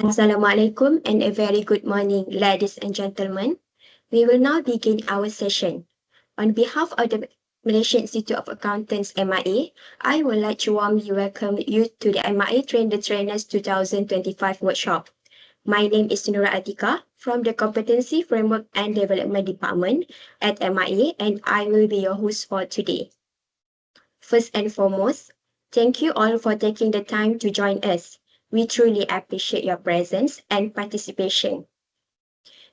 Assalamualaikum and a very good morning, ladies and gentlemen. We will now begin our session. On behalf of the Malaysian Institute of Accountants MIA, I would like to warmly welcome you to the MIA Train the Trainers 2025 workshop. My name is Nura Atika from the Competency Framework and Development Department at MIA, and I will be your host for today. First and foremost, thank you all for taking the time to join us. We truly appreciate your presence and participation.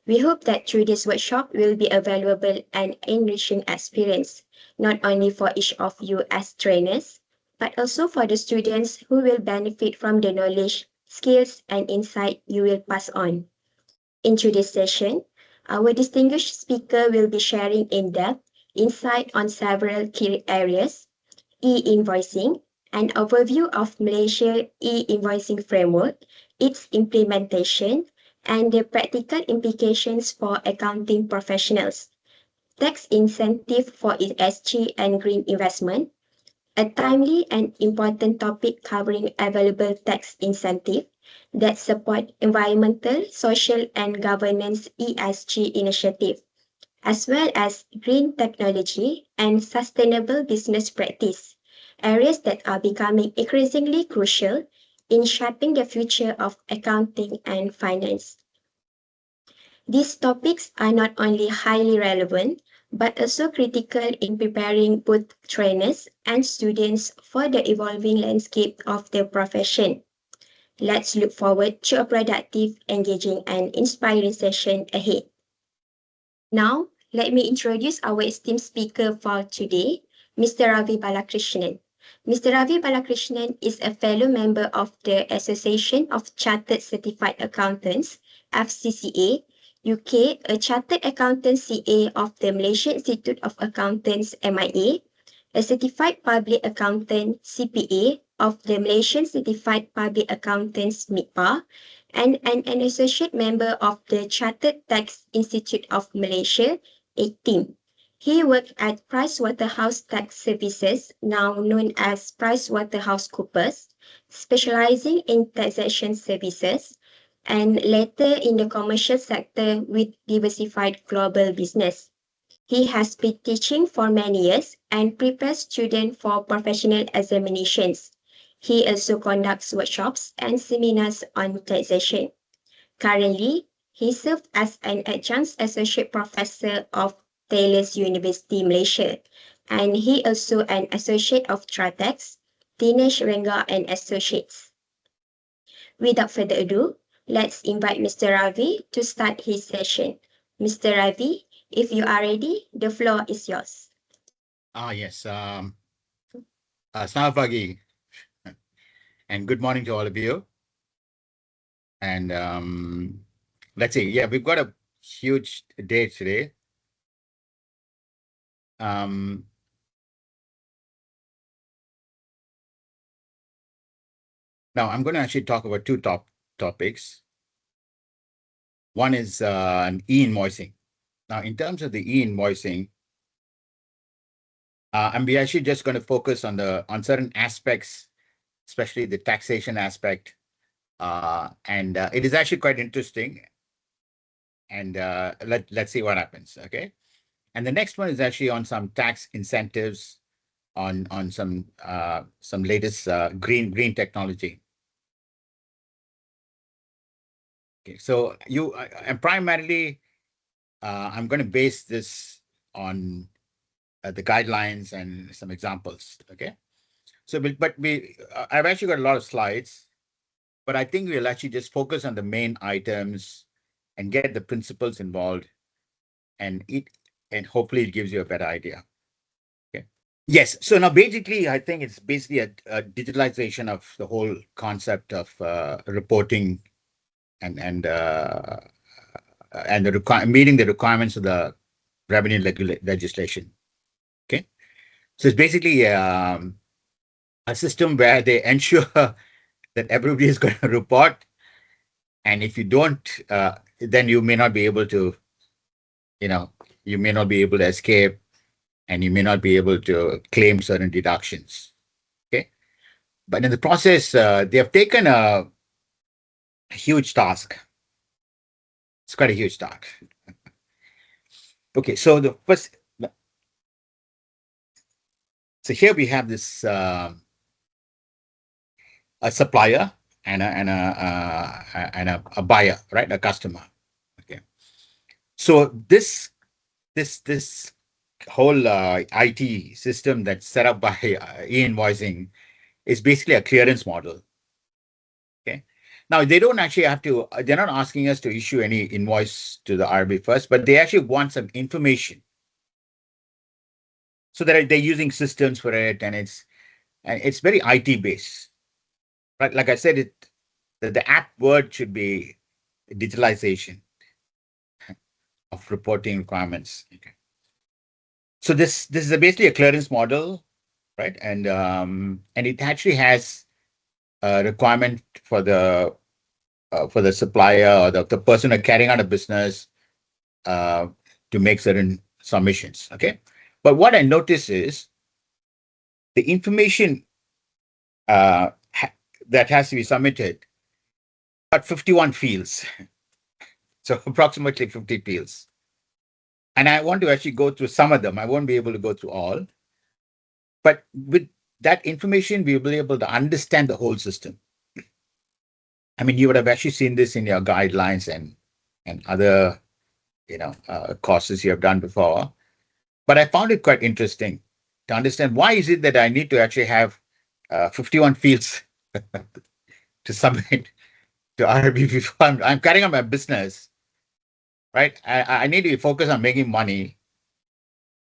We hope that through this workshop will be a valuable and enriching experience, not only for each of you as trainers, but also for the students who will benefit from the knowledge, skills, and insight you will pass on. In today's session, our distinguished speaker will be sharing in-depth insight on several key areas: e-invoicing, an overview of Malaysia e-invoicing framework, its implementation, and the practical implications for accounting professionals, tax incentive for ESG and green investment, a timely and important topic covering available tax incentive that support environmental, social, and governance ESG initiative, as well as green technology and sustainable business practice, areas that are becoming increasingly crucial in shaping the future of accounting and finance. These topics are not only highly relevant, but also critical in preparing both trainers and students for the evolving landscape of the profession. Let's look forward to a productive, engaging, and inspiring session ahead. Now, let me introduce our esteemed speaker for today, Mr. Ravi Balakrishnan. Mr. Ravi Balakrishnan is a fellow member of the Association of Chartered Certified Accountants, FCCA, UK, a Chartered Accountant CA of the Malaysian Institute of Accountants, MIA, a Certified Public Accountant, CPA, of the Malaysian Certified Public Accountants, MIPA, and an associate member of the Chartered Tax Institute of Malaysia, ATIM. He worked at PricewaterhouseTax Services, now known as PricewaterhouseCoopers, specializing in taxation services, and later in the commercial sector with diversified global business. He has been teaching for many years and prepares students for professional examinations. He also conducts workshops and seminars on taxation. Currently, he serves as an adjunct associate professor of Taylor's University, Malaysia, and he also an associate of Tratex, Dinesh Rengga and Associates. Without further ado, let's invite Mr. Ravi to start his session. Mr. Ravi, if you are ready, the floor is yours. Yes. Selamat pagi and good morning to all of you. And let's see. Yeah, we've got a huge day today. Now, I'm going to actually talk about two topics. One is an e-invoicing. Now, in terms of the e-invoicing, and we're actually just going to focus on certain aspects, especially the taxation aspect. And it is actually quite interesting. And let's see what happens. Okay. And the next one is actually on some tax incentives on some latest green technology. Okay, so and primarily I'm going to base this on the guidelines and some examples. Okay, so I've actually got a lot of slides, but I think we'll actually just focus on the main items and get the principles involved, and hopefully it gives you a better idea. Okay. Yes. So now basically, I think it's basically a digitalization of the whole concept of reporting and meeting the requirements of the revenue legislation. Okay. So it's basically a system where they ensure that everybody is going to report, and if you don't, then you may not be able to, you may not be able to escape, and you may not be able to claim certain deductions. Okay. But in the process, they have taken a a huge task. It's quite a huge task. Okay, so the first, so here we have this a supplier and a buyer, right? A customer. Okay, so this whole IT system that's set up by e-invoicing is basically a clearance model. Okay. Now they don't actually have to. They're not asking us to issue any invoice to the RB first, but they actually want some information. So they're using systems for it, and it's very IT based. Right? Like I said, the app word should be digitalization of reporting requirements. Okay. So this is basically a clearance model, right? And it actually has a requirement for the supplier or the person who carrying out a business uh, to make certain submissions. Okay, but what I notice is the information uh, that has to be submitted got 51 fields, so approximately 50 fields. And I want to actually go through some of them. I won't be able to go through all, but with that information, we will be able to understand the whole system. I mean, you would have actually seen this in your guidelines and other courses you have done before. But I found it quite interesting to understand why is it that I need to actually have 51 fields to submit to RB before I'm carrying on my business, right? I need to be focused on making money,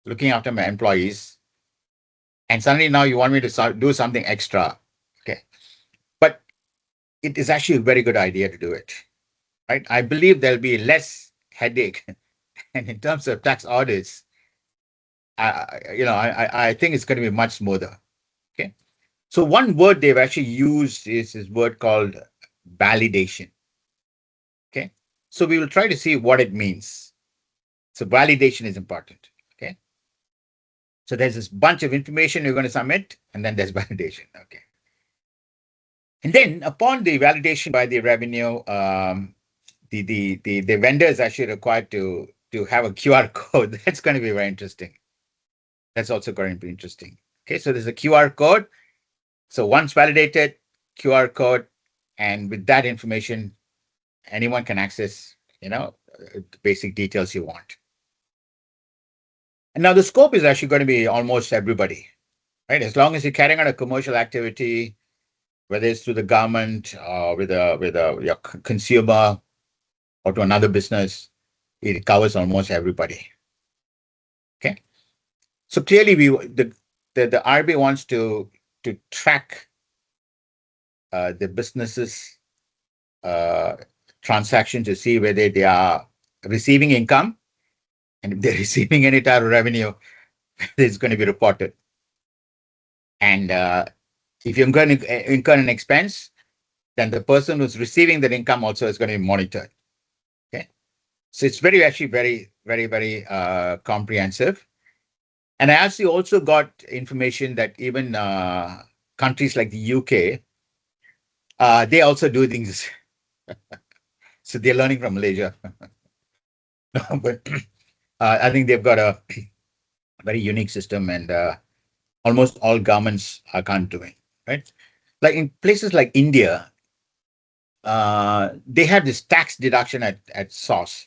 looking after my employees, and suddenly now you want me to do something extra, okay? But it is actually a very good idea to do it, right? I believe there'll be less headache, and in terms of tax audits, I think it's going to be much smoother. Okay. So one word they've actually used is this word called validation. Okay. So we will try to see what it means. So validation is important. Okay. So there's this bunch of information you're going to submit, and then there's validation. Okay. And then upon the validation by the revenue, the vendor is actually required to have a QR code. That's going to be very interesting. That's also going to be interesting. Okay. So there's a QR code. So once validated, QR code, and with that information, anyone can access, the basic details you want. And now the scope is actually going to be almost everybody, right? As long as you're carrying out a commercial activity, whether it's through the government or with your consumer or to another business, it covers almost everybody. Okay. So clearly, the RB wants to track the businesses transaction to see whether they are receiving income, and if they're receiving any type of revenue, it's going to be reported. And if you're going to incur an expense, then the person who's receiving that income also is going to be monitored. Okay, so it's actually very, very, very comprehensive. And I actually also got information that even countries like the UK, they also do things. So they're learning from Malaysia. But I think they've got a very unique system, and almost all governments are can't do it, right? Like in places like India, they have this tax deduction at source,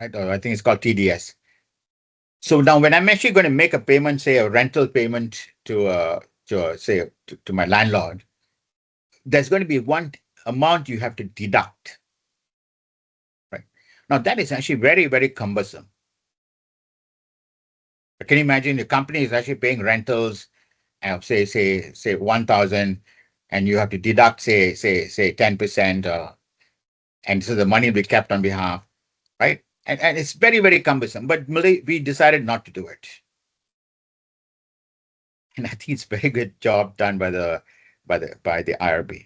right? Or I think it's called TDS. So now when I'm actually going to make a payment, say a rental payment to my landlord, there's going to be one amount you have to deduct, right? Now that is actually very, very cumbersome. Can you imagine the company is actually paying rentals of say 1,000, and you have to deduct say 10%, and so the money will be kept on behalf, right? And it's very, very cumbersome. But we decided not to do it, and I think it's a very good job done by the IRB.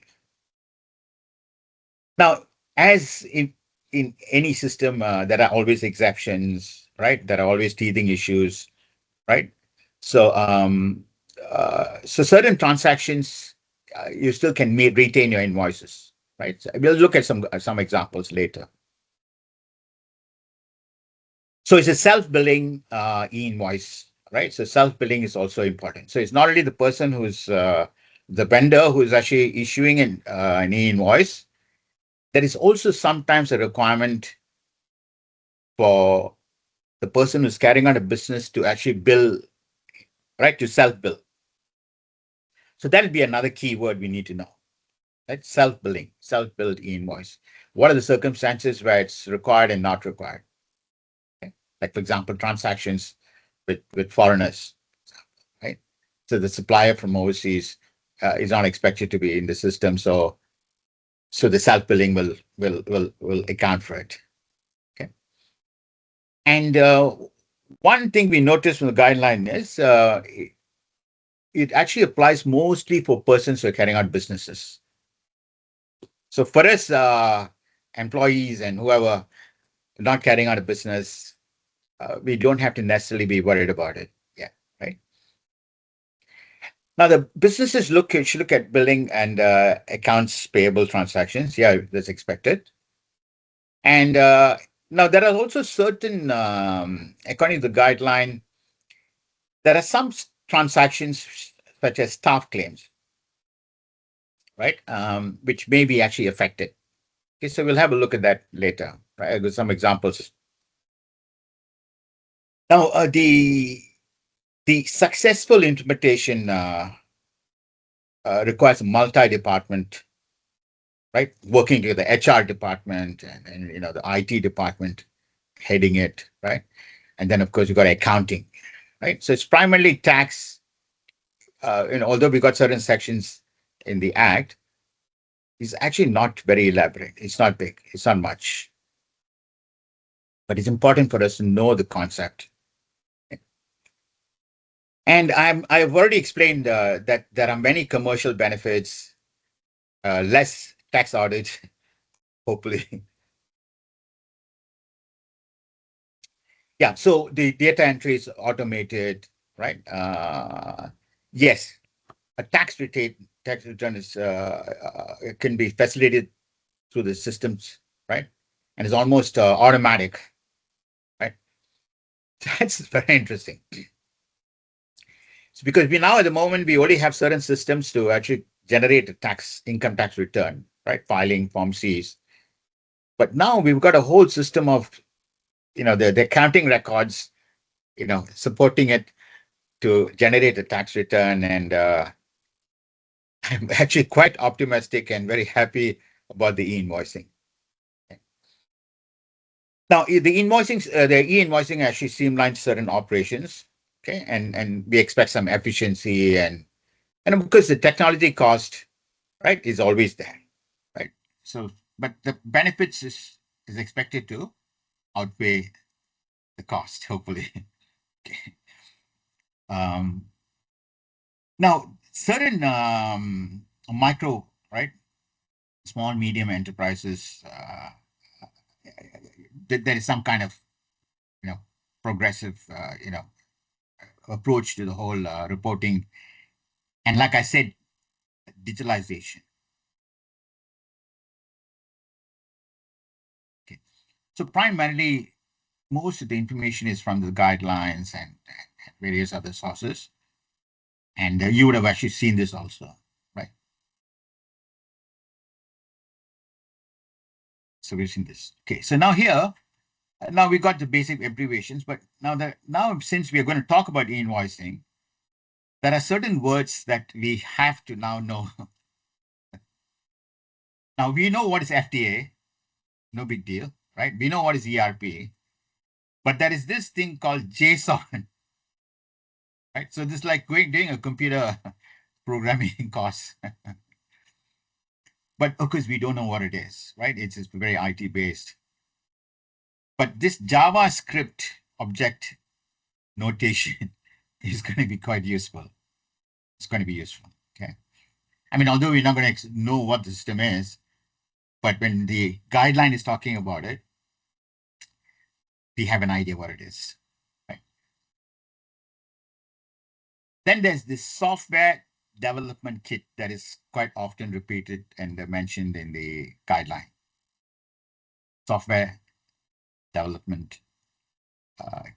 Now, as in any system, there are always exceptions, right? There are always teething issues, right? So so certain transactions you still can retain your invoices, right? So we'll look at some examples later. So it's a self-billing e-invoice, right? So self-billing is also important. So it's not only the person who's the vendor who is actually issuing an e-invoice. There is also sometimes a requirement for the person who's carrying out a business to actually bill, right? To self-bill. So that'll be another key word we need to know. Right? Self-billing, self-billed e-invoice. What are the circumstances where it's required and not required? Okay? Like, for example, transactions with foreigners, right? So the supplier from overseas is not expected to be in the system, so the self-billing will account for it. Okay. And one thing we noticed from the guideline is it actually applies mostly for persons who are carrying out businesses. So for us, employees and whoever not carrying out a business, we don't have to necessarily be worried about it. Yeah, right. Now the businesses should look at billing and accounts payable transactions. Yeah, that's expected. And now there are also certain, according to the guideline, there are some transactions such as staff claims, right, which may be actually affected. Okay, so we'll have a look at that later, right, with some examples. Now, the successful implementation requires a multi-department, right, working with the HR department and the IT department heading it, right, and then of course you got accounting, right. So it's primarily tax. Although we got certain sections in the Act, it's actually not very elaborate. It's not big. It's not much. But it's important for us to know the concept. And I've already explained that there are many commercial benefits, less tax audit, hopefully. Yeah, so the data entry is automated, right? Yes, a tax return is can be facilitated through the systems, right? And it's almost automatic, right? That's very interesting. So because we now at the moment we only have certain systems to actually generate a income tax return, right? Filing Form Cs. But now we've got a whole system of the accounting records, supporting it to generate a tax return. And I'm actually quite optimistic and very happy about the e-invoicing. Now, the e-invoicing actually streamlines certain operations, okay, and we expect some efficiency and because the technology cost, right, is always there, right? So, but the benefits is expected to outweigh the cost, hopefully. Okay. Now, certain micro, right, small medium enterprises, there is some kind of progressive approach to the whole reporting, and like I said, digitalization. Okay, so primarily most of the information is from the guidelines and various other sources, and you would have actually seen this also, right? So we've seen this. Okay, so now here. Now we got the basic abbreviations, but now since we are going to talk about e-invoicing, there are certain words that we have to now know. Now we know what is FDA, no big deal, right? We know what is ERP, but there is this thing called JSON, right? So this is like doing a computer programming course. But of course, we don't know what it is, right? It's very IT based. But this JavaScript object notation is going to be quite useful. It's going to be useful. Okay. I mean, although we're not going to know what the system is, but when the guideline is talking about it, we have an idea what it is. Right? Then there's this software development kit that is quite often repeated and mentioned in the guideline. Software development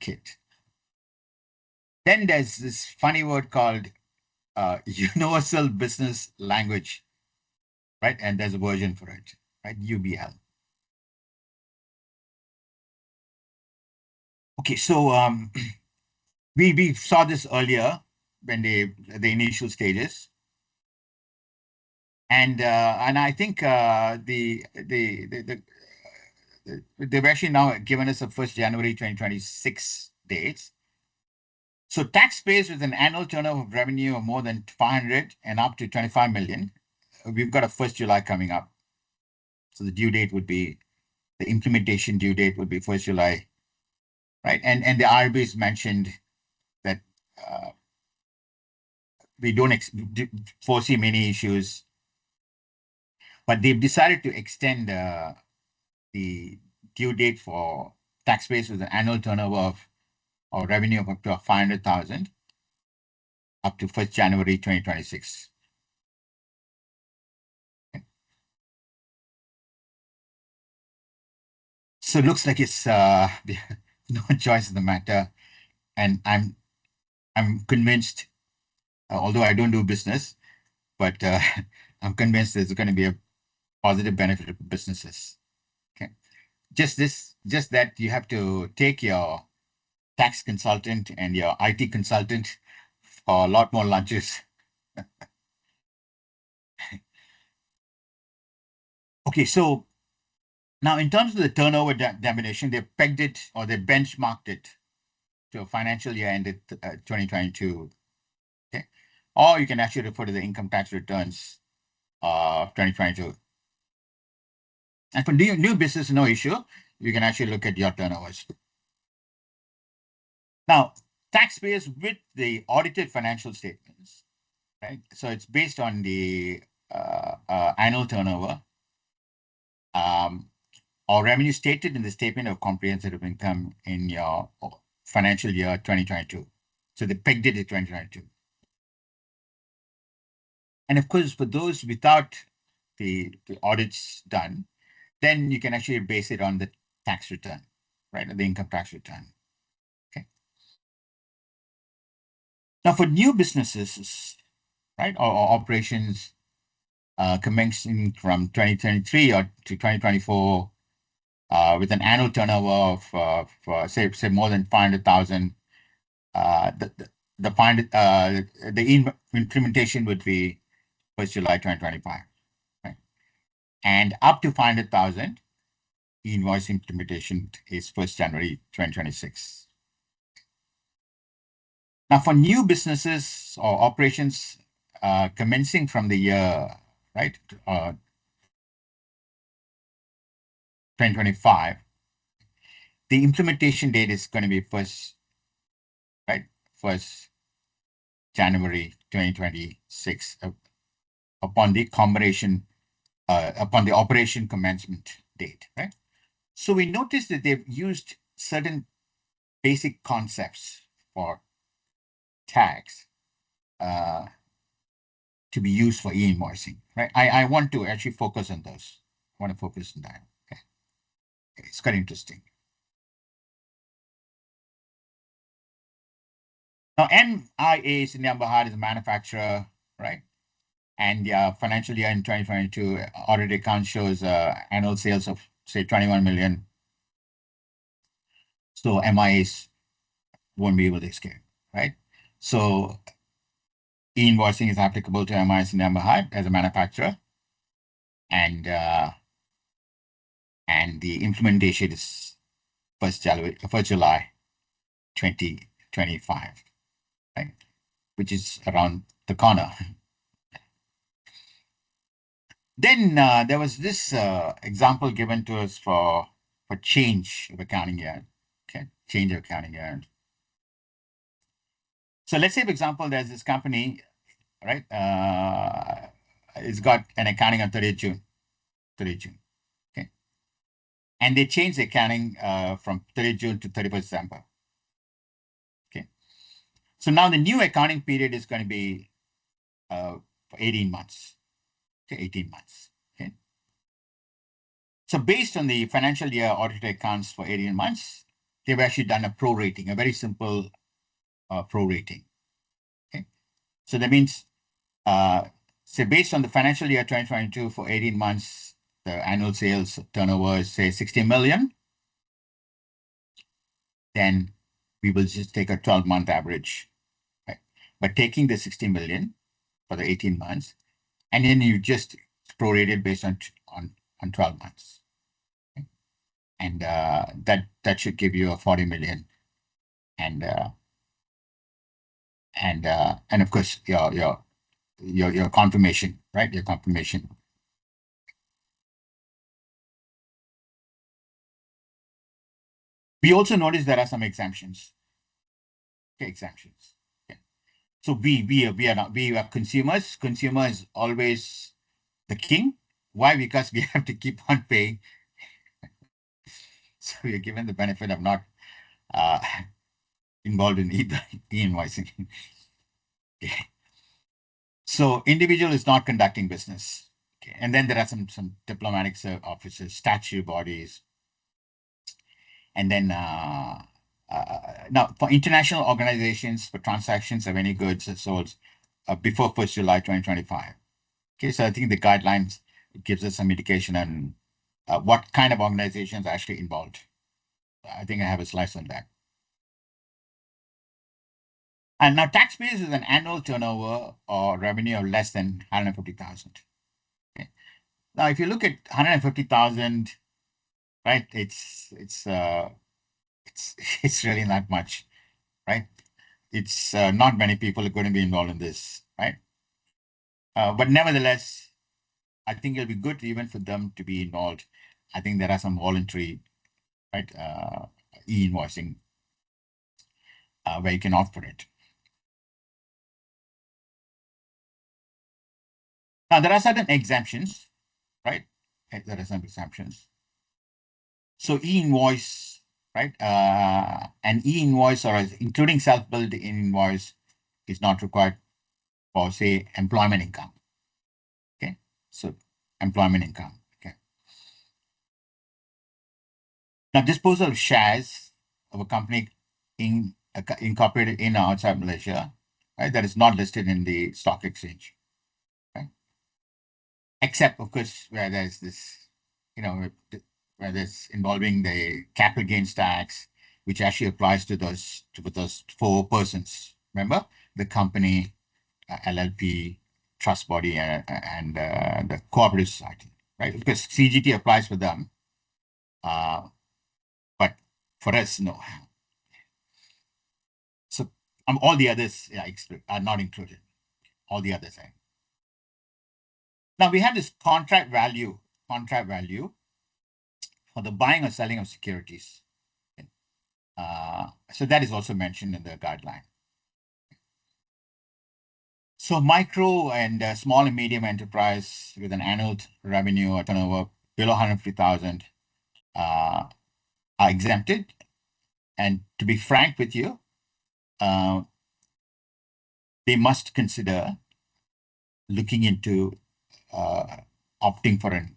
kit. Then there's this funny word called universal business language, right? And there's a version for it, right? UBL. Okay, so we saw this earlier when the initial stages, and I think they've actually now given us a 1st January 2026 dates. So taxpayers with an annual turnover of revenue of more than 500 and up to 25 million, we've got a 1st July coming up. So the due date would be, the implementation due date would be 1st July, right? And the IRB has mentioned that we don't foresee many issues, but they've decided to extend the due date for taxpayers with an annual turnover of or revenue of up to 500,000 up to 1st January 2026. Okay. So it looks like it's no choice in the matter, and I'm convinced, although I don't do business, but I'm convinced there's going to be a positive benefit for businesses. Okay, just that you have to take your tax consultant and your IT consultant for a lot more lunches. Okay, so now in terms of the turnover definition, they pegged it or they benchmarked it to a financial year ended 2022. Okay, or you can actually refer to the income tax returns of 2022. And for new business, no issue. You can actually look at your turnovers. Now, taxpayers with the audited financial statements, right? So it's based on the annual turnover or revenue stated in the statement of comprehensive income in your financial year 2022. So they pegged it at 2022. And of course, for those without the audits done, then you can actually base it on the tax return, right? The income tax return. Okay. Now, for new businesses, right, or operations commencing from 2023 or to 2024 with an annual turnover of say more than 500,000, the implementation would be 1st July 2025, right? And up to 500,000, e-invoice implementation is 1st January 2026. Now, for new businesses or operations commencing from the year, right, 2025, the implementation date is going to be 1st January 2026 upon the operation commencement date, right? So we noticed that they've used certain basic concepts for tax to be used for e-invoicing, right? I want to actually focus on those. I want to focus on that. Okay. It's quite interesting. Now, MIA is India Bahad is a manufacturer, right? And the financial year in 2022 audit account shows annual sales of say 21 million. So MIAs won't be able to escape, right? So e-invoicing is applicable to MIS in Bahad as a manufacturer, and the implementation is 1st July 2025, right? Which is around the corner. Then there was this example given to us for change of accounting year. Okay, change of accounting year. So let's say, for example, there's this company, right? It's got an accounting on 30th June. Okay, and they changed the accounting from 30th June to 31st December. Okay, so now the new accounting period is going to be for 18 months. Okay, 18 months. Okay. So based on the financial year audited accounts for 18 months, they've actually done a prorating, a very simple prorating. Okay. So that means, so based on the financial year 2022 for 18 months, the annual sales turnover is say 60 million. Then we will just take a 12-month average, right? But taking the 60 million for the 18 months, and then you just prorate it based on 12 months. Okay? And that should give you a 40 million. And of course your confirmation, right? Your confirmation. We also notice there are some exemptions. Okay, exemptions. Okay. So we are consumers. Consumer is always the king. Why? Because we have to keep on paying. So we are given the benefit of not uh, involved in e-invoicing. Okay. So individual is not conducting business. Okay. And then there are some diplomatic offices, statutory bodies, and then now for international organizations for transactions of any goods and sold before 1st July 2025. Okay, so I think the guidelines gives us some indication on what kind of organizations are actually involved. I think I have a slice on that. And now taxpayers is an annual turnover or revenue of less than 150,000. Okay. Now, if you look at 150,000, right, it's it's really not much, right? It's not many people are going to be involved in this, right? But nevertheless, I think it'll be good even for them to be involved. I think there are some voluntary, right, e-invoicing where you can opt for it. Now, there are certain exemptions, right? There are some exemptions. So e-invoice, right? An e-invoice or including self-billed invoice is not required for, say, employment income. Okay, so employment income. Okay. Now, disposal of shares of a company incorporated in or outside Malaysia, right? That is not listed in the stock exchange, right? Except, of course, where there's this, where there's involving the capital gains tax, which actually applies to those four persons. Remember, the company, LLP, trust body, and the cooperative society, right? Because CGT applies for them, but for us, no. So all the others are not included. All the others are. Now we have this contract value for the buying or selling of securities. So that is also mentioned in the guideline. So micro and small and medium enterprise with an annual revenue or turnover below 150,000 are exempted. And to be frank with you, they must consider looking into opting for an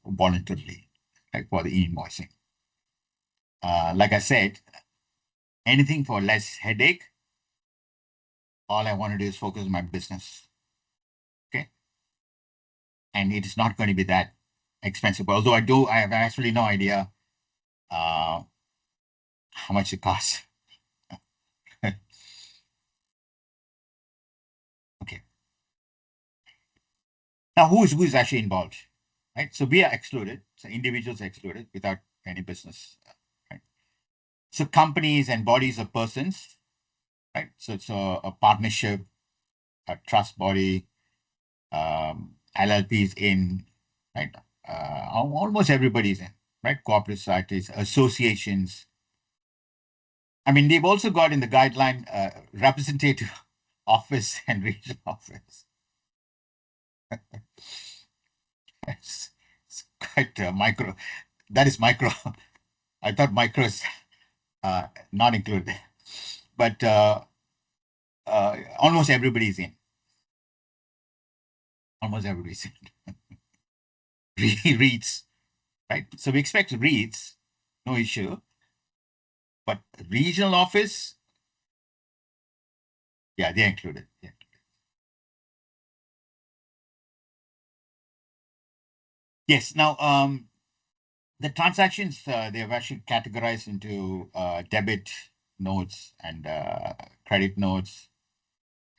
voluntarily, like for the e-invoicing. Like I said, anything for less headache, all I want to do is focus on my business. Okay. And it is not going to be that expensive. Although I have actually no idea how much it costs. Okay. Now, who's actually involved, right? So we are excluded. So individuals are excluded without any business, right? So companies and bodies of persons, right? So it's a partnership, a trust body, LLPs in, right? Almost everybody's in, right? Cooperative societies, associations. I mean, they've also got in the guideline representative office and regional office. it's quite micro. That is micro. I thought micro is not included, but almost everybody's in. Almost everybody said. Reads, right? So we expect reads, no issue. But regional office, yeah, they're included. Yeah. Yes. Now, the transactions, they've actually categorized into debit notes and credit notes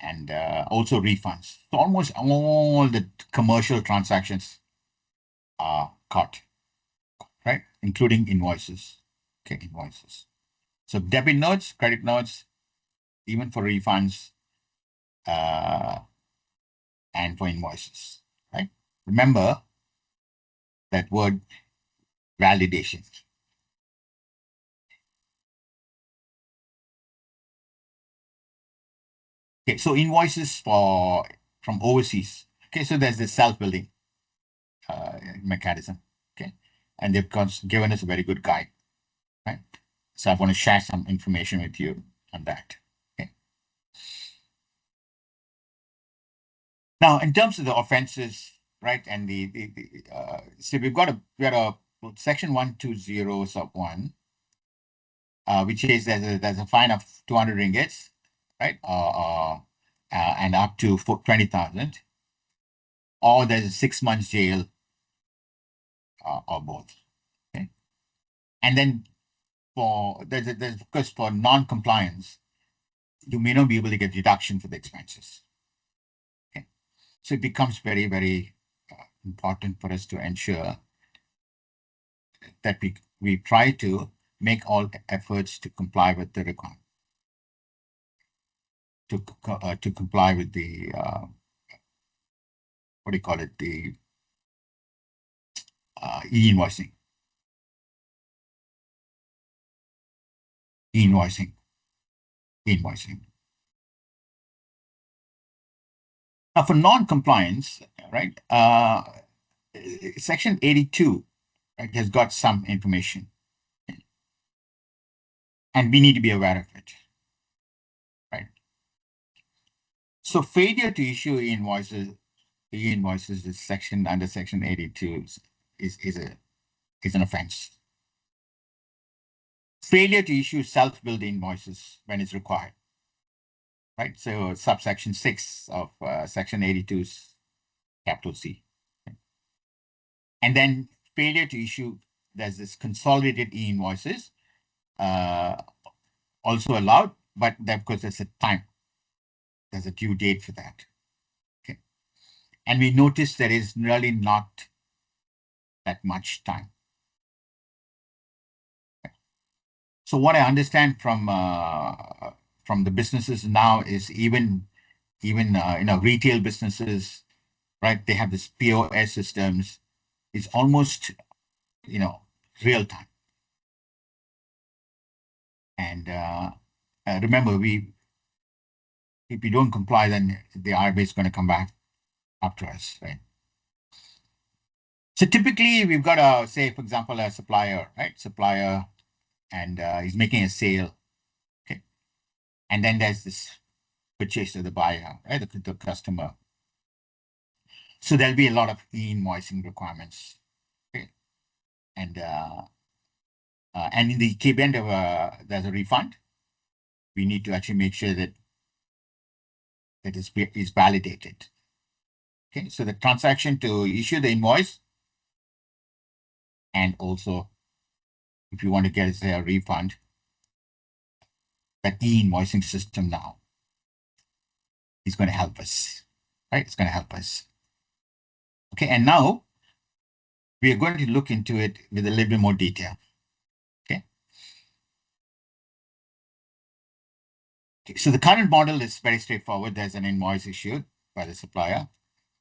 and also refunds. So almost all the commercial transactions are caught, right? Including invoices. Okay, invoices. So debit notes, credit notes, even for refunds and for invoices, right? Remember that word validation. Okay, so invoices from overseas. Okay, so there's this self-building mechanism. Okay, and they've given us a very good guide, right? So I want to share some information with you on that. Okay. Now, in terms of the offenses, right, and so we got a section 120 sub 1, which is there's a fine of 200 ringgits, right, and up to 20,000, or there's a 6 months jail, or both. Okay, and then there's of course for non-compliance, you may not be able to get deduction for the expenses. Okay, so it becomes very, very important for us to ensure that we try to make all efforts to comply with the requirement, to comply with the what do you call it, the e-invoicing. E-invoicing. Now, for non-compliance, right, section 82, right, has got some information, and we need to be aware of it, right? So failure to issue e-invoices is section under section 82 is an offense. Failure to issue self-billed invoices when it's required, right? So subsection 6 of section 82's capital C. And then failure to issue, there's this consolidated e-invoices, also allowed, but of course there's a time. There's a due date for that. Okay. And we notice there is really not that much time. Okay. So what I understand from the businesses now is even retail businesses, right? They have this POS systems. It's almost real time. And remember, if we don't comply, then the RBI is going to come back after us, right? So typically, we've got say, for example, a supplier, right? Supplier, and he's making a sale, okay? And then there's this purchaser, the buyer, right? The customer. So there'll be a lot of e-invoicing requirements, okay? And in the event of there's a refund, we need to actually make sure that is validated. Okay, so the transaction to issue the invoice, and also if you want to get say a refund, that e-invoicing system now is going to help us, right? It's going to help us. Okay, and now we are going to look into it with a little bit more detail. Okay. Okay, so the current model is very straightforward. There's an invoice issued by the supplier,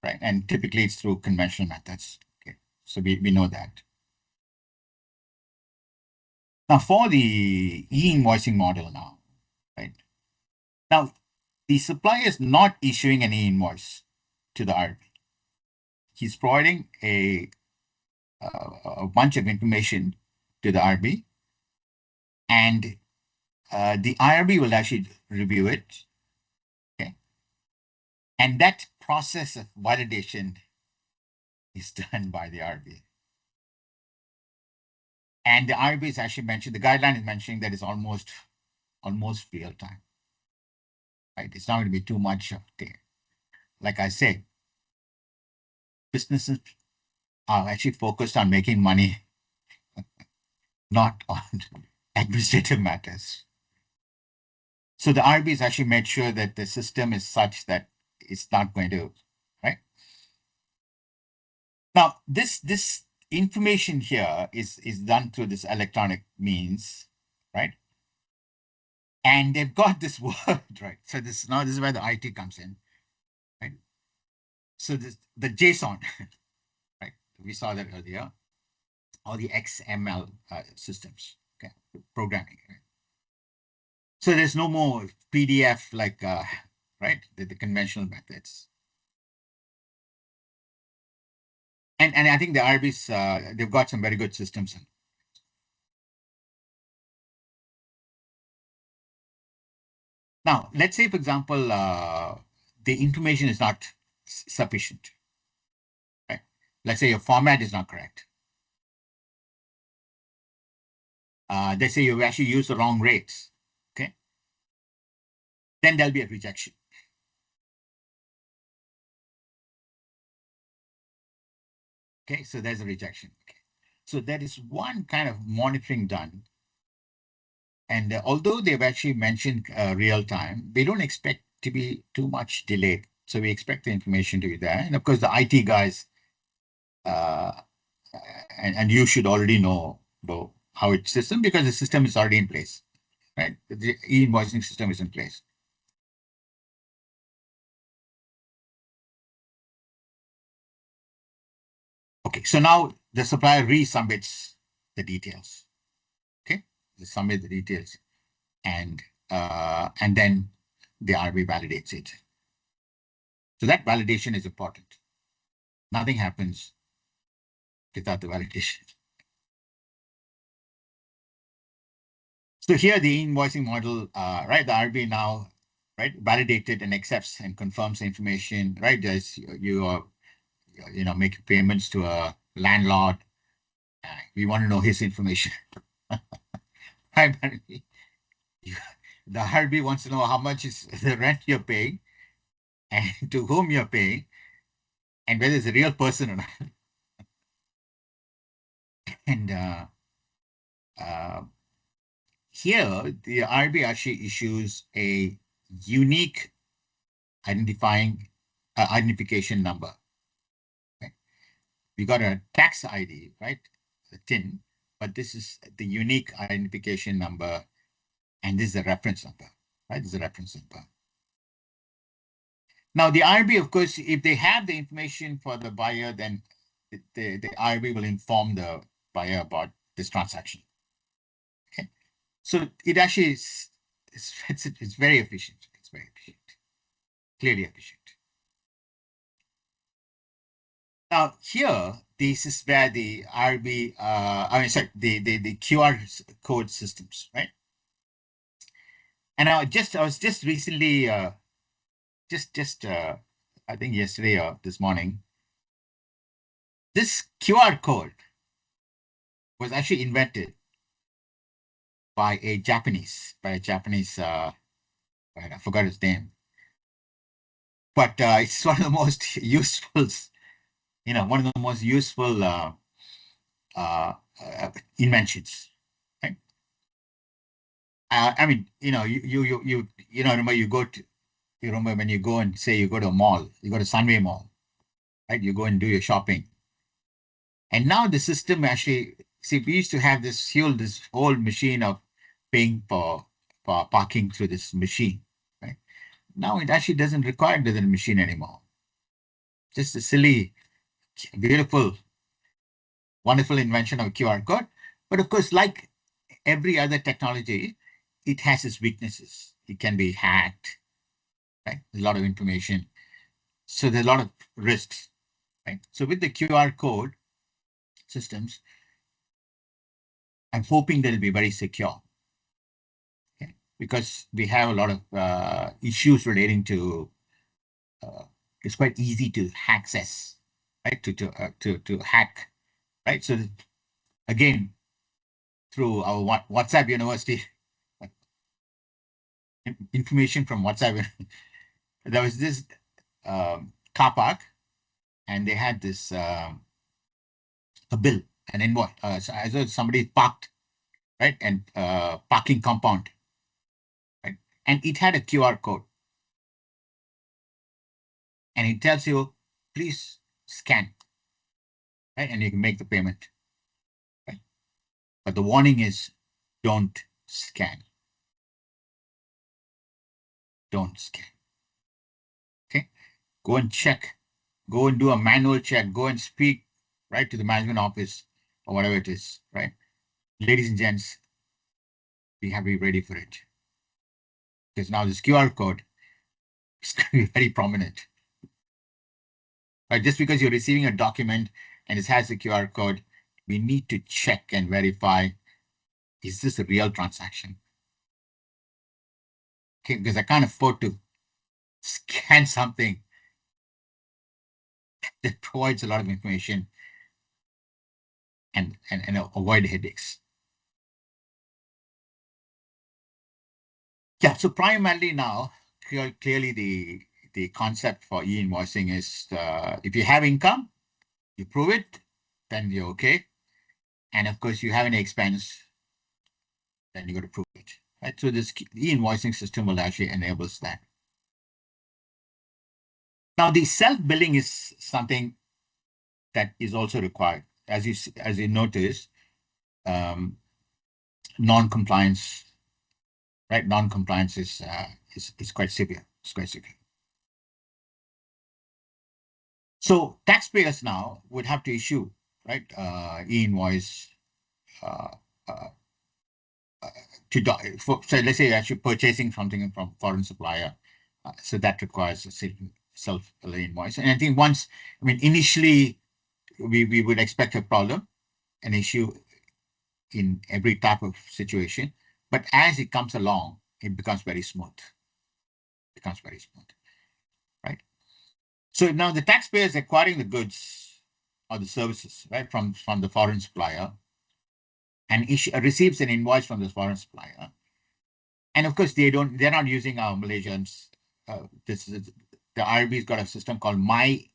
right? And typically it's through conventional methods. Okay, so we know that. Now for the e-invoicing model now, right? Now the supplier is not issuing an e-invoice to the RB. He's providing a bunch of information to the RB, and the IRB will actually review it. Okay, and that process of validation is done by the RB. And the RB is actually mentioned, the guideline is mentioning that it's almost real time. Right? It's not going to be too much of the, like I said, businesses are actually focused on making money, not on administrative matters. So the RB has actually made sure that the system is such that it's not going to, right? Now, this information here is done through this electronic means, right? And they've got this word, right? So this is where the IT comes in, right? So the JSON, right? We saw that earlier, or the XML systems, okay, programming. Right? So there's no more PDF like, right, the conventional methods. And I think the RBs, they've got some very good systems. Now, let's say, for example, the information is not sufficient. Right? Let's say your format is not correct. They say you actually used the wrong rates. Okay. Then there'll be a rejection. Okay, so there's a rejection. Okay. So there is one kind of monitoring done. And although they've actually mentioned real time, they don't expect to be too much delayed. So we expect the information to be there. And of course, the IT guys, and you should already know how it's system, because the system is already in place, right? The e-invoicing system is in place. Okay, so now the supplier resubmits the details. Okay, they submit the details, and then the RB validates it. So that validation is important. Nothing happens without the validation. So here the invoicing model, right? The RB now, right, validated and accepts and confirms the information, right? As you are, make payments to a landlord. We want to know his information. Primarily, the RB wants to know how much is the rent you're paying, and to whom you're paying, and whether it's a real person or not. And here, the RB actually issues a unique identification number. Okay? We got a tax ID, right? The TIN, but this is the unique identification number, and this is the reference number, right? This is the reference number. Now, the RB, of course, if they have the information for the buyer, then the RB will inform the buyer about this transaction. Okay, so it actually is it's very efficient. It's very efficient, clearly efficient. Now here, this is where the RB, the QR code systems, right? And I was just recently, I think yesterday or this morning, this QR code was actually invented by a Japanese, I forgot his name, but it's one of the most useful, one of the most useful inventions, right? I mean, you remember you remember when you go and say you go to a mall, you go to Sunway Mall, right? You go and do your shopping. And now the system actually, see, we used to have this whole machine of paying for parking through this machine, right? Now it actually doesn't require the machine anymore. Just a silly, beautiful, wonderful invention of QR code. But of course, like every other technology, it has its weaknesses. It can be hacked, right? There's a lot of information. So there's a lot of risks, right? So with the QR code systems, I'm hoping that it'll be very secure. Okay? Because we have a lot of issues relating to it's quite easy to access, right? To hack, right? So again, through our WhatsApp University, information from WhatsApp, there was this car park, and they had this a bill, an invoice. So as though somebody parked, right, and parking compound, right, and it had a QR code, and it tells you, please scan, right, and you can make the payment, right. But the warning is, don't scan, don't scan. Okay, go and check, go and do a manual check, go and speak, right, to the management office or whatever it is, right. Ladies and gents, we have to be ready for it, because now this QR code is going to be very prominent. Right? Just because you're receiving a document and it has a QR code, we need to check and verify, is this a real transaction? Okay, because I can't afford to scan something that provides a lot of information and avoid headaches. Yeah, so primarily now, clearly the concept for e-invoicing is if you have income, you prove it, then you're okay. And of course, you have an expense, then you got to prove it. Right? So this e-invoicing system will actually enables that. Now, the self-billing is something that is also required. As you notice, non-compliance, right? Non-compliance is quite severe. It's quite severe. So taxpayers now would have to issue, right, e-invoice so let's say you're actually purchasing something from foreign supplier. So that requires a self-billing invoice. And I think initially we would expect a problem, an issue in every type of situation. But as it comes along, it becomes very smooth. Right? So now the taxpayer is acquiring the goods or the services, right, from the foreign supplier, and receives an invoice from the foreign supplier. And of course, they're not using our Malaysians. The IRB's got a system called My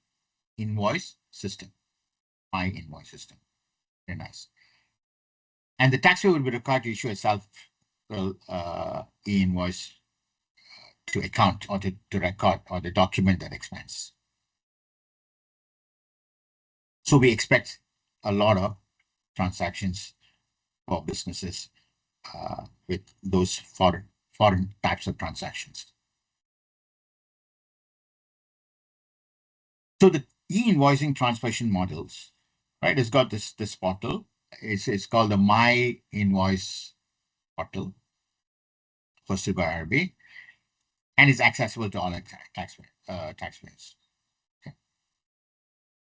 Invoice System. My Invoice System. Very nice. And the taxpayer will be required to issue a self e-invoice to account or to record or to document that expense. So we expect a lot of transactions for businesses with those foreign types of transactions. So the e-invoicing transmission models, right, it's got this portal. It's called the My Invoice portal, hosted by IRB, and it's accessible to all taxpayers. Okay.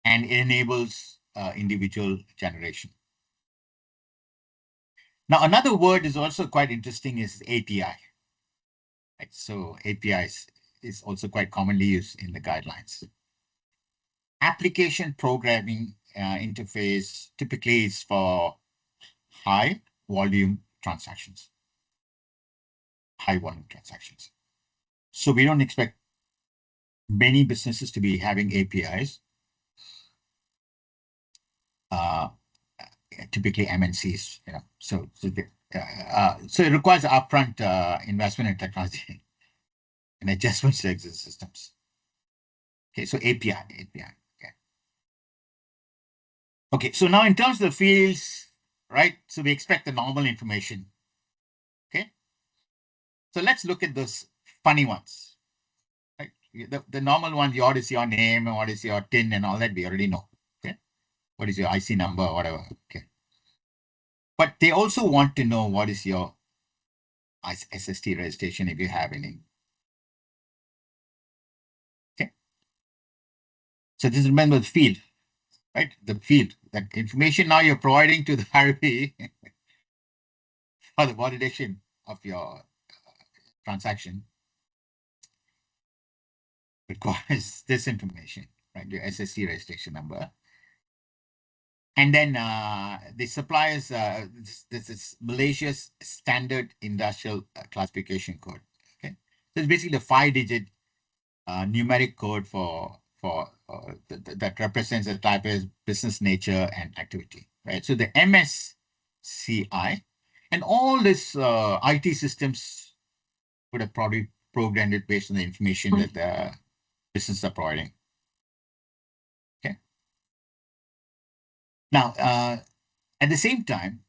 And it enables individual generation. Now, another word is also quite interesting is API. Right? So API is also quite commonly used in the guidelines. Application programming interface typically is for high volume transactions. So we don't expect many businesses to be having APIs. Typically MNCs, so it requires upfront investment in technology and adjustments to existing systems. Okay, so API. Okay, so now in terms of the fields, right? So we expect the normal information. Okay, so let's look at those funny ones. Right? The normal ones, what is your name, what is your TIN, and all that we already know. Okay, what is your IC number, or whatever. Okay, but they also want to know what is your SST registration if you have any. Okay, so just remember the field, right? The field, that information now you're providing to the IRB for the validation of your transaction. requires this information, right? Your SSC registration number. And then the suppliers, this is Malaysia's standard industrial classification code. Okay, so it's basically the 5-digit numeric code that represents the type of business nature and activity, right? So the MSCI and all this IT systems would have probably programmed it based on the information that the business are providing. Okay. Now, at the same time,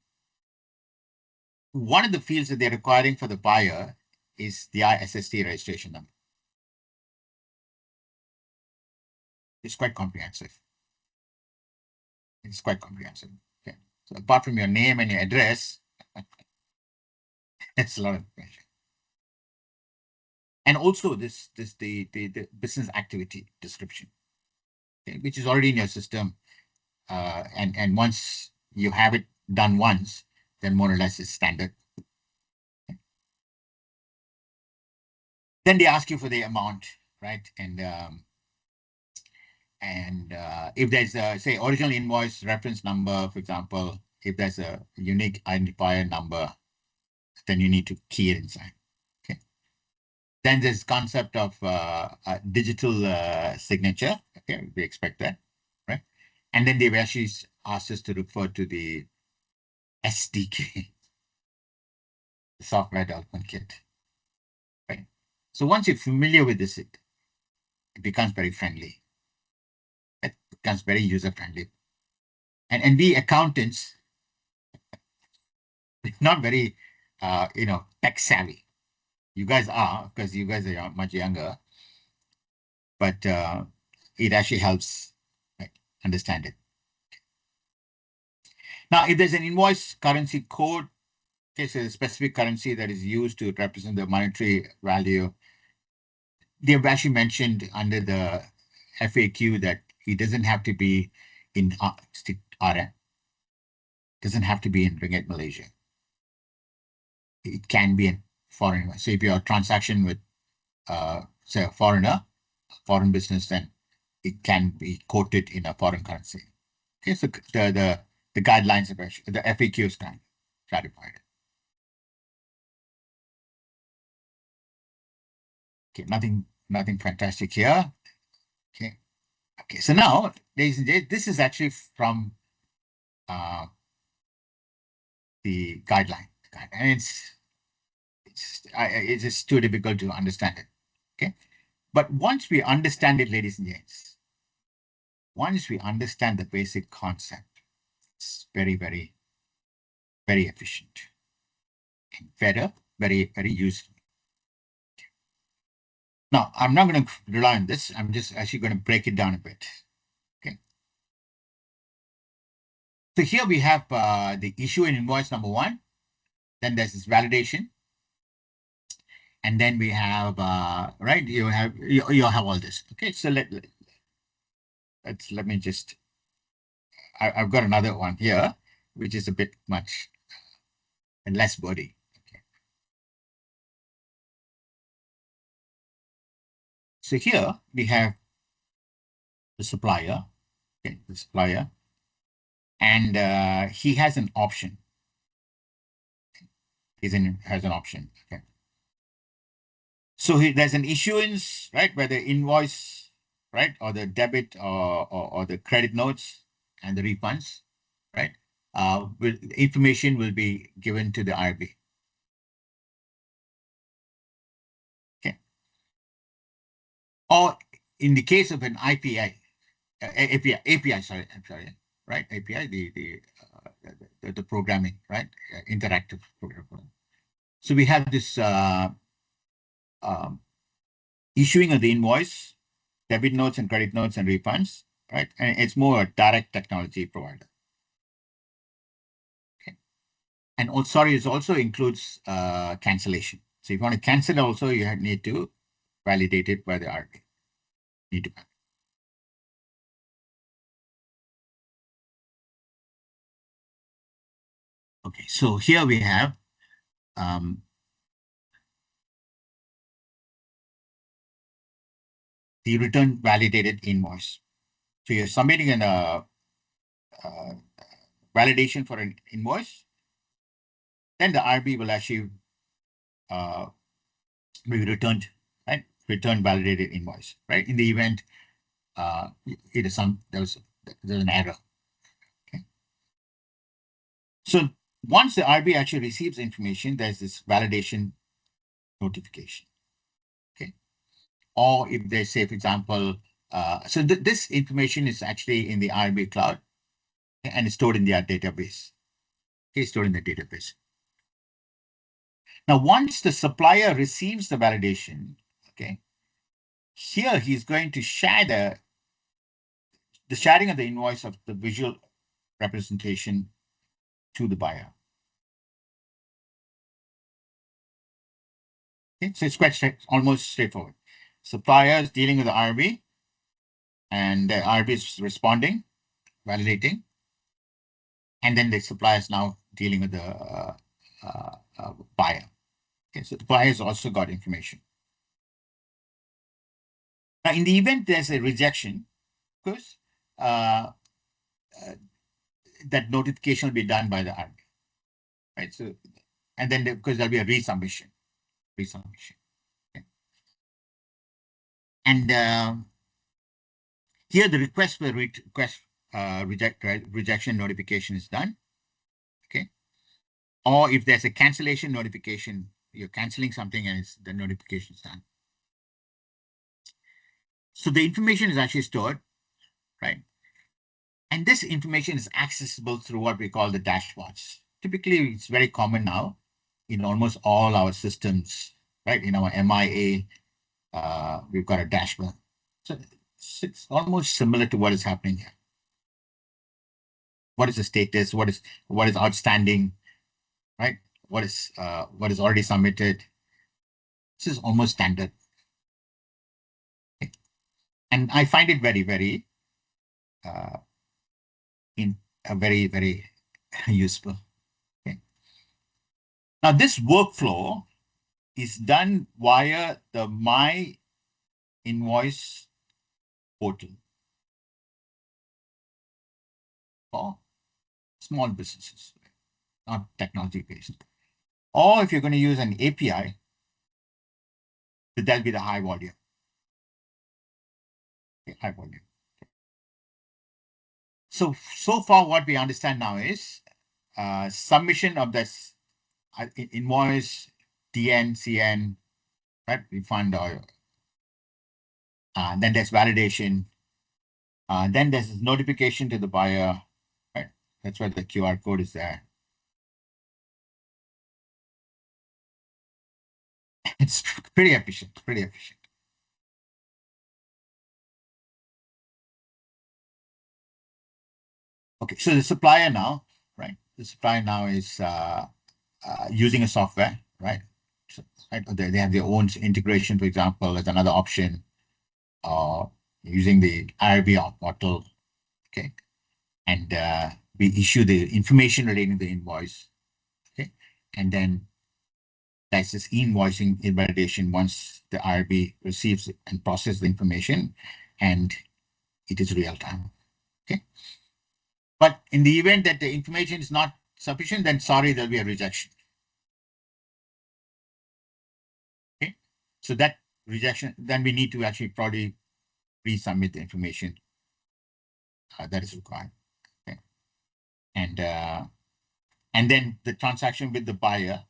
one of the fields that they're requiring for the buyer is the ISST registration number. It's quite comprehensive. It's quite comprehensive. Okay. So apart from your name and your address, it's a lot of information. And also the business activity description, okay, which is already in your system. And once you have it done once, then more or less it's standard. Okay. Then they ask you for the amount, right? And if there's a, say, original invoice reference number, for example, if there's a unique identifier number, then you need to key it inside. Okay. Then there's concept of a digital signature. Okay, we expect that, right? And then they've actually asked us to refer to the SDK, the software development kit, right? So once you're familiar with this, it becomes very friendly. It becomes very user-friendly. And we accountants, not very, tech savvy. You guys are, because you guys are much younger, but it actually helps understand it. Now, if there's an invoice currency code, okay, so a specific currency that is used to represent the monetary value, they've actually mentioned under the FAQ that it doesn't have to be in RM. Doesn't have to be in Ringgit Malaysia. It can be in foreign. So if your transaction with, say, a foreigner, foreign business, then it can be quoted in a foreign currency. Okay, so the guidelines of the FAQs can clarify it. Okay, nothing fantastic here. Okay, so now, ladies and gentlemen, this is actually from the guideline, and it's just too difficult to understand it. Okay, but once we understand it, ladies and gents, once we understand the basic concept, it's very, very, very efficient and better, very, very useful. Now, I'm not going to rely on this. I'm just actually going to break it down a bit. Okay. So here we have the issue in invoice number 1. Then there's this validation. And then we have, right, you have all this. Okay, so let me just, I've got another one here, which is a bit much and less body. Okay. So here we have the supplier, okay, and he has an option. Has an option. Okay. So there's an issuance, right, where the invoice, right, or the debit or the credit notes and the refunds, right, information will be given to the IRB. Okay. Or in the case of an API, sorry, right, API, the programming, right, interactive programming. So we have this issuing of the invoice, debit notes and credit notes and refunds, right? And it's more a direct technology provider. Okay. And it also includes cancellation. So if you want to cancel also, you need to validate it by the RP. Need to. Okay, so here we have the return validated invoice. So you're submitting an validation for an invoice, then the RB will actually be returned, right? Return validated invoice, right? In the event it is there's an error. Okay. So once the RB actually receives information, there's this validation notification. Okay. Or if they say, for example, so this information is actually in the RB cloud and it's stored in their database. Okay, stored in the database. Now, once the supplier receives the validation, okay, here he's going to share the sharing of the invoice of the visual representation to the buyer. Okay, so it's quite almost straightforward. Supplier is dealing with the RB, and the RB is responding, validating, and then the supplier is now dealing with the buyer. Okay, so the buyer has also got information. Now, in the event there's a rejection, of course, that notification will be done by the RB, right? So, and then because there'll be a resubmission. Okay. And here the request for rejection notification is done. Okay. Or if there's a cancellation notification, you're canceling something and the notification is done. So the information is actually stored, right? And this information is accessible through what we call the dashboards. Typically, it's very common now in almost all our systems, right? In our MIA, we've got a dashboard. So it's almost similar to what is happening here. What is the status? What is outstanding, right? What is already submitted? This is almost standard. Okay. And I find it very, very very useful. Okay. Now this workflow is done via the My Invoice portal for small businesses, not technology based. Or if you're going to use an API, that'll be the high volume. Okay, high volume. So far what we understand now is submission of this invoice, DN, CN, right? Refund or then there's validation. Then there's notification to the buyer, right? That's why the QR code is there. It's pretty efficient, Okay, so the supplier now, right? The supplier now is using a software, right? So, right? They have their own integration, for example, as another option, or using the IRB portal, okay? And we issue the information relating to the invoice, okay? And then that's this e-invoicing validation once the IRB receives and processes the information, and it is real time, okay? But in the event that the information is not sufficient, then sorry, there'll be a rejection. Okay, so that rejection, then we need to actually probably resubmit the information that is required. Okay, and then the transaction with the buyer,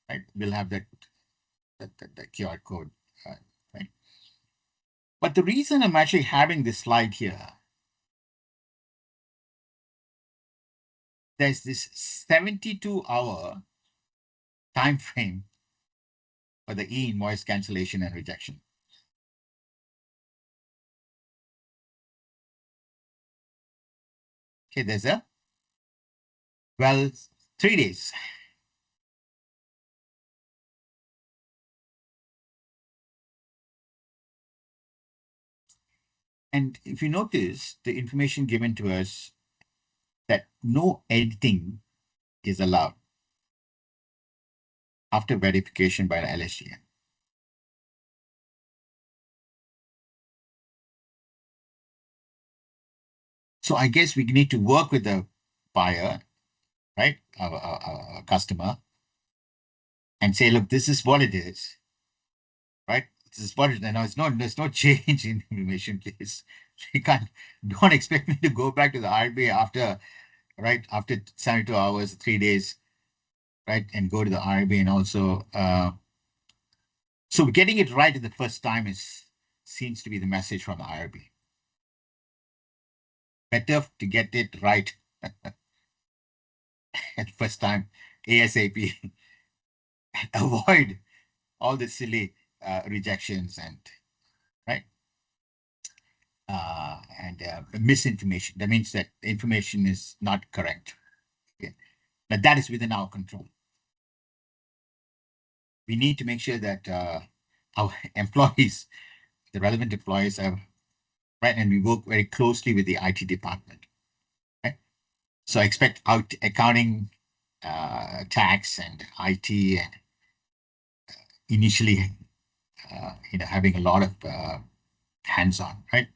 right, will have that QR code, right? But the reason I'm actually having this slide here, there's this 72-hour time frame for the e-invoice cancellation and rejection. Okay, there's 3 days. And if you notice the information given to us that no editing is allowed after verification by the LHDN. So I guess we need to work with the buyer, right, our customer, and say, look, this is what it is, right? This is what it is. Now, there's no change in information, please. You don't expect me to go back to the RBA after 72 hours, 3 days, right, and go to the RBA and also. So getting it right the first time seems to be the message from the IRB. Better to get it right at the first time, ASAP. Avoid all the silly rejections and right misinformation. That means that the information is not correct. Okay. But that is within our control. We need to make sure that our employees, the relevant employees, have right, and we work very closely with the IT department. Right. So I expect accounting, tax, and IT, and initially, having a lot of hands-on, right?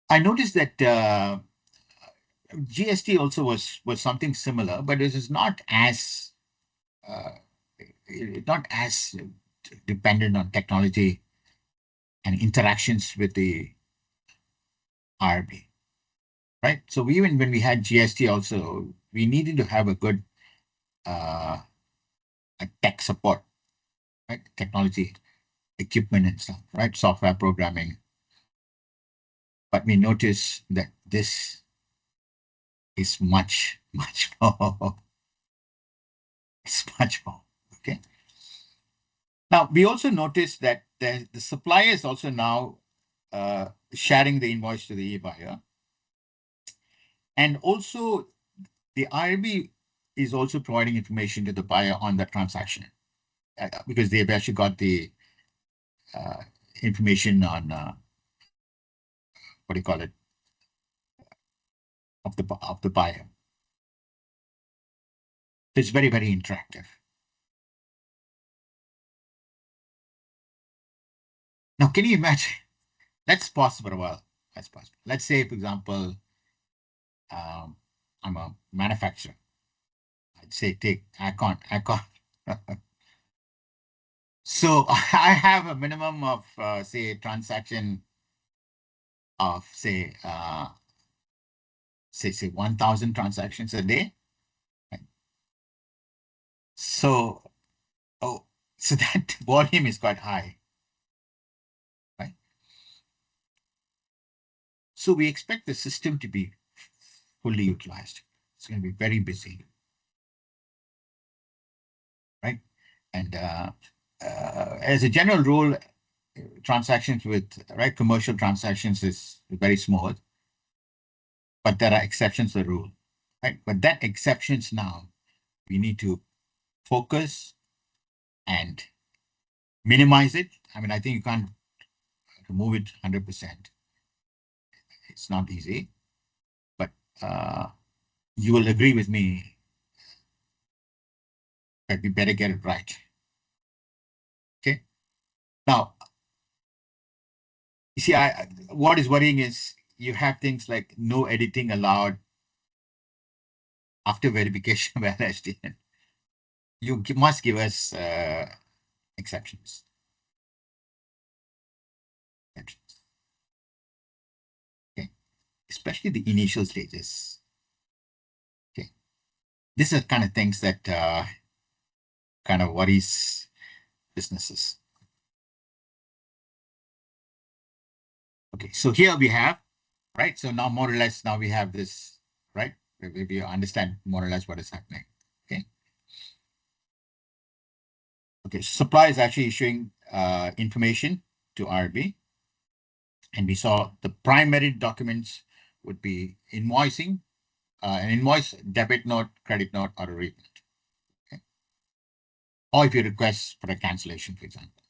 I noticed that GST also was something similar, but it is not as dependent on technology and interactions with the IRB, right? So even when we had GST, also we needed to have a good a tech support, right? Technology, equipment, and stuff, right? Software programming. But we notice that this is much, much more. It's much more. Okay. Now, we also noticed that the supplier is also now sharing the invoice to the e-buyer. And also, the IRB is also providing information to the buyer on the transaction because they've actually got the information on, what do you call it, of the buyer. It's very, very interactive. Now, can you imagine? Let's pause for a while. Let's pause. Let's say, for example, I'm a manufacturer. I'd say I can't. So I have a minimum of say transaction of say 1,000 transactions a day. Right? So so that volume is quite high, right? So we expect the system to be fully utilized. It's going to be very busy, right? And as a general rule, transactions with commercial transactions is very smooth, but there are exceptions to the rule, right? But that exceptions now we need to focus and minimize it. I mean, I think you can't remove it 100%. It's not easy, but you will agree with me that we better get it right. Okay. Now, you see, what is worrying is you have things like no editing allowed after verification of LHDN. You must give us exceptions. Okay. Especially the initial stages. Okay. These are kind of things that kind of worries businesses. Okay, so here we have, right? So now more or less, now we have this, right? We understand more or less what is happening. Okay. Okay, supply is actually issuing information to RB. And we saw the primary documents would be invoicing, an invoice, debit note, credit note, or a repayment. Okay. Or if you request for a cancellation, for example.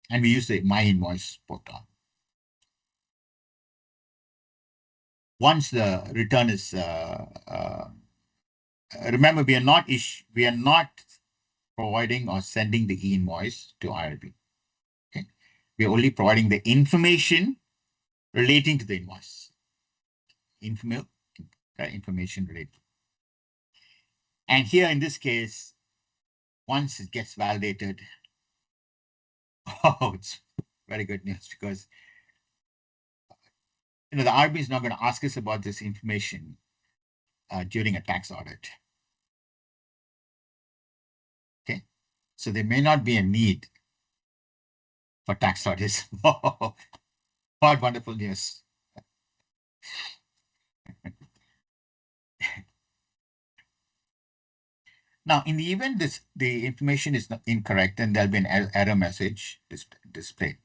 And we use the My Invoice portal. Once the return is, remember, we are not providing or sending the e-invoice to IRB. Okay? We are only providing the information relating to the invoice. Information related. And here in this case, once it gets validated, oh, it's very good news, because the RB is not going to ask us about this information during a tax audit. Okay, so there may not be a need for tax audits. What wonderful news. Now, in the event the information is not incorrect, then there'll be an error message displayed,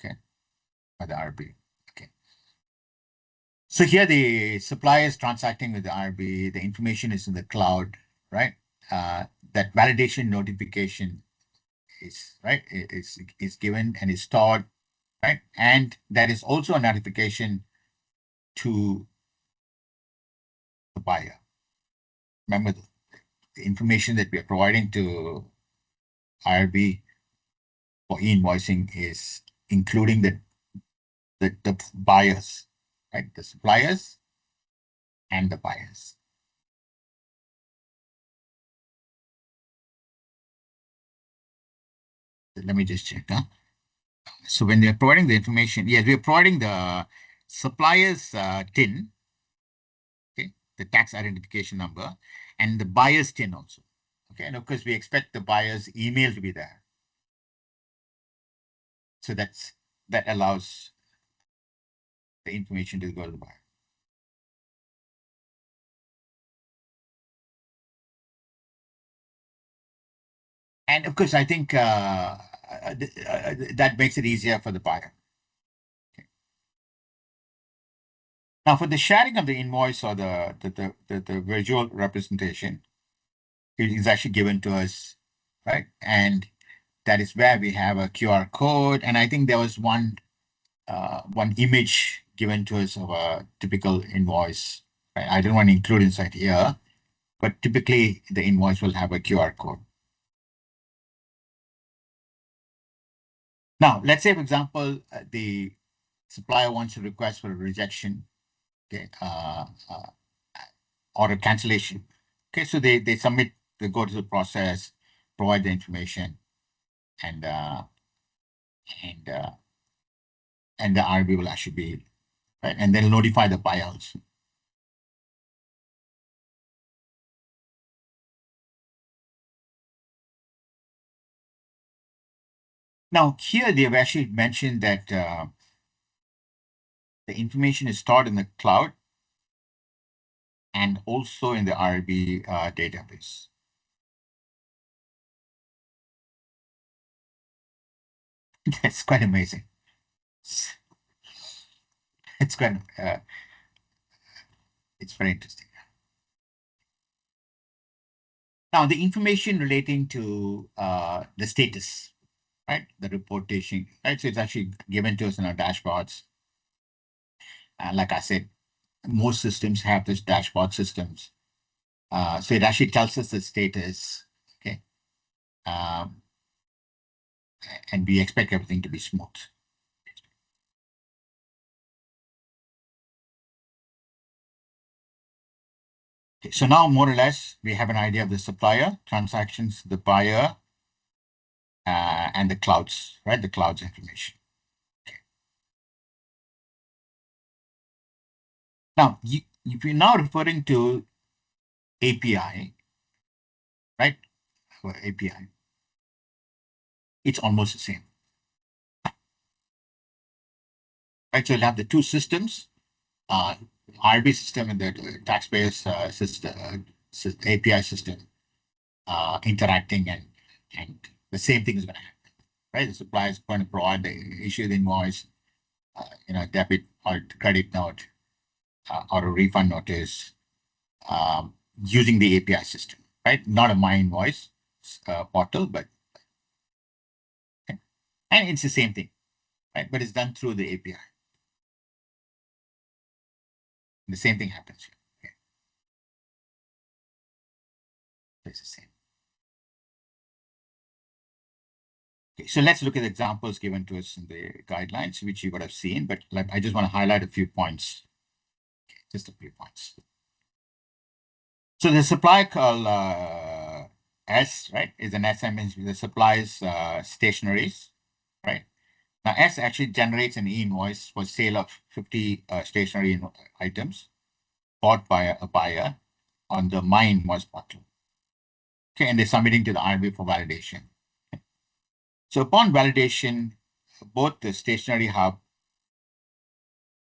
okay, by the RB. Okay. So here the supplier is transacting with the RB, the information is in the cloud, right? That validation notification is given and is stored, right? And that is also a notification to the buyer. Remember, the information that we are providing to IRB for e-invoicing is including the buyers, right? The suppliers and the buyers. Let me just check. So when they're providing the information, yes, we're providing the supplier's TIN, okay, the tax identification number, and the buyer's TIN also. Okay, and of course we expect the buyer's email to be there. So that allows the information to go to the buyer. And of course, I think that makes it easier for the buyer. Okay. Now, for the sharing of the invoice or the visual representation, it is actually given to us, right? And that is where we have a QR code. And I think there was one image given to us of a typical invoice. Right? I don't want to include inside here, but typically the invoice will have a QR code. Now, let's say, for example, the supplier wants to request for a rejection, okay, or a cancellation. Okay, so they submit, they go to the process, provide the information, and the RB will actually be right, and they'll notify the buyouts. Now, here they've actually mentioned that the information is stored in the cloud and also in the RB database. That's quite amazing. It's quite, it's very interesting. Now, the information relating to the status, right? The reportation, right? So it's actually given to us in our dashboards. Like I said, most systems have this dashboard systems. So it actually tells us the status, okay? And we expect everything to be smooth. Okay, so now more or less, we have an idea of the supplier, transactions, the buyer, and the clouds, right? The clouds information. Okay. Now, if you're now referring to API, right? For API, it's almost the same. Right, so you'll have the two systems, RB system and the taxpayers system, API system interacting, and the same thing is going to happen, right? The supplier is going to provide the issue the invoice, debit or credit note or a refund notice using the API system, right? Not a my invoice portal, but okay. And it's the same thing, right? But it's done through the API. The same thing happens here. Okay. It's the same. Okay, so let's look at the examples given to us in the guidelines, which you would have seen, but like, I just want to highlight a few points, just a few points. So the supply called S, right, is an SME that supplies stationaries, right? Now S actually generates an e-invoice for sale of 50 stationery items bought by a buyer on the My Invoice portal. Okay, and they're submitting to the RB for validation. Okay. So upon validation, both the stationery hub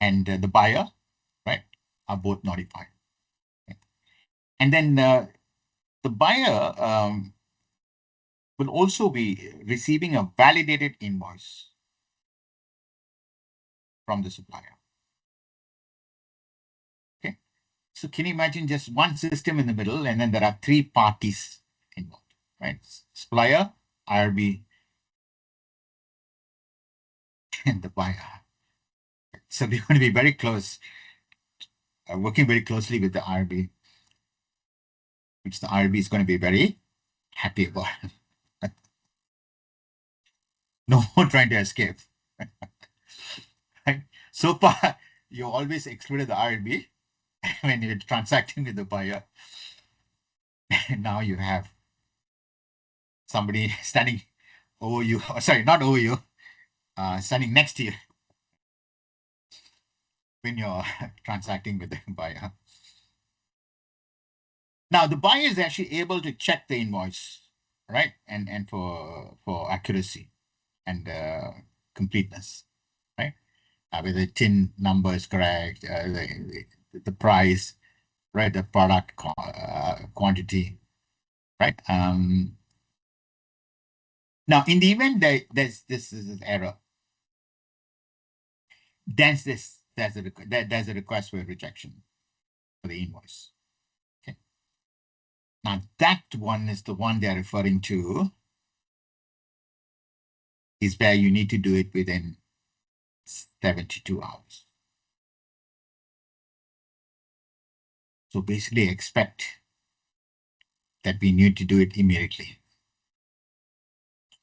and the buyer, right, are both notified. Okay. And then the buyer will also be receiving a validated invoice from the supplier. Okay. So can you imagine just one system in the middle, and then there are three parties involved, right? Supplier, IRB, and the buyer. So we're going to be very close, working very closely with the IRB, which the IRB is going to be very happy about. No more trying to escape. Right? So far, you always excluded the IRB when you're transacting with the buyer. And now you have somebody standing over you, or sorry, not over you, standing next to you when you're transacting with the buyer. Now the buyer is actually able to check the invoice, right? And for accuracy and completeness, right? Whether the tin number is correct, the price, right? The product quantity, right? Now, in the event that this is an error, then there's a request for a rejection for the invoice. Okay. Now that one is the one they're referring to, is where you need to do it within 72 hours. So basically expect that we need to do it immediately.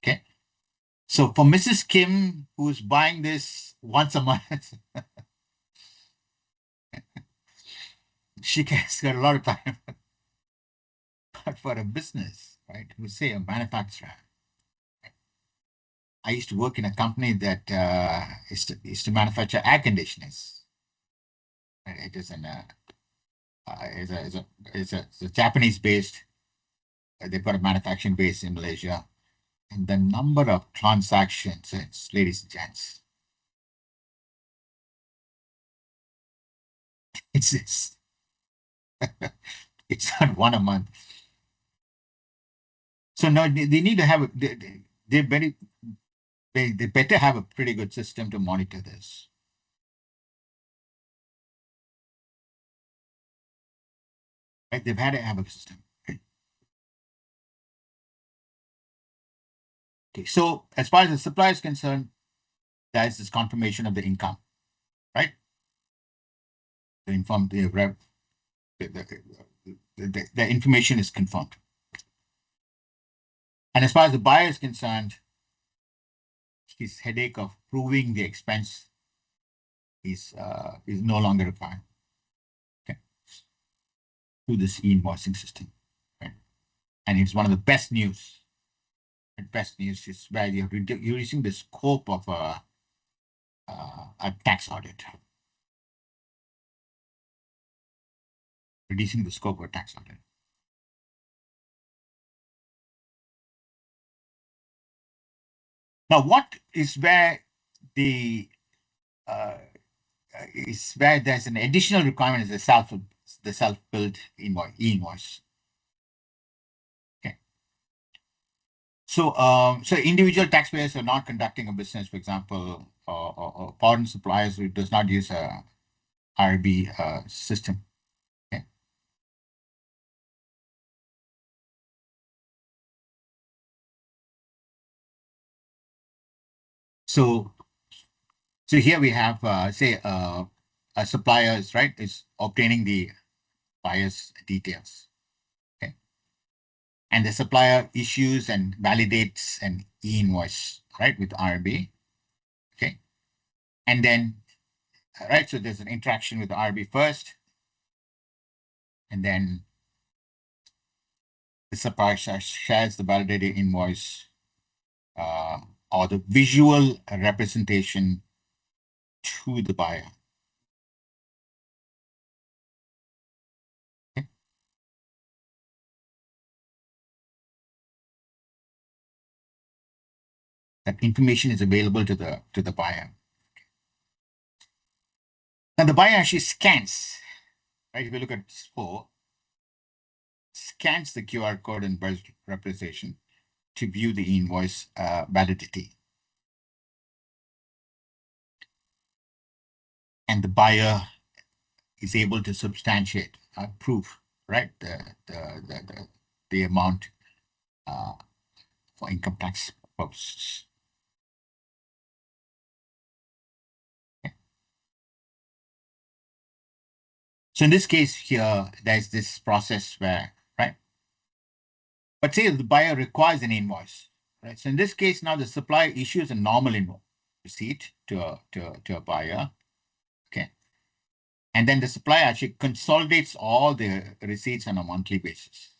Okay. So for Mrs. Kim, who's buying this once a month, she has got a lot of time. But for a business, right, who say a manufacturer, I used to work in a company that used to manufacture air conditioners. It is it's a Japanese based. They've got a manufacturing base in Malaysia, and the number of transactions, ladies and gents, it's it's not one a month. So now they need to have they better have a pretty good system to monitor this. Right? They've had to have a system. Right? Okay, so as far as the supply is concerned, that is this confirmation of the income, right? The inform the information is confirmed. And as far as the buyer is concerned, his headache of proving the expense is no longer required. Okay, through this e-invoicing system, right? And it's one of the best news. And best news is where you're reducing the scope of a tax audit. Reducing the scope of a tax audit. Now, what is where the is where there's an additional requirement is the self-built e-invoice. Okay. So so individual taxpayers are not conducting a business, for example, or foreign suppliers who does not use a RB system. Okay. So here we have say a supplier is right is obtaining the buyer's details. Okay. and the supplier issues and validates an e-invoice, right, with RB. Okay. And then, right, so there's an interaction with the RB first, and then the supplier shares the validated invoice or the visual representation to the buyer. Okay. That information is available to the buyer. Now the buyer actually scans, right? If you look at 4, scans the QR code and representation to view the invoice validity. And the buyer is able to substantiate, prove, right, the amount for income tax purposes. Okay. So in this case here, there's this process where, right, but say the buyer requires an invoice, right? So in this case, now the supplier issues a normal invoice receipt to a buyer. Okay. And then the supplier actually consolidates all the receipts on a monthly basis.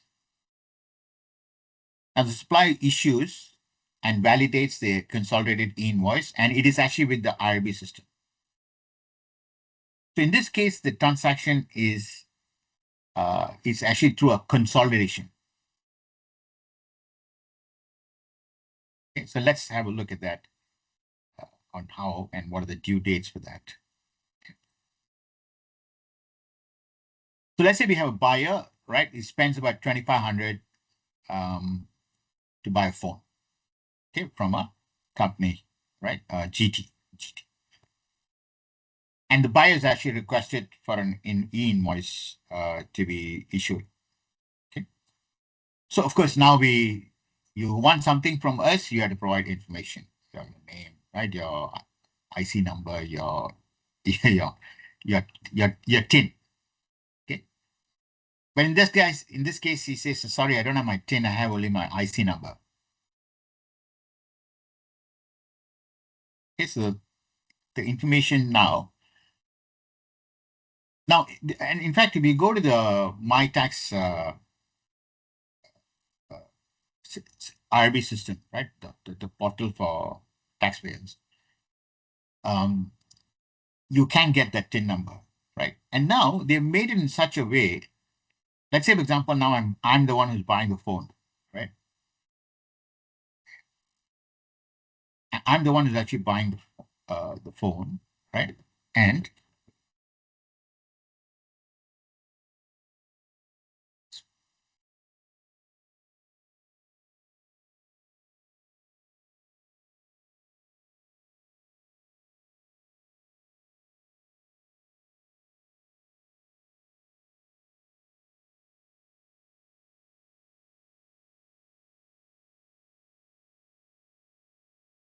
Now the supplier issues and validates the consolidated invoice, and it is actually with the IRB system. So in this case, the transaction is actually through a consolidation. Okay, so let's have a look at that on how and what are the due dates for that. Okay. So let's say we have a buyer, right? He spends about 2,500 to buy a phone, okay, from a company, right? GT. And the buyer is actually requested for an e-invoice to be issued. Okay. So of course, now you want something from us, you have to provide information, your name, right? Your IC number, your TIN. Okay. But in this case, he says, sorry, I don't have my TIN, I have only my IC number. Okay, so the information now, and in fact, if you go to the My Tax IRB system, right, the portal for taxpayers, you can get that TIN number, right? And now they've made it in such a way. Let's say, for example, now I'm the one who's buying the phone, right? I'm the one who's actually buying the phone, right? And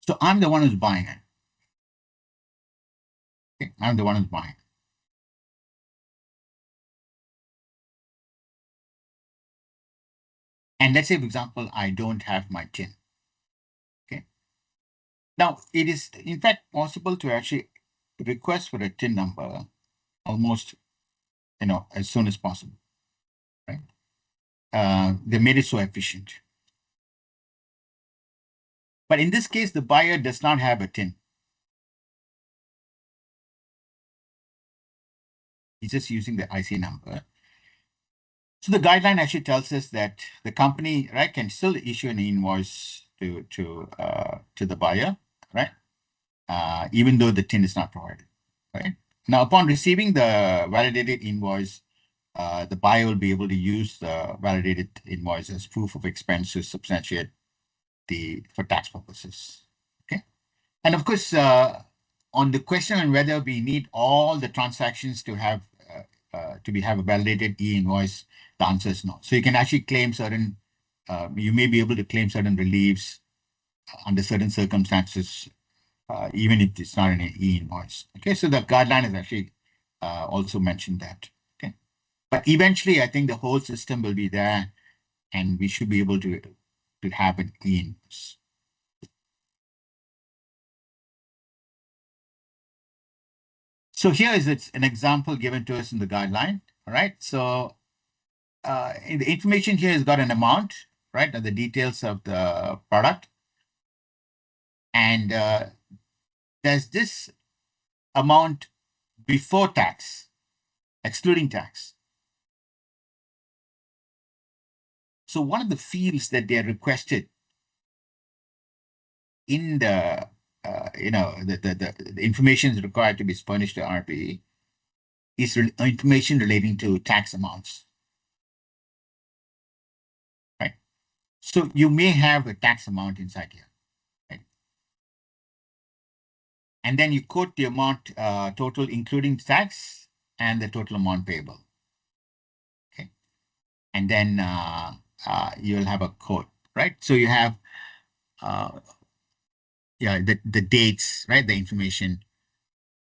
so I'm the one who's buying it. Okay? I'm the one who's buying it. And let's say, for example, I don't have my TIN. Okay. Now, it is in fact possible to actually request for a TIN number almost, as soon as possible, right? They made it so efficient. But in this case, the buyer does not have a TIN. He's just using the IC number. So the guideline actually tells us that the company, right, can still issue an invoice to the buyer, right, even though the TIN is not provided, right? Now, upon receiving the validated invoice, the buyer will be able to use the validated invoice as proof of expense to substantiate for tax purposes. Okay, and of course, on the question on whether we need all the transactions to have a validated e-invoice, the answer is no. So you can actually claim certain, you may be able to claim certain reliefs under certain circumstances, even if it's not an e-invoice. Okay, so the guideline has actually also mentioned that. Okay, but eventually, I think the whole system will be there and we should be able to have an e-invoice. So here is an example given to us in the guideline. All right. So in the information here has got an amount, right? And the details of the product. And there's this amount before tax, excluding tax. So one of the fields that they are requested in the the information is required to be furnished to RPE is information relating to tax amounts, right? So you may have a tax amount inside here, right? And then you quote the amount total including tax and the total amount payable, okay? And then you'll have a quote, right? So you have the dates, right? The information.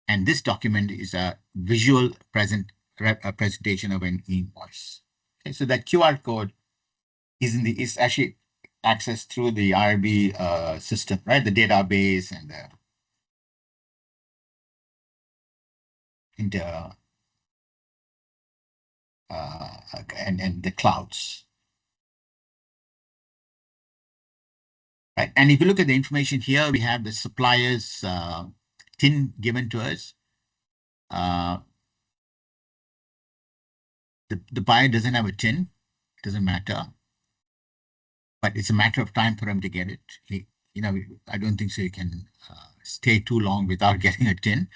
And this document is a visual presentation of an invoice. Okay, so that QR code is actually accessed through the IRB system, right? The database and the clouds, right? And if you look at the information here, we have the supplier's TIN given to us. The buyer doesn't have a TIN, it doesn't matter, but it's a matter of time for him to get it. I don't think so you can stay too long without getting a TIN.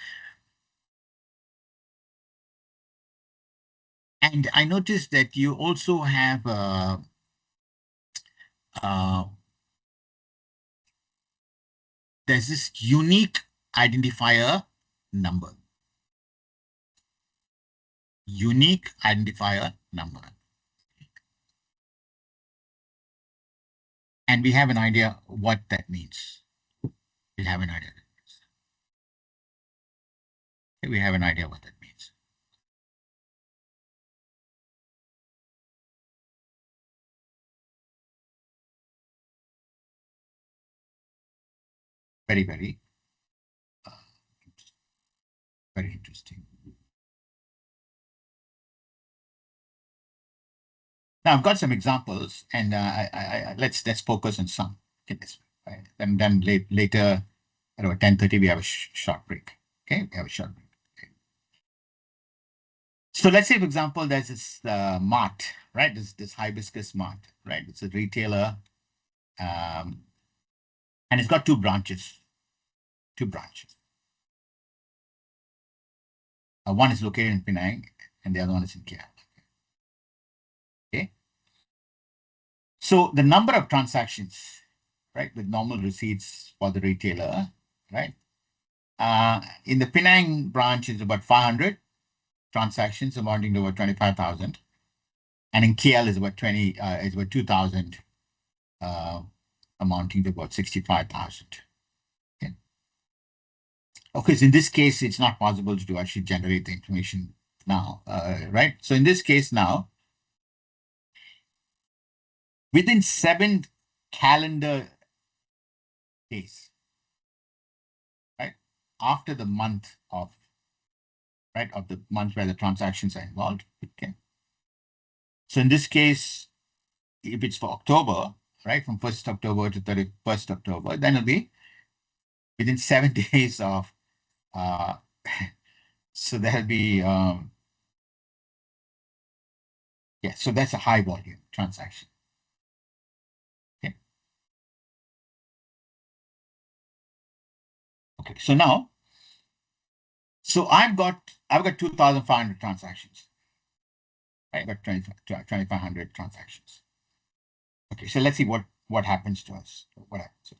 And I noticed that you also have there's this unique identifier number. Unique identifier number. And we have an idea what that means. We have an idea. We have an idea what that means. Very, very, very interesting. Now I've got some examples, and let's focus on some. Okay, this way, right? And then later at about 10:30 we have a short break. Okay, we have a short break. Okay. So let's say, for example, there's this mart, right? This hibiscus mart, right? It's a retailer, and it's got two branches. One is located in Penang, and the other one is in KL. Okay. So the number of transactions, right, with normal receipts for the retailer, right? In the Penang branch is about 500 transactions amounting to about 25,000, and in KL is about 2,000, amounting to about 65,000. Okay. Okay, so in this case, it's not possible to actually generate the information now, right? So in this case now, within 7 calendar days, right, after the month of, right, of the month where the transactions are involved, okay. So in this case, if it's for October, right, from 1st October to 31st October, then it'll be within 7 days of, so there'll be, yeah, so that's a high volume transaction. Okay. Okay, so now, so I've got 2,500 transactions. Right, I've got 2,500 transactions. Okay, so let's see what happens to us. What happens?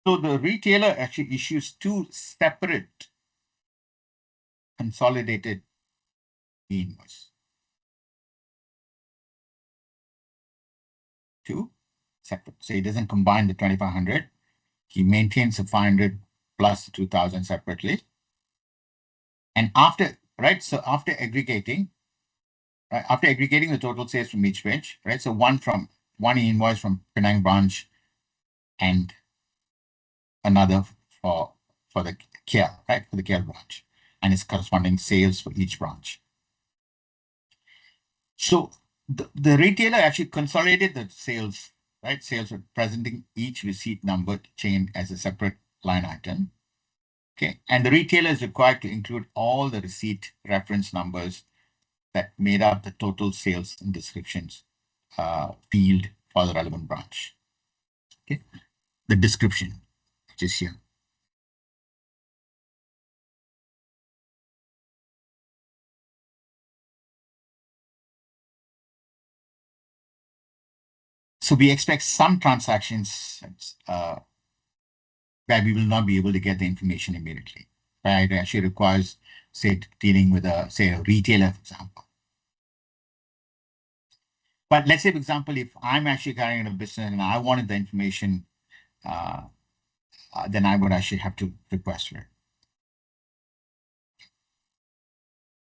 So the retailer actually issues 2 separate consolidated e-invoice. 2 separate. So he doesn't combine the 2,500. He maintains the 500 plus the 2,000 separately. And after, right, so after aggregating, right? After aggregating the total sales from each branch, right? So one invoice from Penang branch and another for the KL, right? For the KL branch and its corresponding sales for each branch. So the retailer actually consolidated the sales, right? Sales representing each receipt number chain as a separate line item. Okay. And the retailer is required to include all the receipt reference numbers that made up the total sales and descriptions field for the relevant branch. Okay. The description, which is here. So we expect some transactions where we will not be able to get the information immediately. Right? It actually requires, say, dealing with a retailer, for example. But let's say, for example, if I'm actually carrying a business and I wanted the information, then I would actually have to request for it.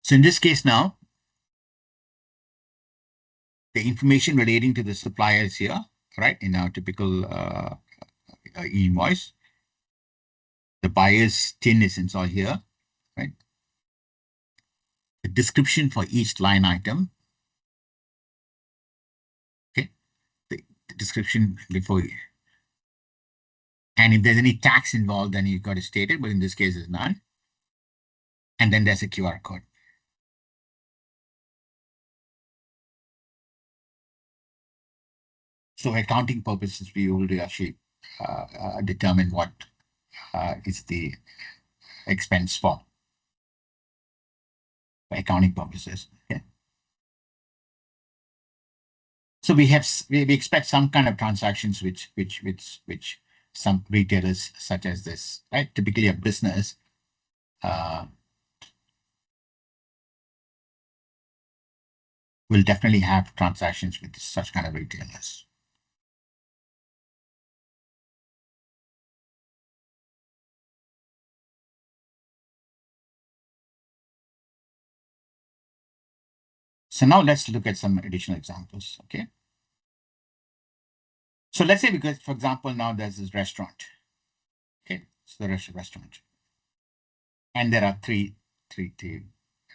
So in this case now, the information relating to the supplier is here, right? In our typical e-invoice. The buyer's TIN is installed here, right? The description for each line item. Okay. The description before you. And if there's any tax involved, then you've got to state it, but in this case, it's none. And then there's a QR code. So accounting purposes, we will actually determine what is the expense for accounting purposes. Okay. So we expect some kind of transactions which some retailers such as this, right? Typically a business will definitely have transactions with such kind of retailers. So now let's look at some additional examples, okay? So let's say, because, for example, now there's this restaurant, okay? So the restaurant. And there are three,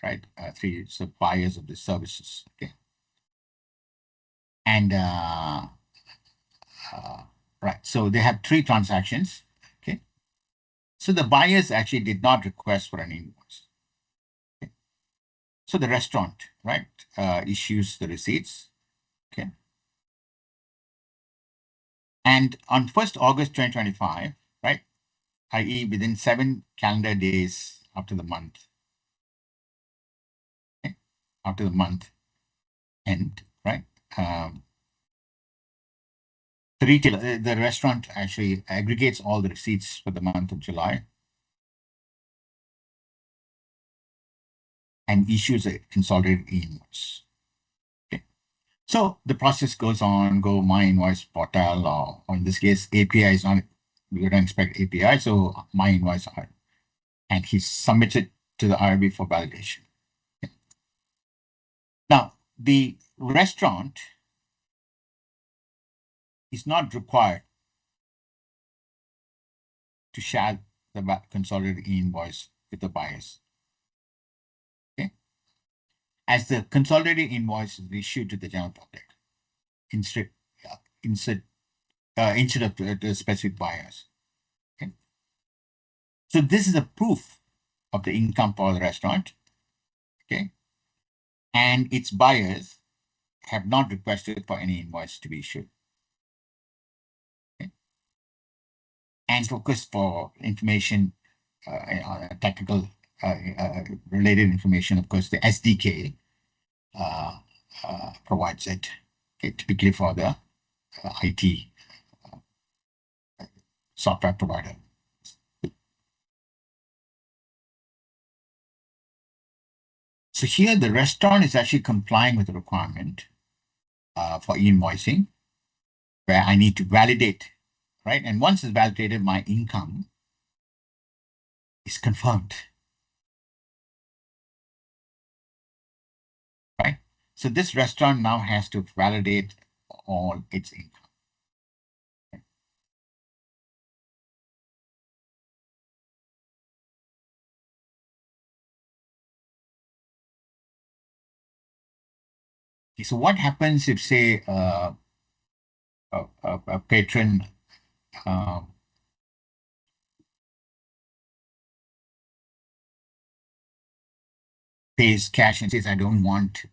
right? Three suppliers of the services, okay? And, right, so they have three transactions, okay? So the buyers actually did not request for an invoice. Okay? So the restaurant, right, issues the receipts, okay? And on 1st August 2025, right, i.e. within 7 calendar days after the month, okay, after the month end, right, the retailer, the restaurant actually aggregates all the receipts for the month of July and issues a consolidated invoice. Okay. So the process goes on, go my invoice portal, or in this case, API is not, we don't expect API, so my invoice, and he submits it to the IRB for validation. Okay. Now, the restaurant is not required to share the consolidated invoice with the buyers. Okay. As the consolidated invoice is issued to the general public instead of the specific buyers. Okay. So this is a proof of the income for the restaurant. Okay. And its buyers have not requested for any invoice to be issued. Okay. And focus for information, technical related information, of course, the SDK provides it, okay, typically for the IT software provider. So here the restaurant is actually complying with the requirement for e-invoicing, where I need to validate, right? And once it's validated, my income is confirmed, right? So this restaurant now has to validate all its income. Okay, so what happens if, say, a patron pays cash and says, I don't want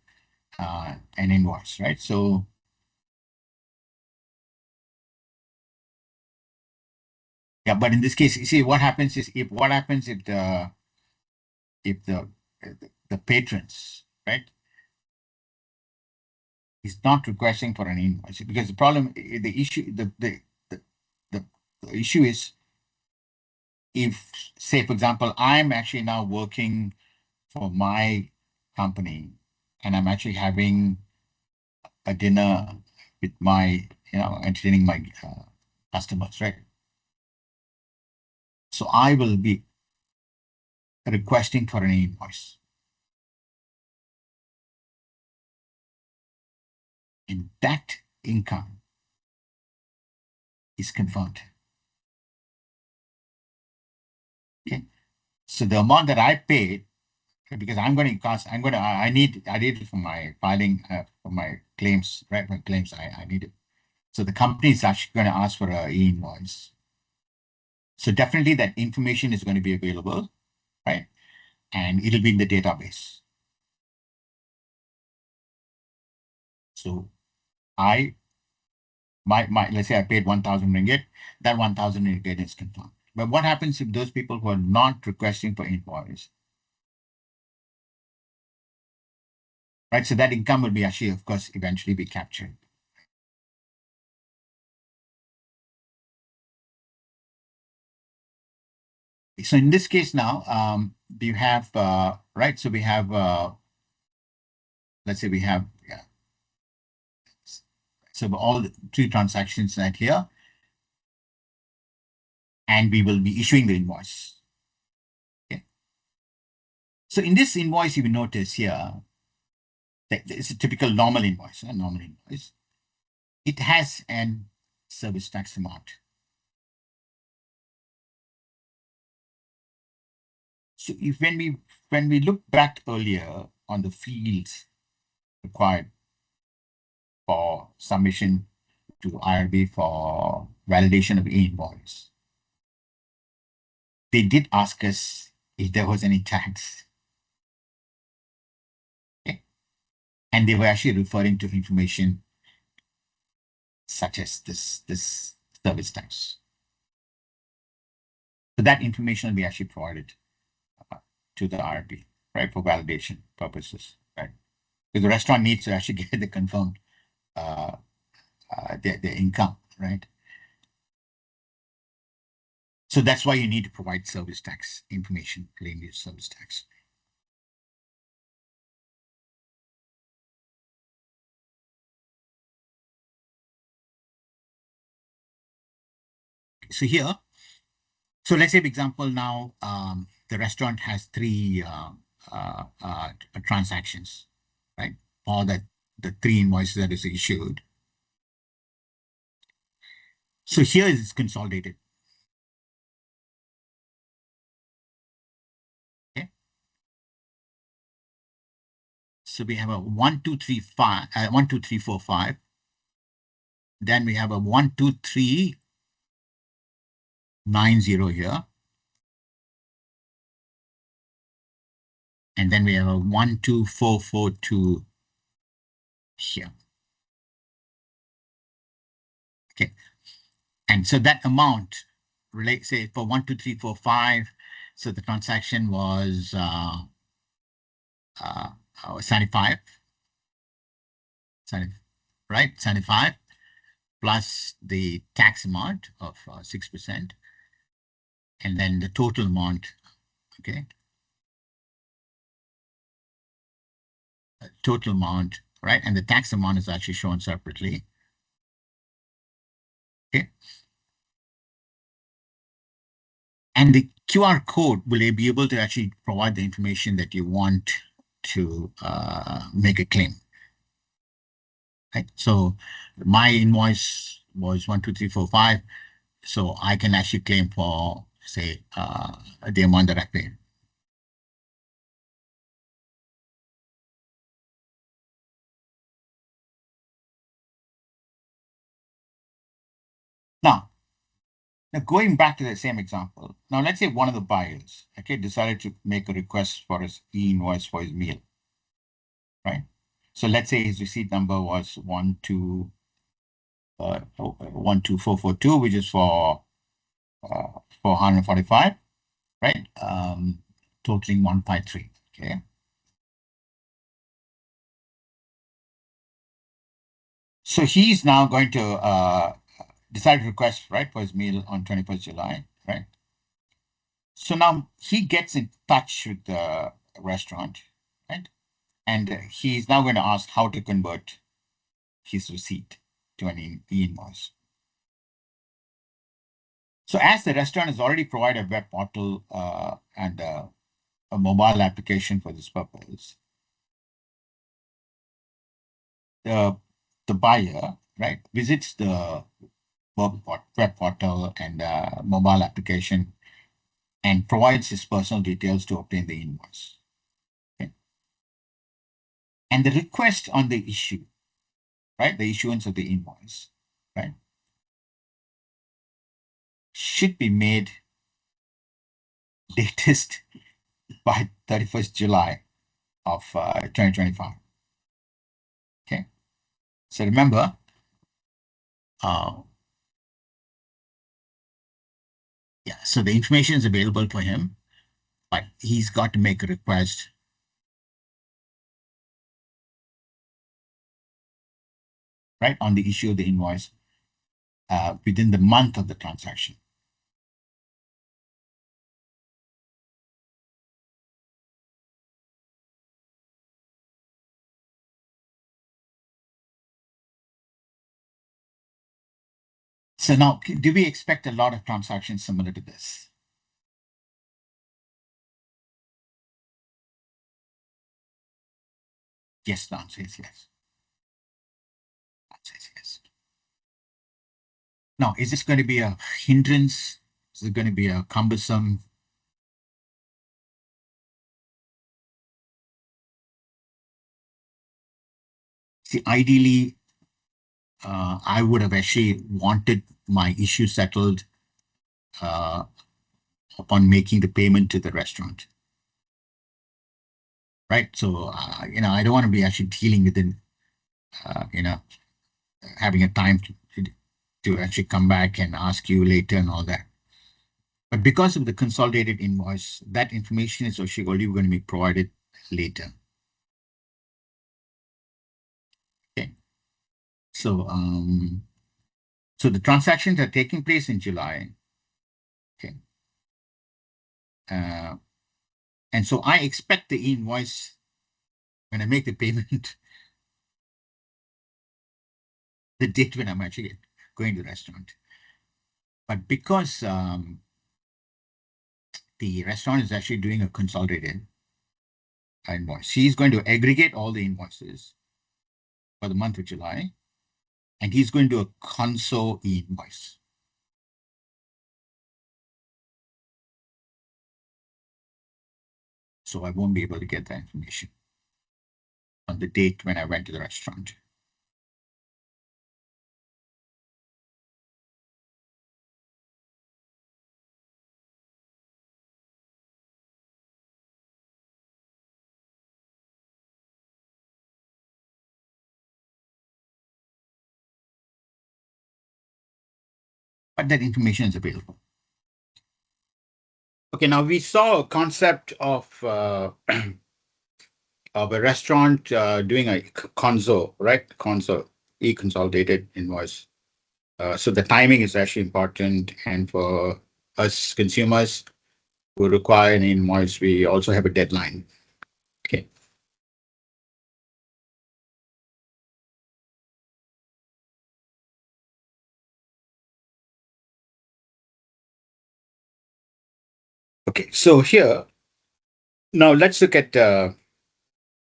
an invoice, right? So yeah, but in this case, you see what happens is if the patrons, right, is not requesting for an invoice, because the problem, the issue, the issue is, if, say, for example, I'm actually now working for my company and I'm actually having a dinner with my, entertaining my customers, right? So I will be requesting for an invoice. And that income is confirmed. Okay. So the amount that I paid, because I need it for my filing, for my claims, right? My claims, I need it. So the company is actually going to ask for an e-invoice. So definitely that information is going to be available, right? And it'll be in the database. So let's say I paid 1,000 ringgit, that 1,000 ringgit is confirmed. But what happens if those people who are not requesting for invoice, right? So that income will be actually, of course, eventually be captured. So in this case now, you have, right? So we have, let's say we have, yeah. So all the 3 transactions right here, and we will be issuing the invoice. Okay. So in this invoice, you will notice here that it's a typical normal invoice, a normal invoice. It has an service tax amount. So if when we look back earlier on the fields required for submission to IRB for validation of e-invoice, they did ask us if there was any tax. Okay. And they were actually referring to information such as this service tax. So that information will be actually provided to the IRB, right, for validation purposes, right? Because the restaurant needs to actually get the confirmed their income, right? So that's why you need to provide service tax information, claim your service tax. So here, so let's say, for example, now the restaurant has 3 transactions, right? Or the 3 invoices that is issued. So here is consolidated. Okay. So we have a 1, 2, 3, 5, 1, 2, 3, 4, 5. Then we have a 1, 2, 3, 9, 0 here. And then we have a 1, 2, 4, 4, 2 here. Okay. And so that amount, say for 1, 2, 3, 4, 5, so the transaction was 75, right? 75 plus the tax amount of 6%, and then the total amount, okay? Total amount, right? And the tax amount is actually shown separately. Okay. And the QR code will be able to actually provide the information that you want to make a claim. right? So my invoice was 12345. So I can actually claim for, say, the amount that I paid. Now, going back to the same example, now let's say one of the buyers, okay, decided to make a request for his e-invoice for his meal, right? So let's say his receipt number was 12442, which is for 445, right? Totaling 153. Okay. So he's now going to decide to request, right, for his meal on 21st July, right? So now he gets in touch with the restaurant, right? And he's now going to ask how to convert his receipt to an e-invoice. So as the restaurant has already provided a web portal and a mobile application for this purpose, the buyer, right, visits the web portal and mobile application and provides his personal details to obtain the invoice. Okay? And the request on the issue, right, the issuance of the invoice, right, should be made latest by 31st July of 2025. Okay. So remember, yeah, so the information is available for him, but he's got to make a request, right, on the issue of the invoice within the month of the transaction. So now, do we expect a lot of transactions similar to this? Yes, the answer is yes. The answer is yes. Now, is this going to be a hindrance? Is it going to be a cumbersome? See, ideally, I would have actually wanted my issue settled upon making the payment to the restaurant, right? So, I don't want to be actually dealing with it, having a time to actually come back and ask you later and all that. But because of the consolidated invoice, that information is actually only going to be provided later. Okay. So, so the transactions are taking place in July. Okay. And so I expect the invoice when I make the payment, the date when I'm actually going to the restaurant. But because the restaurant is actually doing a consolidated invoice, he's going to aggregate all the invoices for the month of July, and he's going to do a console invoice. So I won't be able to get that information on the date when I went to the restaurant. But that information is available. Okay, now we saw a concept of a restaurant doing a console, right? Console, e-consolidated invoice. So the timing is actually important. And for us consumers who require an invoice, we also have a deadline. Okay. Okay, so here, now let's look at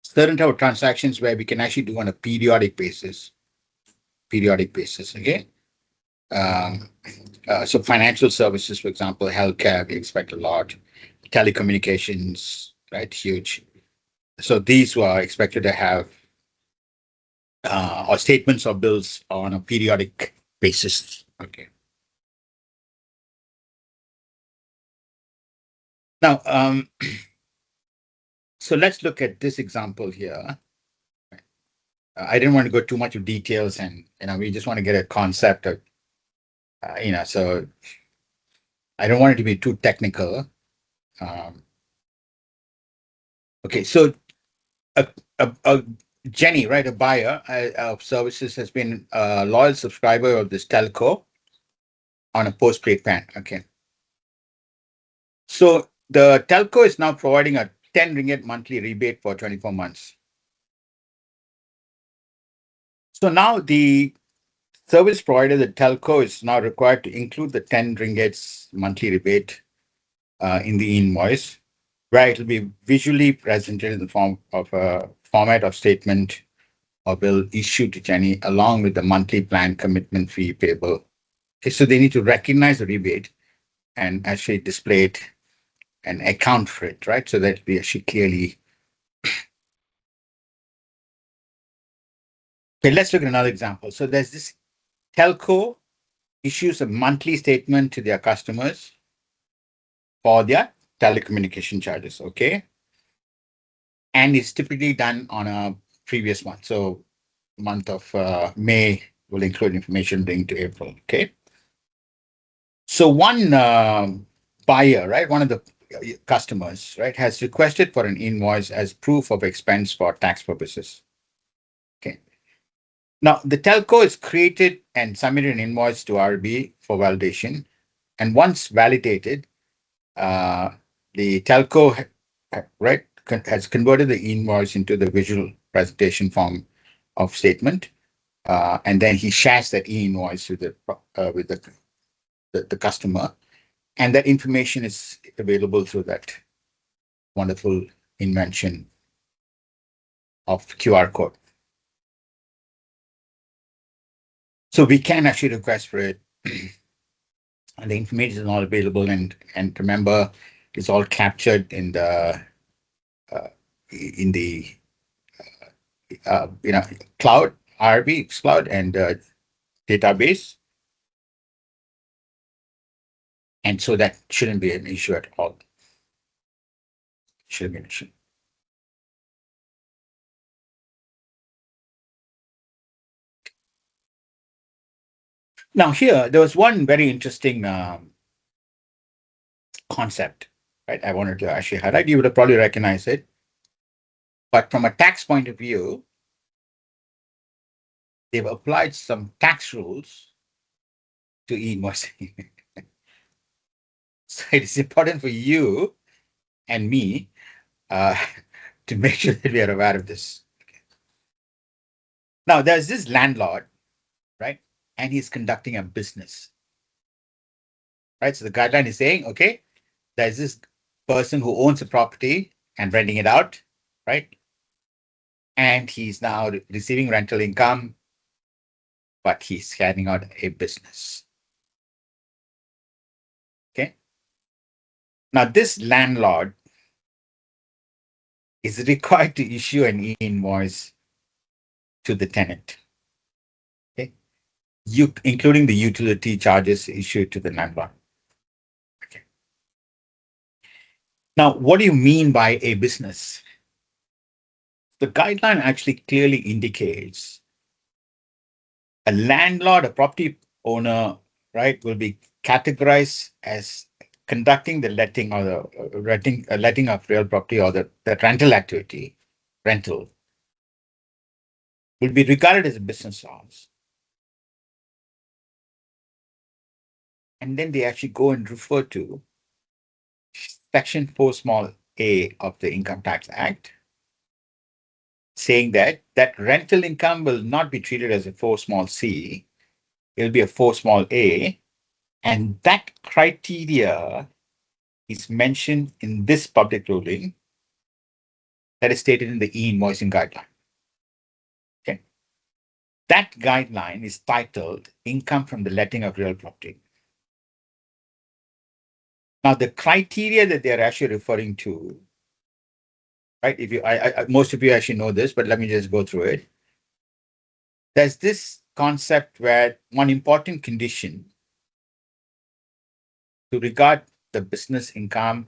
certain type of transactions where we can actually do on a periodic basis. periodic basis. Okay. So financial services, for example, healthcare, we expect a lot. Telecommunications, right? Huge. So these were expected to have or statements of bills on a periodic basis. Okay. Now, so let's look at this example here. I didn't want to go too much of details, and we just want to get a concept of, so I don't want it to be too technical. Um, okay, so a Jenny, right, a buyer of services has been a loyal subscriber of this telco on a postpaid plan. Okay, so the telco is now providing a 10 ringgit monthly rebate for 24 months. So now the service provider, the telco, is now required to include the 10 ringgits monthly rebate in the invoice, where it will be visually presented in the form of a format of statement or bill issued to Jenny along with the monthly plan commitment fee payable. Okay, so they need to recognize the rebate and actually display it and account for it, right? So that we actually clearly. Okay, let's look at another example. So there's this telco issues a monthly statement to their customers for their telecommunication charges, okay? And it's typically done on a previous month. So month of May will include information linked to April, okay? So one buyer, right, one of the customers, right, has requested for an invoice as proof of expense for tax purposes. Okay. Now, the telco has created and submitted an invoice to RB for validation. And once validated, the telco, right, has converted the invoice into the visual presentation form of statement. And then he shares that e-invoice with the customer. And that information is available through that wonderful invention of QR code. So we can actually request for it. And the information is all available. And remember, it's all captured in the cloud, RB cloud and database. And so that shouldn't be an issue at all. Shouldn't be an issue. Now here, there was one very interesting concept, right? I wanted to actually highlight. You would have probably recognized it. But from a tax point of view, they've applied some tax rules to e-invoicing. So it is important for you and me to make sure that we are aware of this. Now, there's this landlord, right? And he's conducting a business, right? So the guideline is saying, okay, there's this person who owns a property and renting it out, right? And he's now receiving rental income, but he's carrying out a business. Okay. Now, this landlord is required to issue an e-invoice to the tenant. Okay. Including the utility charges issued to the landlord. Okay. Now, what do you mean by a business? The guideline actually clearly indicates a landlord, a property owner, right, will be categorized as conducting the letting or the letting of real property or the rental activity, rental, will be regarded as a business house. And then they actually go and refer to Section 4 small a of the Income Tax Act, saying that rental income will not be treated as a 4 small c, it will be a 4 small a. And that criteria is mentioned in this public ruling that is stated in the e-invoicing guideline. Okay. That guideline is titled Income from the Letting of Real Property. Now, the criteria that they're actually referring to, right? If you, most of you actually know this, but let me just go through it. There's this concept where one important condition to regard the business income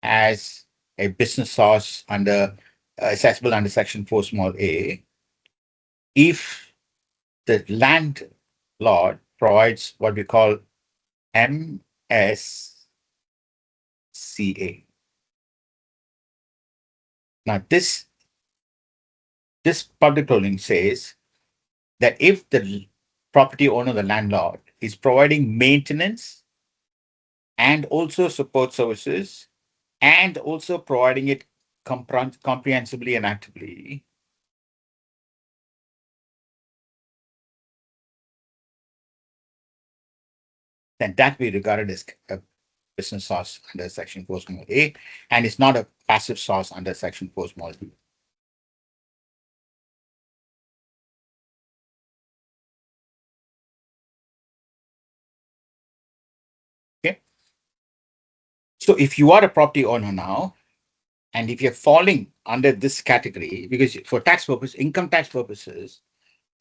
as a business source under accessible under Section 4 small a, if the landlord provides what we call MSCA. Now, this public ruling says that if the property owner, the landlord, is providing maintenance and also support services and also providing it comprehensively and actively, then that we regarded as a business source under Section 4 small a, and it's not a passive source under Section 4 small b. Okay. So if you are a property owner now, and if you're falling under this category, because for tax purposes, income tax purposes,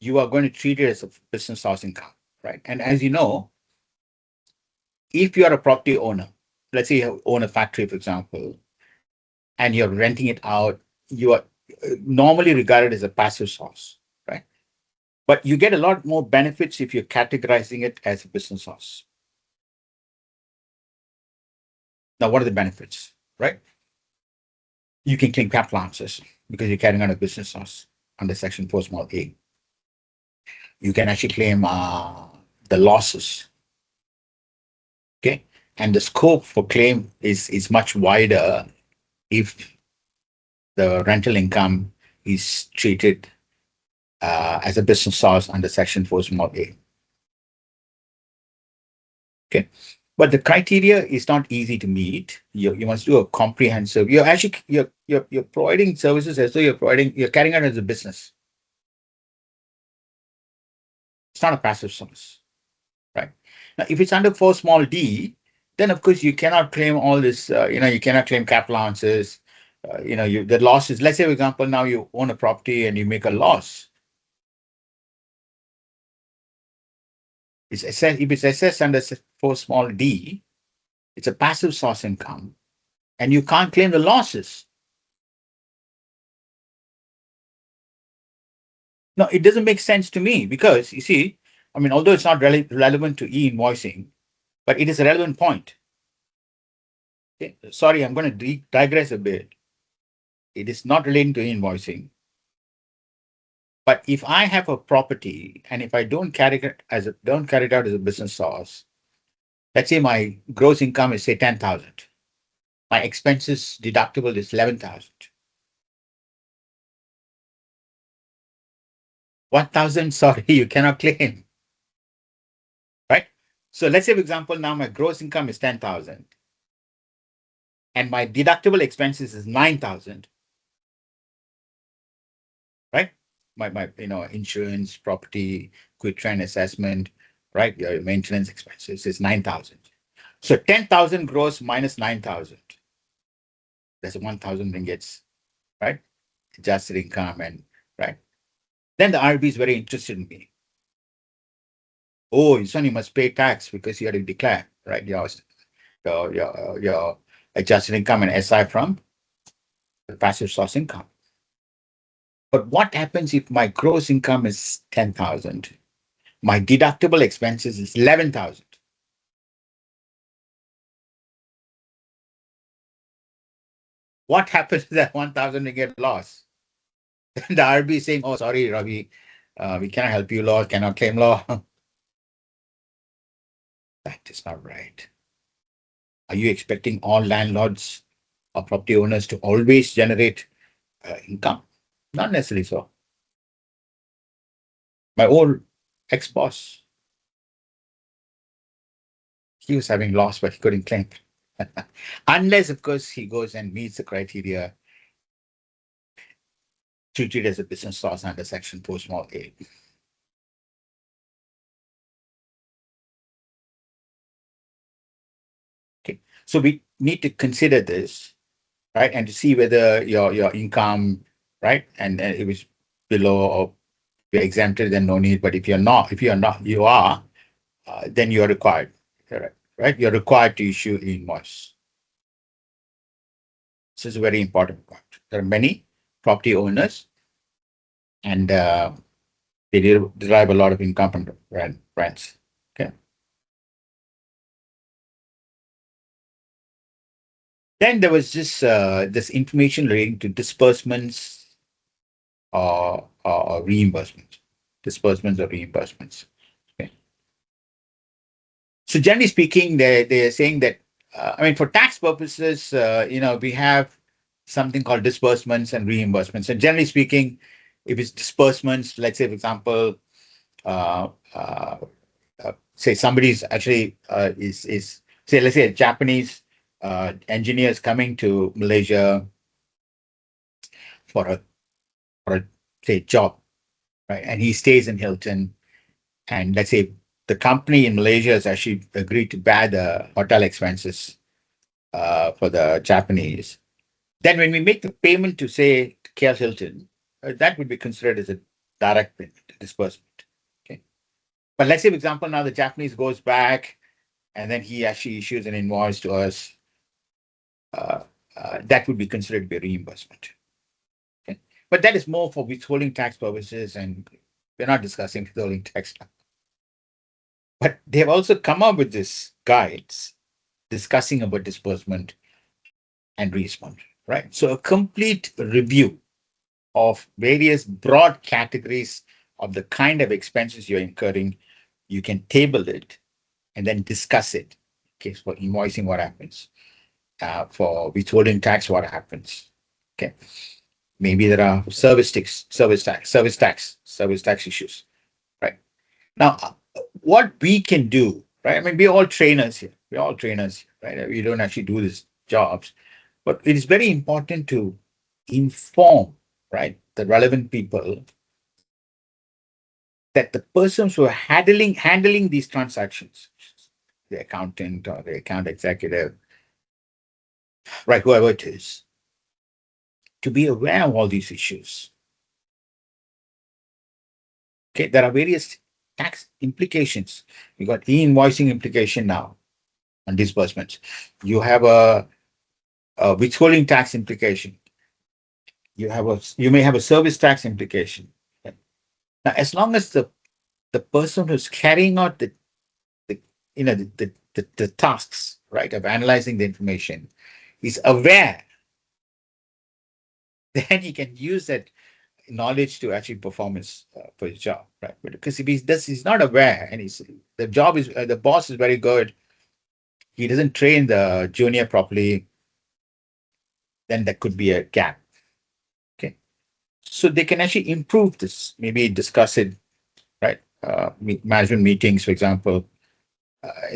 you are going to treat it as a business source income, right? And as you know, if you are a property owner, let's say you own a factory, for example, and you're renting it out, you are normally regarded as a passive source, right? But you get a lot more benefits if you're categorizing it as a business source. Now, what are the benefits, right? You can claim capital allowances because you're carrying out a business source under Section 4 small a. You can actually claim the losses. Okay. And the scope for claim is much wider if the rental income is treated as a business source under Section 4 small a. Okay. But the criteria is not easy to meet. You must do a comprehensive. You're actually you're providing services as though you're carrying out as a business. It's not a passive source, right? Now, if it's under 4 small d, then of course you cannot claim all this. You cannot claim capital allowances. The losses. Let's say, for example, now you own a property and you make a loss. If it's assessed under 4 small d, it's a passive source income, and you can't claim the losses. No, it doesn't make sense to me because you see, I mean, although it's not relevant to e-invoicing, but it is a relevant point. Okay? Sorry, I'm going to digress a bit. It is not relating to e-invoicing. But if I have a property and if I don't carry it out as a business source, let's say my gross income is say 10,000, my expenses deductible is 11,000. 1,000, sorry, you cannot claim, right? So let's say, for example, now my gross income is 10,000 and my deductible expenses is 9,000, right? My insurance, property, quick trend assessment, right? Your maintenance expenses is 9,000. So 10,000 gross minus 9,000. That's 1,000 ringgits, right? Adjusted income and right. Then the RB is very interested in me. Oh, son, you must pay tax because you have to declare, right? Your adjusted income and SI from the passive source income. But what happens if my gross income is 10,000? My deductible expenses is 11,000. What happens to that 1,000 ringgit loss? The RB is saying, oh, sorry, Ravi, we cannot help you, law, cannot claim law. That is not right. Are you expecting all landlords or property owners to always generate income? Not necessarily so. My old ex-boss, he was having loss, but he couldn't claim. Unless, of course, he goes and meets the criteria treated as a business loss under section 4 small a. Okay, so we need to consider this, right, and to see whether your income, right, and if it's below or you're exempted, then no need. But if you're not, you are, then you're required, correct, right? You're required to issue an invoice. This is a very important point. There are many property owners, and they derive a lot of income from rents. Okay. Then there was this information relating to disbursements or reimbursements. Disbursements or reimbursements. Okay. So generally speaking, they're saying that I mean, for tax purposes, we have something called disbursements and reimbursements. And generally speaking, if it's disbursements, let's say, for example, uh, uh, say somebody's actually is say, let's say a Japanese engineer is coming to Malaysia for a say job, right? And he stays in Hilton, and let's say the company in Malaysia has actually agreed to bear the hotel expenses for the Japanese. Then when we make the payment to say KL Hilton, that would be considered as a direct payment, disbursement. Okay. But let's say, for example, now the Japanese goes back and then he actually issues an invoice to us, uh, that would be considered to be a reimbursement. Okay. But that is more for withholding tax purposes, and we're not discussing withholding tax now. But they've also come up with these guides discussing about disbursement and reimbursement, right? So a complete review of various broad categories of the kind of expenses you're incurring, you can table it and then discuss it. Okay, for invoicing, what happens? For withholding tax, what happens? Okay, maybe there are service tax issues, right? Now, what we can do, right? I mean, we're all trainers here. We're all trainers, right? We don't actually do these jobs, but it is very important to inform, right, the relevant people that the persons who are handling these transactions, the accountant or the account executive, right, whoever it is, to be aware of all these issues. Okay, there are various tax implications. You got e-invoicing implication now on disbursements. You have a withholding tax implication. You may have a service tax implication. Okay. Now, as long as the person who's carrying out the the tasks, right, of analyzing the information is aware, then he can use that knowledge to actually perform his for his job, right? Because if he's not aware, and the boss is very good, he doesn't train the junior properly, then there could be a gap. Okay, so they can actually improve this, maybe discuss it, right? Management meetings, for example,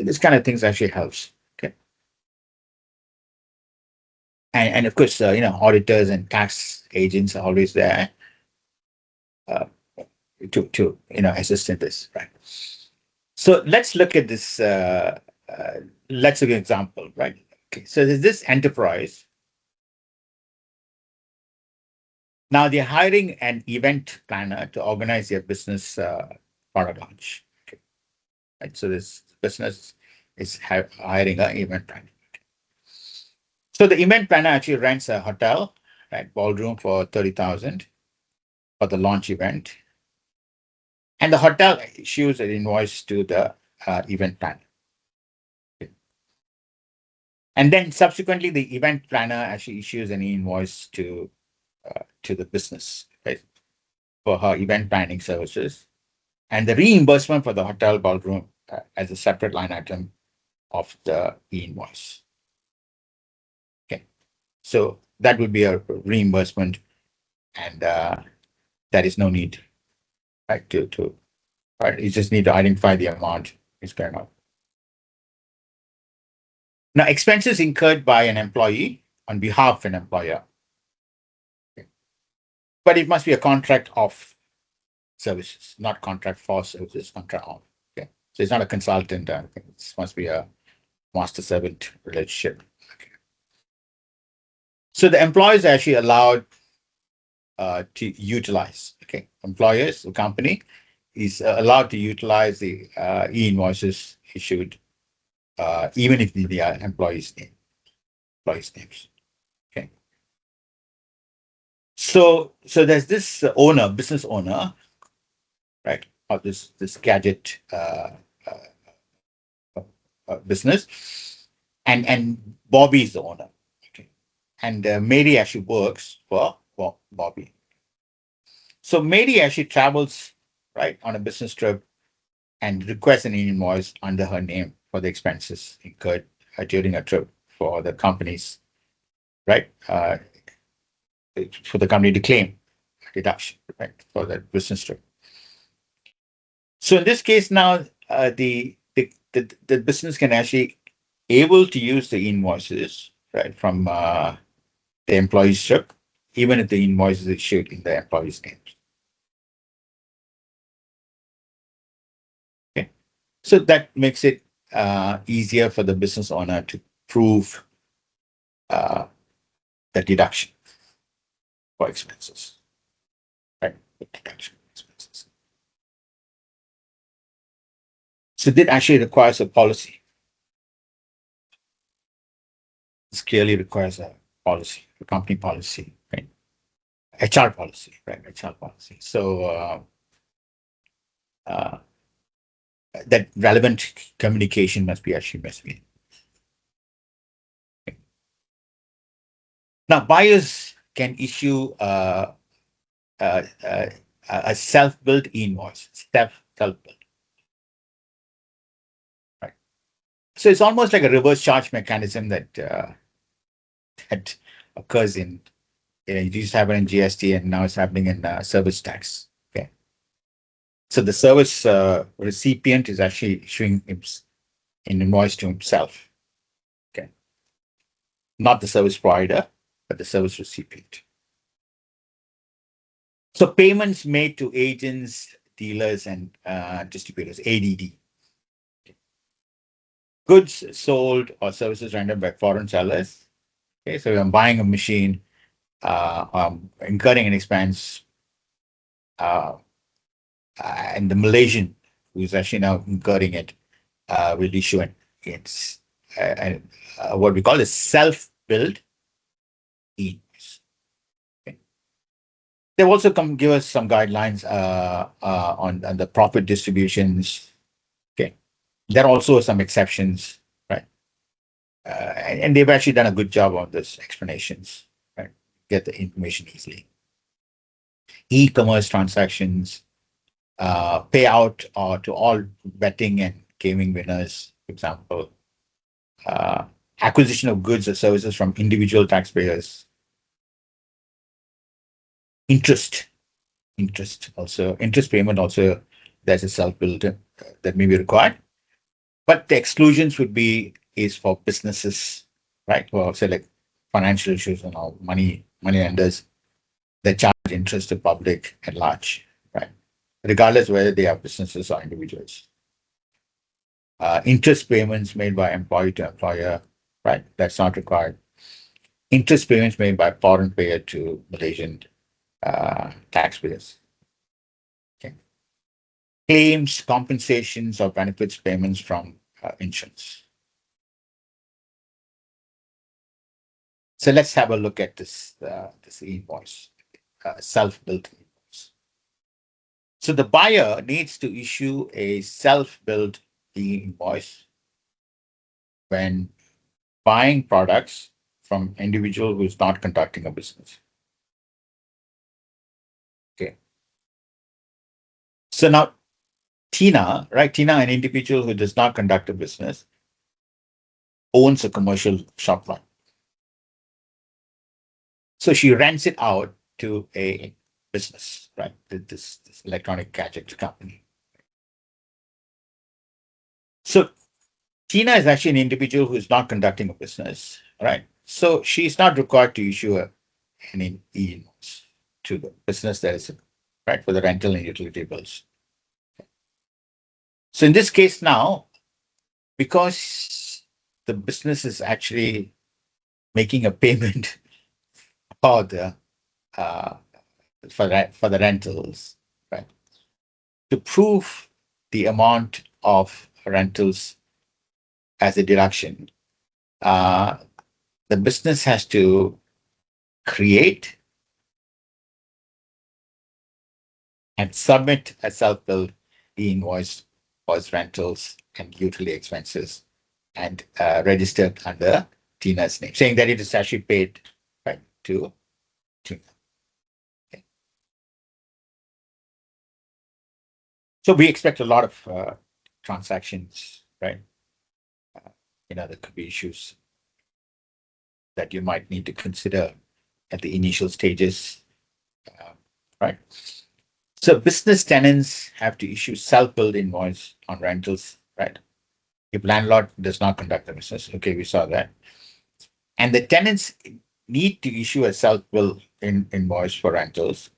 this kind of things actually helps. Okay, and of course, auditors and tax agents are always there uh, to assist in this, right? So let's look at this. Let's look at an example, right? Okay, so there's this enterprise. Now they're hiring an event planner to organize their business product launch. Okay, right. So this business is hiring an event planner. So the event planner actually rents a hotel, right, ballroom for 30,000 for the launch event, and the hotel issues an invoice to the event planner. And then subsequently, the event planner actually issues an invoice to the business, right, for her event planning services, and the reimbursement for the hotel ballroom as a separate line item of the invoice. Okay, so that would be a reimbursement, and there is no need, right, to right. You just need to identify the amount is going on. Now, expenses incurred by an employee on behalf of an employer. but it must be a contract of services, not contract for services, contract of. Okay. So it's not a consultant. It must be a master servant relationship. Okay. So the employees are actually allowed to utilize. Okay. Employers, the company is allowed to utilize the e-invoices issued even if they are employees' names. Okay. So there's this business owner, right, of this gadget business, and Bobby is the owner. Okay, and Mary actually works for Bobby. So Mary actually travels right on a business trip and requests an invoice under her name for the expenses incurred during a trip for the company's right for the company to claim deduction right for that business trip. So in this case now, the business can actually able to use the invoices right from the employee's trip, even if the invoice is issued in the employee's name. Okay, so that makes it easier for the business owner to prove uh, the deduction for expenses, right? The deduction expenses. So that actually requires a policy. This clearly requires a policy, a company policy, right? HR policy, right? HR policy. So uh, that relevant communication must be actually made. Now, buyers can issue uh, uh, a self-built invoice, self-built, right? So it's almost like a reverse charge mechanism that occurs in it used to happen in GST and now it's happening in service tax. Okay, so the service recipient is actually issuing an invoice to himself. Okay, not the service provider, but the service recipient. So payments made to agents, dealers, and distributors, ADD. Goods sold or services rendered by foreign sellers. Okay, so I'm buying a machine, incurring an expense, uh, and the Malaysian who's actually now incurring it will issue it's what we call a self-built invoice. Okay. They've also come give us some guidelines on the profit distributions. Okay, there are also some exceptions, right? And they've actually done a good job on this explanations, right? Get the information easily. E-commerce transactions, payout to all betting and gaming winners, for example, uh, acquisition of goods or services from individual taxpayers, interest, interest payment also, there's a self-built that may be required. But the exclusions would be is for businesses, right? Well, say like financial issues and all money lenders that charge interest to public at large, right? Regardless whether they are businesses or individuals. Interest payments made by employee to employer, right? That's not required. Interest payments made by foreign payer to Malaysian taxpayers. Okay. Claims, compensations, or benefits payments from insurance. So let's have a look at this invoice, self-built invoice. So the buyer needs to issue a self-built invoice when buying products from individual who is not conducting a business. Okay. So now Tina, right? Tina, an individual who does not conduct a business, owns a commercial shop front. So she rents it out to a business, right? This electronic gadget company. So Tina is actually an individual who is not conducting a business, right? So she's not required to issue an e-invoice to the business that is right for the rental and utility bills. So in this case now, because the business is actually making a payment for the uh, for the rentals, right? To prove the amount of rentals as a deduction, uh, the business has to create and submit a self-billed e-invoice for its rentals and utility expenses and registered under Tina's name, saying that it is actually paid right to Tina. Okay. So we expect a lot of transactions, right? There could be issues that you might need to consider at the initial stages, uh, right? So business tenants have to issue self-billed invoice on rentals, right? If landlord does not conduct the business, okay, we saw that. And the tenants need to issue a self-bill invoice for rentals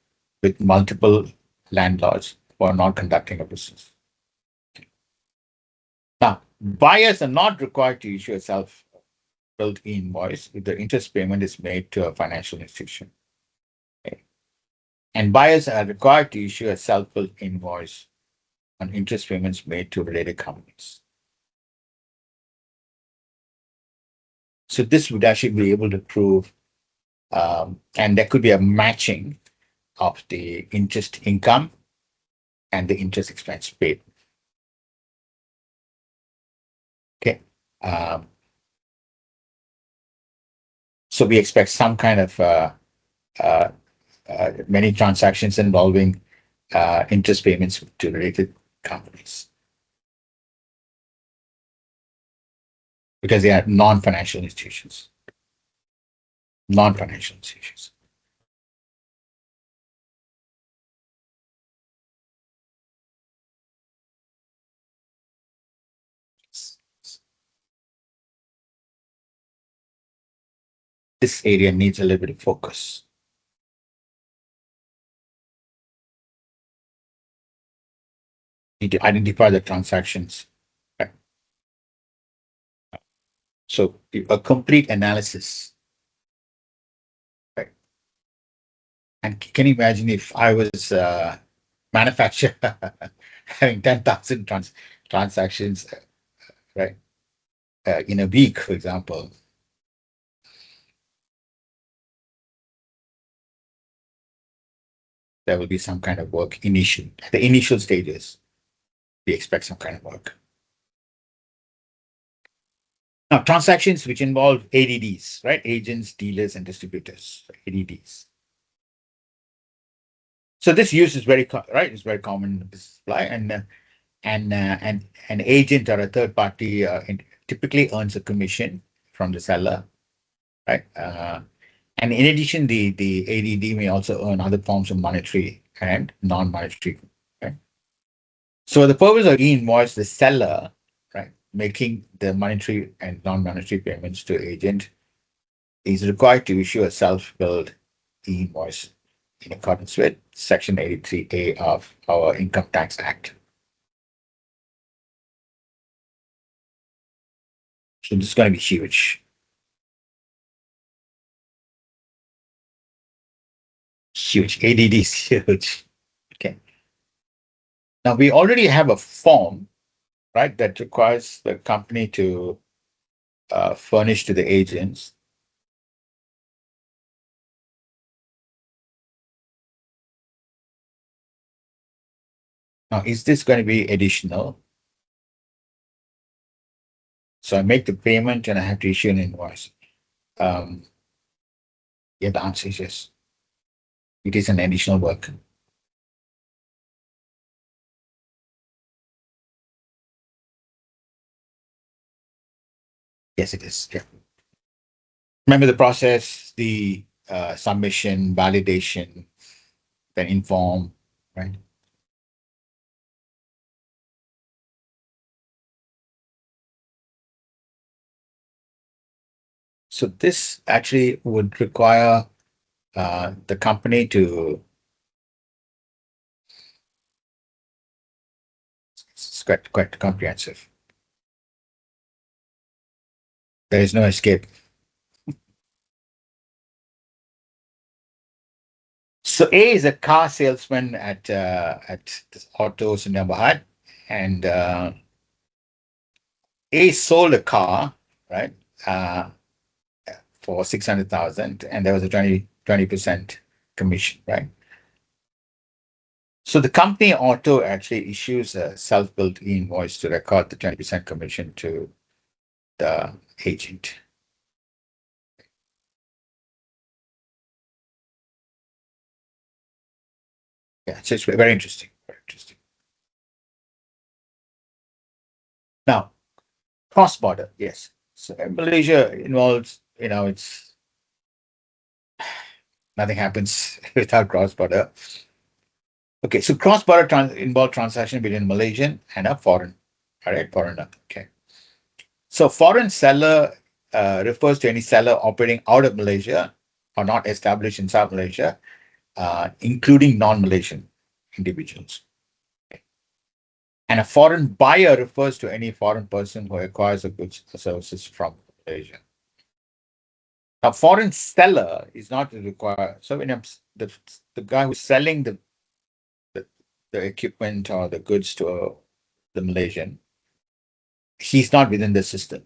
with multiple landlords who are not conducting a business. Now, buyers are not required to issue a self-billed invoice if the interest payment is made to a financial institution. Okay. And buyers are required to issue a self-billed invoice on interest payments made to related companies. So this would actually be able to prove, and there could be a matching of the interest income and the interest expense paid. Okay. Um, so we expect some kind of uh, many transactions involving interest payments to related companies because they are non-financial institutions. Non-financial institutions. This area needs a little bit of focus. Need to identify the transactions. Right? So a complete analysis. Right? And can you imagine if I was manufacturer having 10,000 transactions, right? In a week, for example, there will be some kind of work at the initial stages. We expect some kind of work. Now, transactions which involve ADDs, right? Agents, dealers, and distributors, ADDs. So this use is right. It's very common in the supply, and an agent or a third party typically earns a commission from the seller, right? And in addition, the ADD may also earn other forms of monetary and non-monetary. Right? So the purpose of e-invoice, the seller, right, making the monetary and non-monetary payments to agent is required to issue a self-billed e-invoice in accordance with Section 83A of our Income Tax Act. So this is going to be huge. Huge. ADD is huge. Okay. Now we already have a form, right, that requires the company to furnish to the agents. Now, is this going to be additional? So I make the payment and I have to issue an invoice. Yeah, the answer is yes. It is an additional work. Yes, it is. Yeah. Remember the process, the submission, validation, then inform, right? So this actually would require the company to, it's quite comprehensive. There is no escape. So A is a car salesman at this autos in Nabahad, and A sold a car, right, for 600,000, and there was a 20% commission, right? So the company auto actually issues a self-built e-invoice to record the 20% commission to the agent. Yeah, so it's very interesting. Very interesting. Now, cross-border, yes. So Malaysia involves, it's nothing happens without cross-border. Okay, so cross-border involve transaction between Malaysian and a foreign, all right, foreigner. Okay. So foreign seller refers to any seller operating out of Malaysia or not established in South Malaysia, including non-Malaysian individuals. And a foreign buyer refers to any foreign person who acquires the goods or services from Malaysia. A foreign seller is not required. So when the guy who's selling the, the equipment or the goods to the Malaysian, he's not within the system.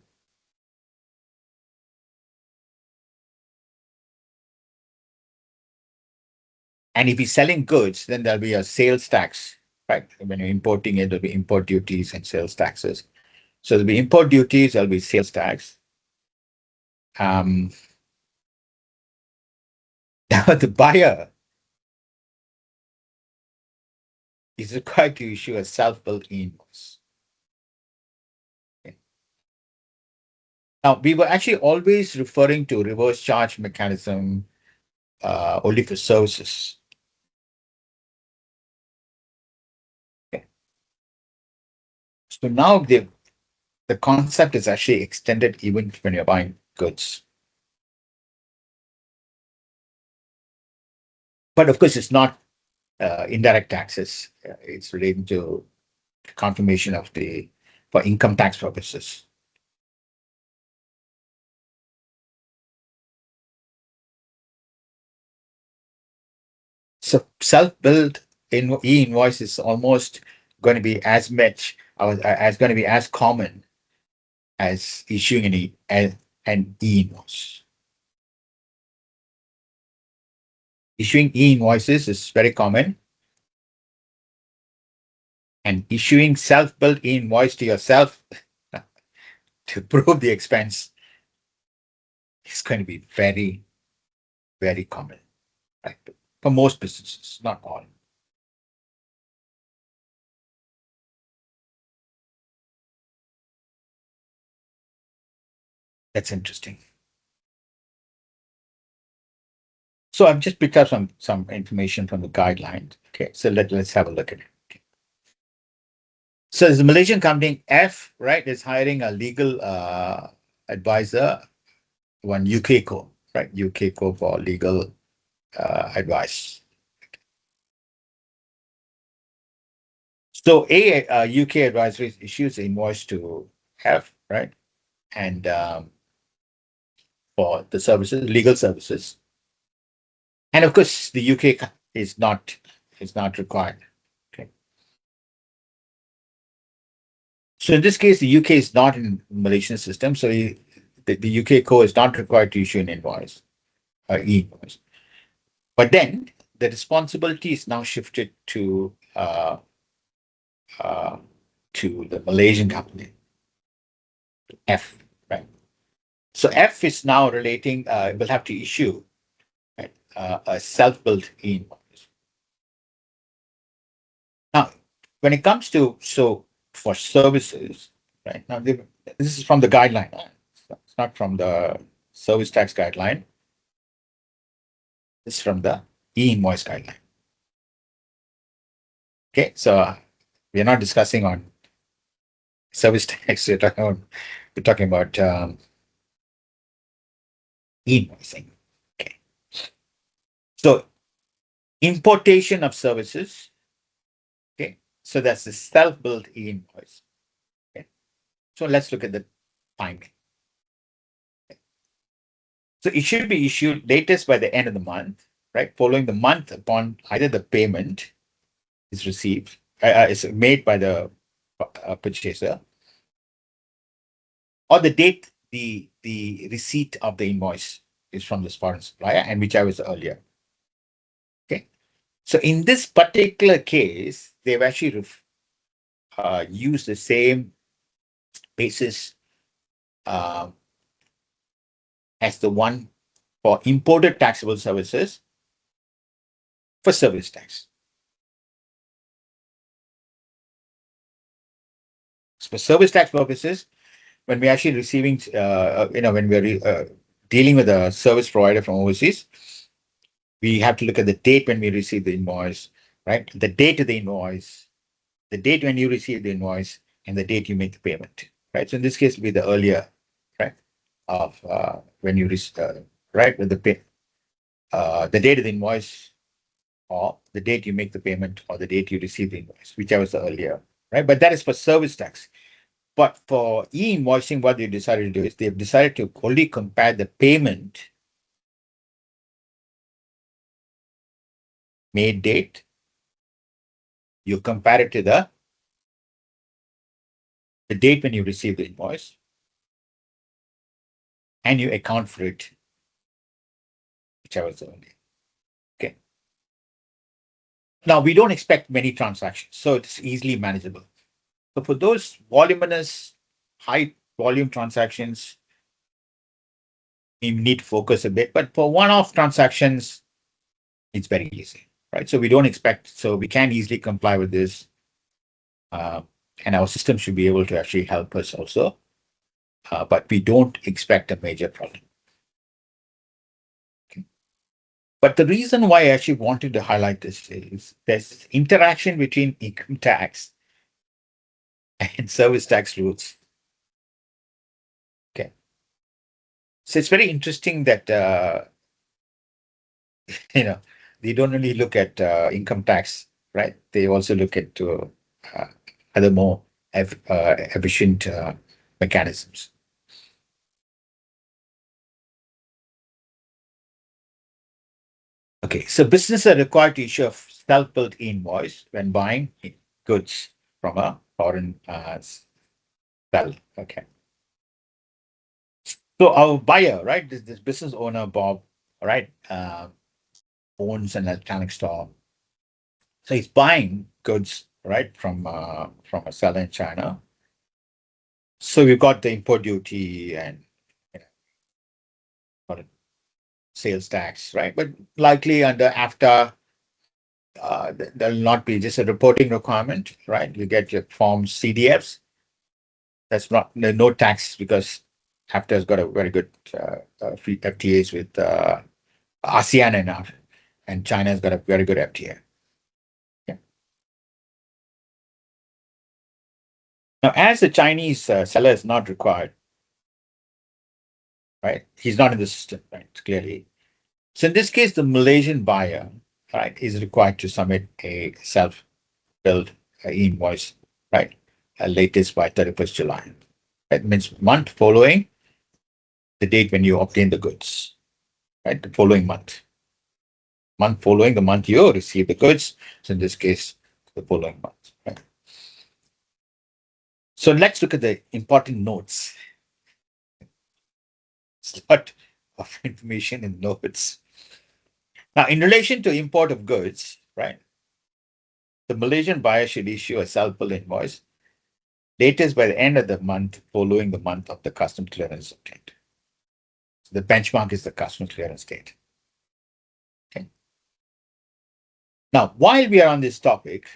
And if he's selling goods, then there'll be a sales tax, right? When you're importing it, there'll be import duties and sales taxes. So there'll be import duties, there'll be sales tax. Now the buyer is required to issue a self-built invoice. Okay. Now we were actually always referring to reverse charge mechanism only for services. Okay. So now the concept is actually extended even when you're buying goods. But of course, it's not indirect taxes. It's related to confirmation for income tax purposes. So self-built e-invoice is almost going to be as much as going to be as common as issuing an e-invoice. Issuing e-invoices is very common, and issuing self-built e-invoice to yourself to prove the expense is going to be very, very common, right? For most businesses, not all. That's interesting. So I've just picked up some information from the guidelines. Okay, so let's have a look at it. Okay. So there's a Malaysian company F, right, is hiring a legal advisor, one UK co, right? UK co for legal advice. So a UK advisor issues the invoice to F, right? And for the services, legal services. And of course, the UK is not required. Okay. So in this case, the UK is not in Malaysian system, so the UK co is not required to issue an invoice or e-invoice. But then the responsibility is now shifted to the Malaysian company, F, right? So F is now relating, will have to issue, right, a self-built e-invoice. Now, when it comes to, for services, right, now this is from the guideline. It's not from the service tax guideline. This is from the e-invoice guideline. Okay, so we're not discussing on service tax. We're talking about e-invoicing. Okay. So importation of services. Okay. So that's the self-built e-invoice. Okay. So let's look at the timing. So it should be issued latest by the end of the month, right? Following the month upon either the payment is received, is made by the purchaser, or the date the receipt of the invoice is from this foreign supplier, and which I was earlier. Okay. So in this particular case, they've actually used the same basis uh, as the one for imported taxable services for service tax. So for service tax purposes, when we're actually receiving, when we're dealing with a service provider from overseas, we have to look at the date when we receive the invoice, right? The date of the invoice, the date when you receive the invoice, and the date you make the payment, right? So in this case, it'll be the earlier, right, of when you right, with the pay, the date of the invoice, or the date you make the payment, or the date you receive the invoice, whichever is the earlier, right? But that is for service tax. But for e-invoicing, what they decided to do is they've decided to only compare the payment made date. You compare it to the date when you receive the invoice, and you account for it, whichever is the earlier. Okay. Now, we don't expect many transactions, so it's easily manageable. So for those voluminous, high volume transactions, you need to focus a bit. But for one-off transactions, it's very easy, right? So we don't expect, so we can easily comply with this. And our system should be able to actually help us also. But we don't expect a major problem. Okay. But the reason why I actually wanted to highlight this is there's interaction between income tax and service tax rules. Okay. So it's very interesting that, they don't only look at income tax, right? They also look at other more efficient mechanisms. Okay, so businesses are required to issue a self-built invoice when buying goods from a foreign seller. Okay. So our buyer, right, this business owner, Bob, right, owns an electronic store. So he's buying goods, right, from a seller in China. So we've got the import duty and got a sales tax, right? But likely under AFTA, there'll not be just a reporting requirement, right? You get your form CDFs. That's not no tax because AFTA has got a very good free FTAs with ASEAN and China has got a very good FTA. Yeah. Now, as the Chinese seller is not required, right? He's not in the system, right? Clearly. So in this case, the Malaysian buyer, right, is required to submit a self-built invoice, right? Latest by 31st July. That means month following the date when you obtain the goods, right? The following month. Month following the month you receive the goods. So in this case, the following month, right? So let's look at the important notes. It's a lot of information in notes. Now, in relation to import of goods, right? The Malaysian buyer should issue a self-bill invoice latest by the end of the month following the month of the custom clearance date. So the benchmark is the custom clearance date. Okay. Now, while we are on this topic,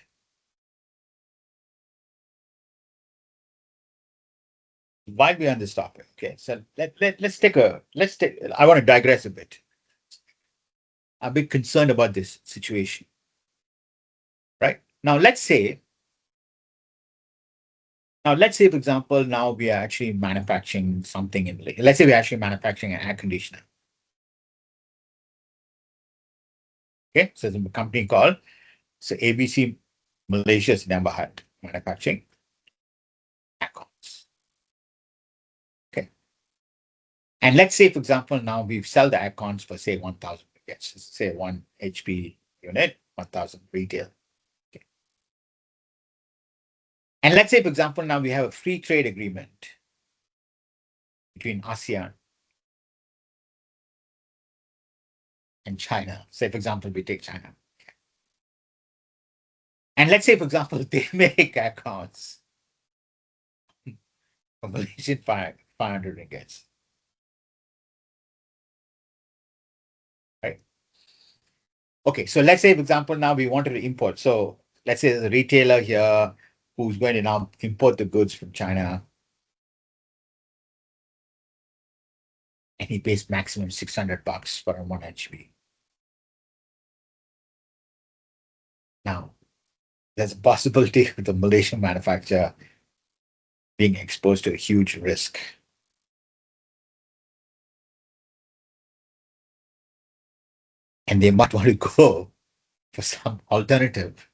okay, so I want to digress a bit. I'm a bit concerned about this situation, right? Now let's say, for example, now we are actually manufacturing something let's say we're actually manufacturing an air conditioner. Okay, so the company called ABC Malaysia's Nambahat Manufacturing accounts. Okay, and let's say, for example, now we sell the accounts for say 1,000 units, say 1 HP unit, 1,000 retail. Okay. And let's say, for example, now we have a free trade agreement between ASEAN and China. Say, for example, we take China. And let's say, for example, they make accounts for Malaysian 500 ringgits. Right. Okay, so let's say, for example, now we wanted to import. So let's say there's a retailer here who's going to now import the goods from China, and he pays maximum $600 for a 1 HP. Now, there's a possibility of the Malaysian manufacturer being exposed to a huge risk. And they might want to go for some alternative.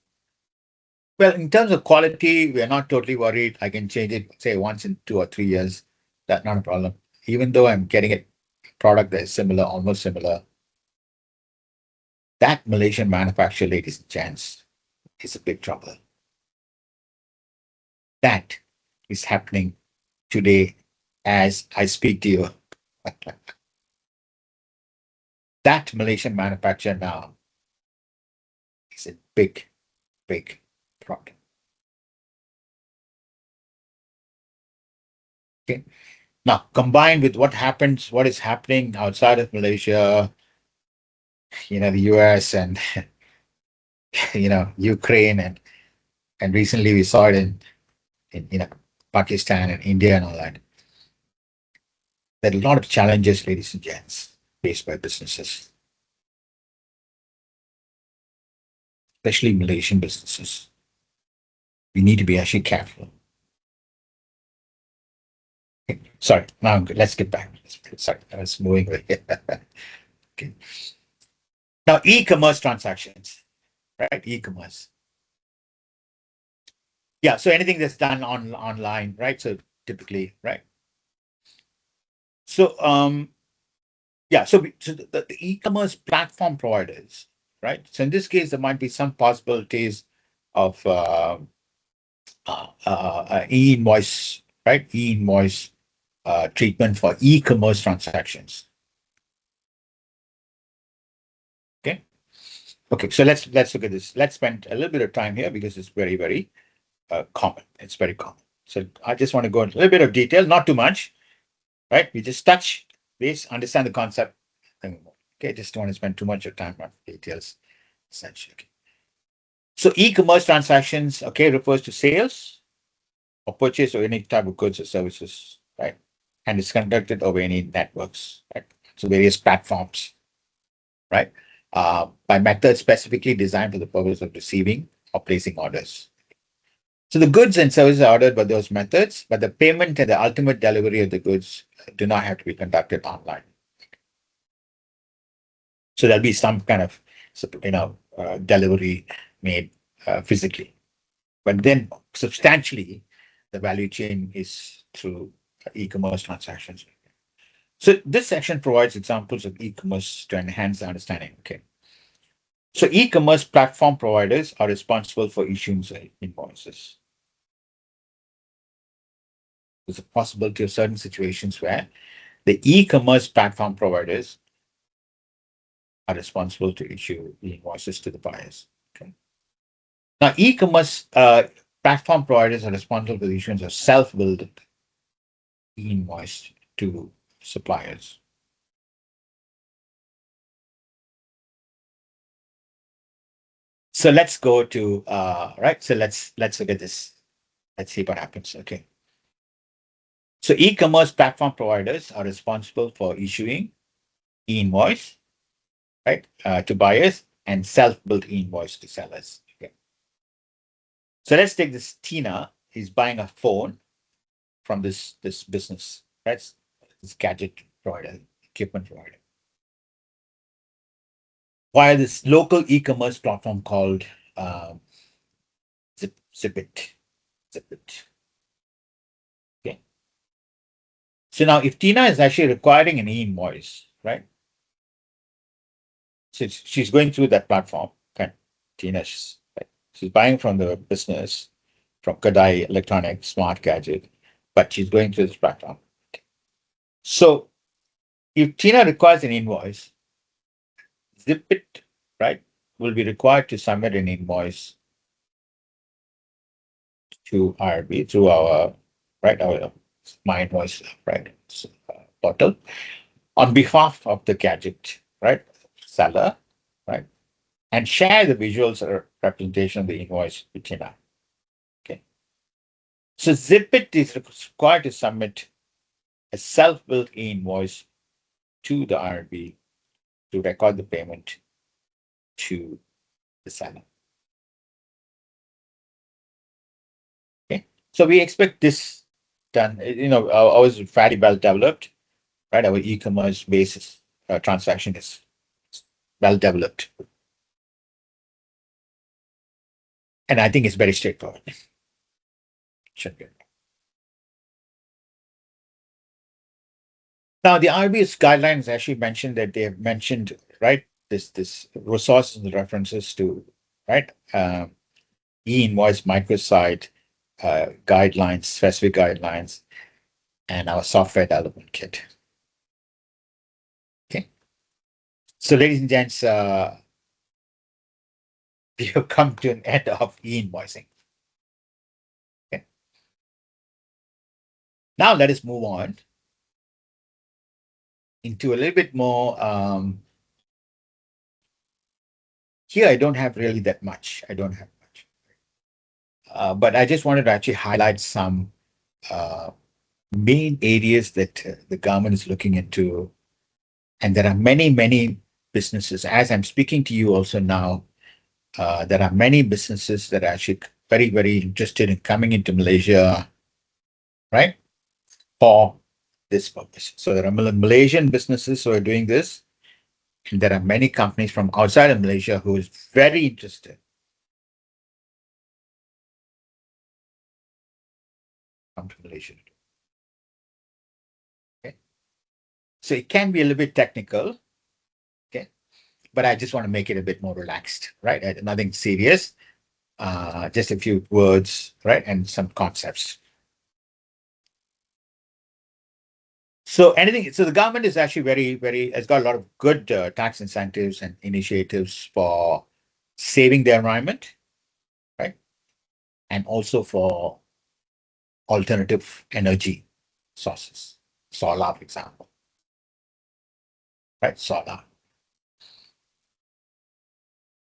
Well, in terms of quality, we are not totally worried. I can change it, say, once in 2 or 3 years. That's not a problem. Even though I'm getting a product that is similar, almost similar, that Malaysian manufacturer, ladies and gents, is a big trouble. That is happening today as I speak to you. That Malaysian manufacturer now is a big, big problem. Okay. Now, combined with what happens, what is happening outside of Malaysia, the US and Ukraine, and recently we saw it in Pakistan and India and all that. There are a lot of challenges, ladies and gents, faced by businesses, especially Malaysian businesses. We need to be actually careful. Okay. Sorry, now let's get back. Sorry, I was moving away. Okay. Now, e-commerce transactions, right? E-commerce. Yeah, so anything that's done online, right? So typically, right? So yeah, so the e-commerce platform providers, right? So in this case, there might be some possibilities of e-invoice, right? E-invoice treatment for e-commerce transactions. Okay. Okay, so let's look at this. Let's spend a little bit of time here because it's very, very common. It's very common. So I just want to go into a little bit of detail, not too much, right? We just touch base, understand the concept. Okay, just don't want to spend too much of time on details, essentially. Okay. So e-commerce transactions, okay, refers to sales or purchase of any type of goods or services, right? And it's conducted over any networks, right? So various platforms, right? By methods specifically designed for the purpose of receiving or placing orders. So the goods and services are ordered by those methods, but the payment and the ultimate delivery of the goods do not have to be conducted online. So there'll be some kind of, delivery made physically, but then substantially, the value chain is through e-commerce transactions. So this section provides examples of e-commerce to enhance the understanding. Okay. So e-commerce platform providers are responsible for issuing invoices. There's a possibility of certain situations where the e-commerce platform providers are responsible to issue the invoices to the buyers. Okay. Now, e-commerce platform providers are responsible for the issuance of self-billed e-invoice to suppliers. So let's go to right. So let's look at this. Let's see what happens. Okay. So e-commerce platform providers are responsible for issuing e-invoice, right, to buyers and self-billed e-invoice to sellers. Okay. So let's take this. Tina is buying a phone from this business, right? This gadget provider, equipment provider. via this local e-commerce platform called Zipit. Zipit. Okay. So now, if Tina is actually requiring an e-invoice, right? So she's going through that platform. Okay. Tina's right? She's buying from the business, from Kadai Electronic Smart Gadget, but she's going through this platform. So if Tina requires an invoice, Zipit, right, will be required to submit an invoice to RB through our my invoice portal on behalf of the gadget, right, seller, right, and share the visuals or representation of the invoice with Tina. Okay. So Zipit is required to submit a self-built invoice to the RB to record the payment to the seller. Okay. So we expect this done. Ours is fairly well developed, right? Our e-commerce basis transaction is well developed. And I think it's very straightforward. Should be. Now, the RB's guidelines actually mentioned that they have mentioned, right, this resources and references to, right, e-invoice microsite guidelines, specific guidelines, and our software development kit. Okay. So, ladies and gents, we have come to an end of e-invoicing. Okay. Now, let us move on into a little bit more. Here, I don't have really that much. I don't have much. But I just wanted to actually highlight some main areas that the government is looking into. And there are many, many businesses. As I'm speaking to you also now, there are many businesses that are actually very, very interested in coming into Malaysia, right, for this purpose. So there are Malaysian businesses who are doing this. And there are many companies from outside of Malaysia who is very interested come to Malaysia. Okay. So it can be a little bit technical, okay, but I just want to make it a bit more relaxed, right? Nothing serious, just a few words, right, and some concepts. So the government is actually has got a lot of good tax incentives and initiatives for saving the environment, right, and also for alternative energy sources, solar, for example, right, solar.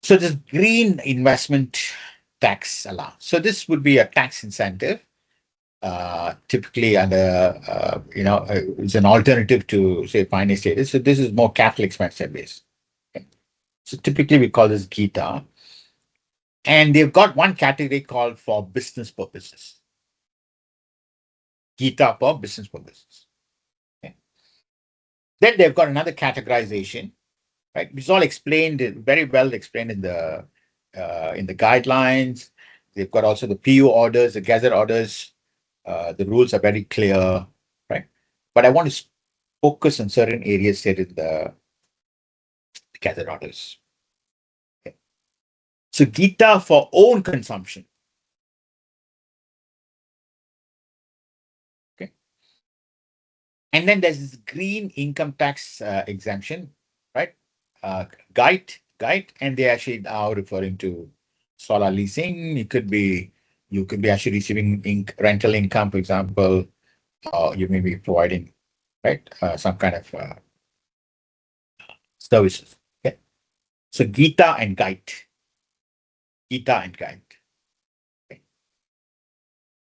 So this green investment tax allowance. So this would be a tax incentive, typically under, it's an alternative to say finance status. So this is more capital expenditure based. Okay. So typically we call this GITA. And they've got one category called for business purposes. GITA for business purposes. Okay. Then they've got another categorization, right? It's all explained, very well explained in the guidelines. They've got also the PU orders, the gazette orders. The rules are very clear, right? But I want to focus on certain areas here in the gazette orders. Okay. So GITA for own consumption. Okay. And then there's this green income tax exemption, right? Guide, and they actually now referring to solar leasing. You could be actually receiving rental income, for example, or you may be providing, right, some kind of services. Okay. So GITA and Guide. GITA and Guide. Okay.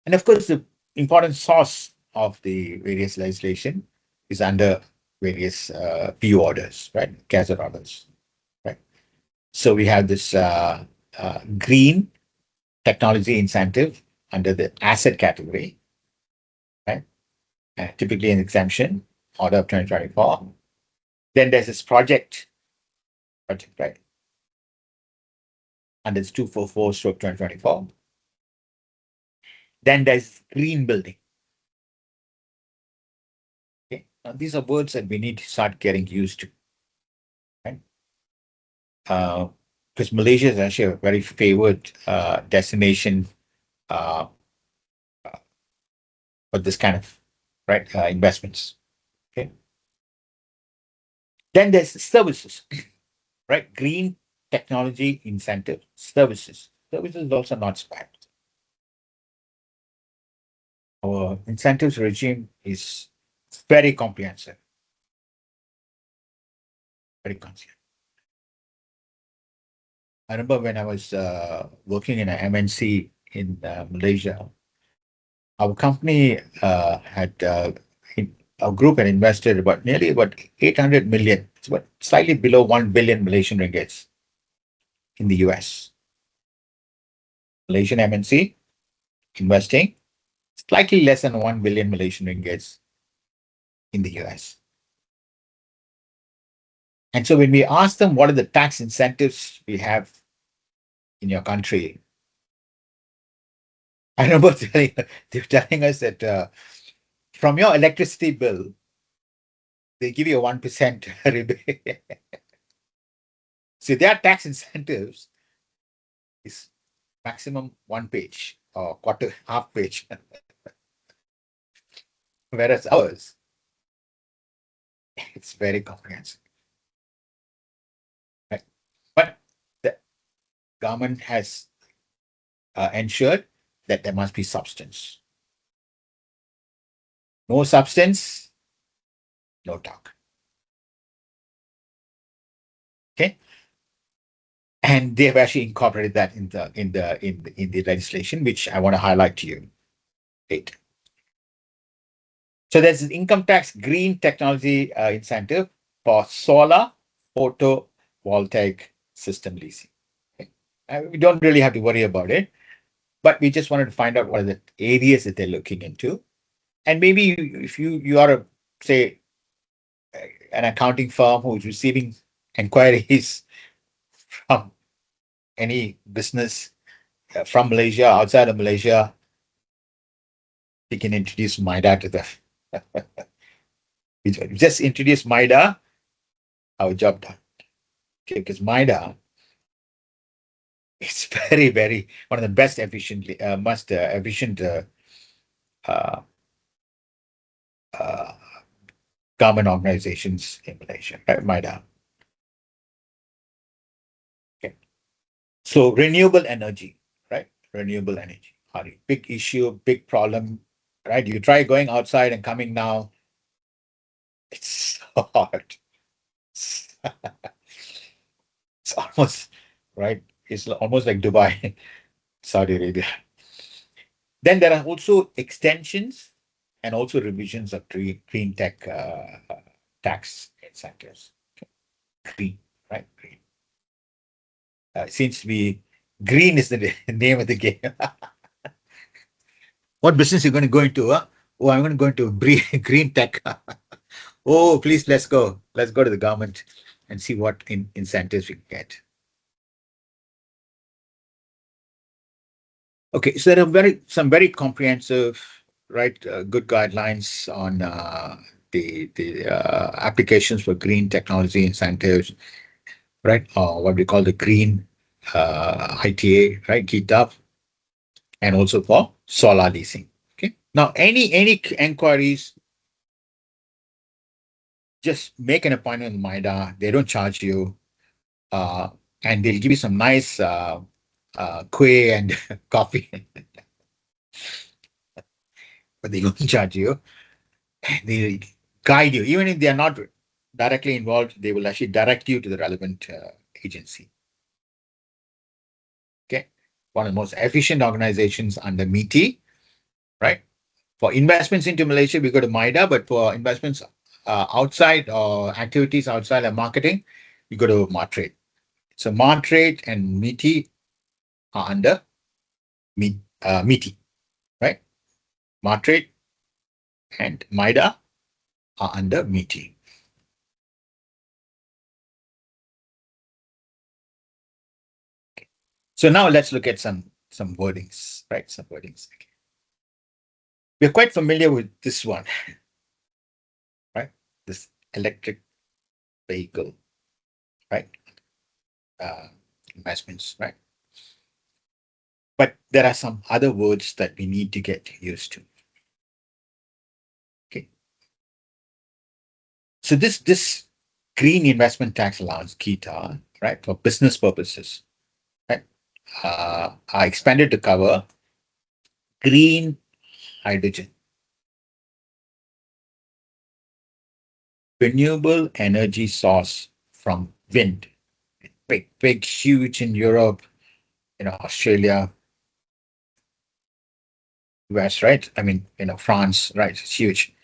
And of course, the important source of the various legislation is under various PU orders, right? Gazette orders, right? So we have this green technology incentive under the asset category, right? Typically an exemption order of 2024. Then there's this project project, right? And it's 244/2024. Then there's green building. Okay. Now, these are words that we need to start getting used to, right? Because Malaysia is actually a very favored destination uh, for this kind of investments. Okay. Then there's services, right? Green technology incentive services. Services is also not bad. Our incentives regime is very comprehensive, very comprehensive. I remember when I was working in an MNC in Malaysia, our company our group had invested nearly about 800 million. It's about slightly below 1 billion Malaysian ringgits in the US. Malaysian MNC investing slightly less than 1 billion Malaysian ringgits in the US. And so when we ask them what are the tax incentives we have in your country, I remember they're telling us that from your electricity bill, they give you a 1% rebate. So their tax incentives is maximum 1 page or quarter, half page. Whereas ours, it's very comprehensive. Right? But the government has ensured that there must be substance. No substance, no talk. Okay. And they have actually incorporated that in the legislation, which I want to highlight to you. Right. So there's an income tax green technology incentive for solar photovoltaic system leasing. Okay. We don't really have to worry about it, but we just wanted to find out what are the areas that they're looking into. And maybe if you are say an accounting firm who's receiving inquiries from any business from Malaysia, outside of Malaysia, we can introduce MIDA to them. We just introduce MIDA, our job done. Okay, because MIDA is very, very one of the best efficiently efficient uh, uh, government organizations in Malaysia, right? MIDA. Okay. So renewable energy, right? Renewable energy. Big issue, big problem, right? You try going outside and coming now, it's so hard. It's almost right. It's almost like Dubai, Saudi Arabia. Then there are also extensions and also revisions of green tech tax incentives. Green, right? Green. Seems to be green is the name of the game. What business are you going to go into? Huh? Oh, I'm going to go into green tech. Oh, please, let's go. Let's go to the government and see what incentives we can get. Okay, so there are some very comprehensive, right, good guidelines on the applications for green technology incentives, right, or what we call the green ITA, right, GitHub, and also for solar leasing. Okay, now any inquiries, just make an appointment with MIDA. They don't charge you, uh, and they'll give you some nice kueh and coffee, but they won't charge you. They guide you, even if they are not directly involved, they will actually direct you to the relevant agency. Okay, one of the most efficient organizations under MITI, right? For investments into Malaysia, we go to MIDA, but for investments outside or activities outside of marketing, we go to Martrade. So Martrade and MITI are under MITI, right? Martrade and MIDA are under MITI. So now let's look at some wordings, right? Some wordings. Okay. We're quite familiar with this one, right? This electric vehicle, right? Uh, investments, right? But there are some other words that we need to get used to. Okay. So this green investment tax allowance, KETA, right, for business purposes, right, are expanded to cover green hydrogen, renewable energy source from wind, big, huge in Europe, Australia, US, right? I mean, France, right? It's huge,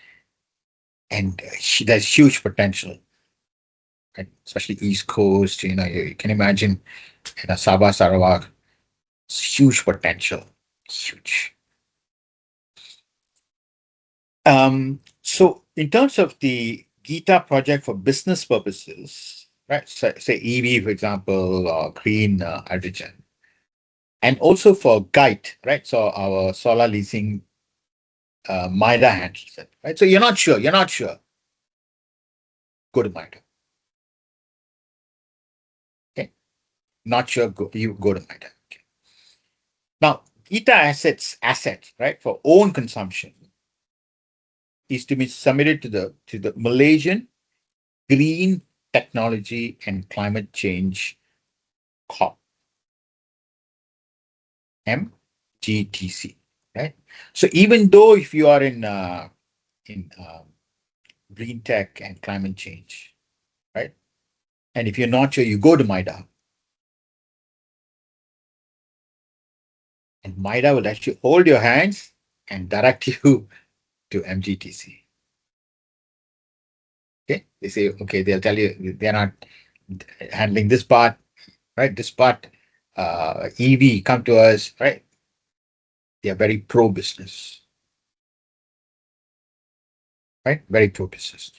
and there's huge potential, right? Especially East Coast. You can imagine, Sabah, Sarawak, it's huge potential, huge. So in terms of the Gita project for business purposes, right? So, say EV, for example, or green hydrogen, and also for GITE, right? So our solar leasing, MIDA handles it, right? So you're not sure, go to MIDA. Okay, not sure, you go to MIDA. Okay. Now, Gita asset, right, for own consumption is to be submitted to the Malaysian Green Technology and Climate Change Corp, MGTC, right? So even though if you are in green tech and climate change, right? And if you're not sure, you go to MIDA, and MIDA will actually hold your hands and direct you to MGTC. Okay, they say, okay, they'll tell you they're not handling this part, right? This part, EV, come to us, right? They are very pro business, right? Very pro business.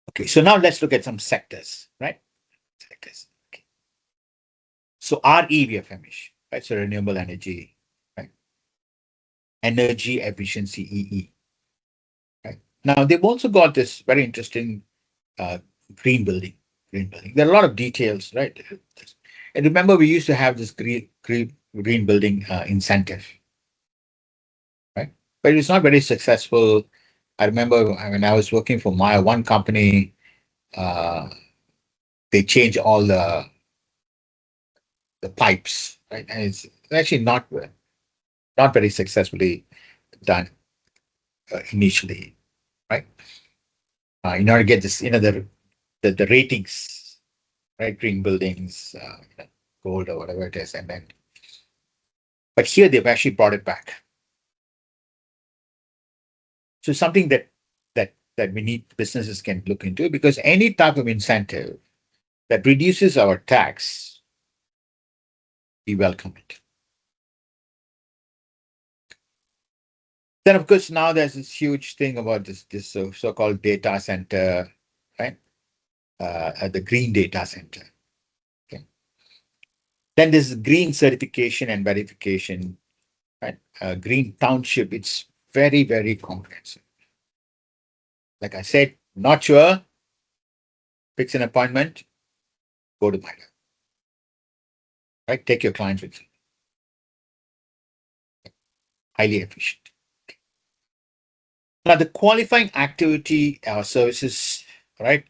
Okay, so now let's look at some sectors, right? Sectors. Okay. So RE, we have finished, right? So renewable energy, right? Energy efficiency, EE, right? Now they've also got this very interesting uh, green building. Green building. There are a lot of details, right? And remember, we used to have this green building incentive, right? But it's not very successful. I remember when I was working for my one company, uh, they changed all the pipes, right? And it's actually not very successfully done initially, right? In order to get this, the ratings, right? Green buildings, gold or whatever it is, and then, but here they've actually brought it back. So something that we need businesses can look into, because any type of incentive that reduces our tax, we welcome it. Then of course now there's this huge thing about this so-called data center, right? The green data center. Okay. Then there's green certification and verification, right? Green township. It's very, very comprehensive. Like I said, not sure, fix an appointment, go to MIDA, right? Take your clients with you. Highly efficient. Now, the qualifying activity or services, right,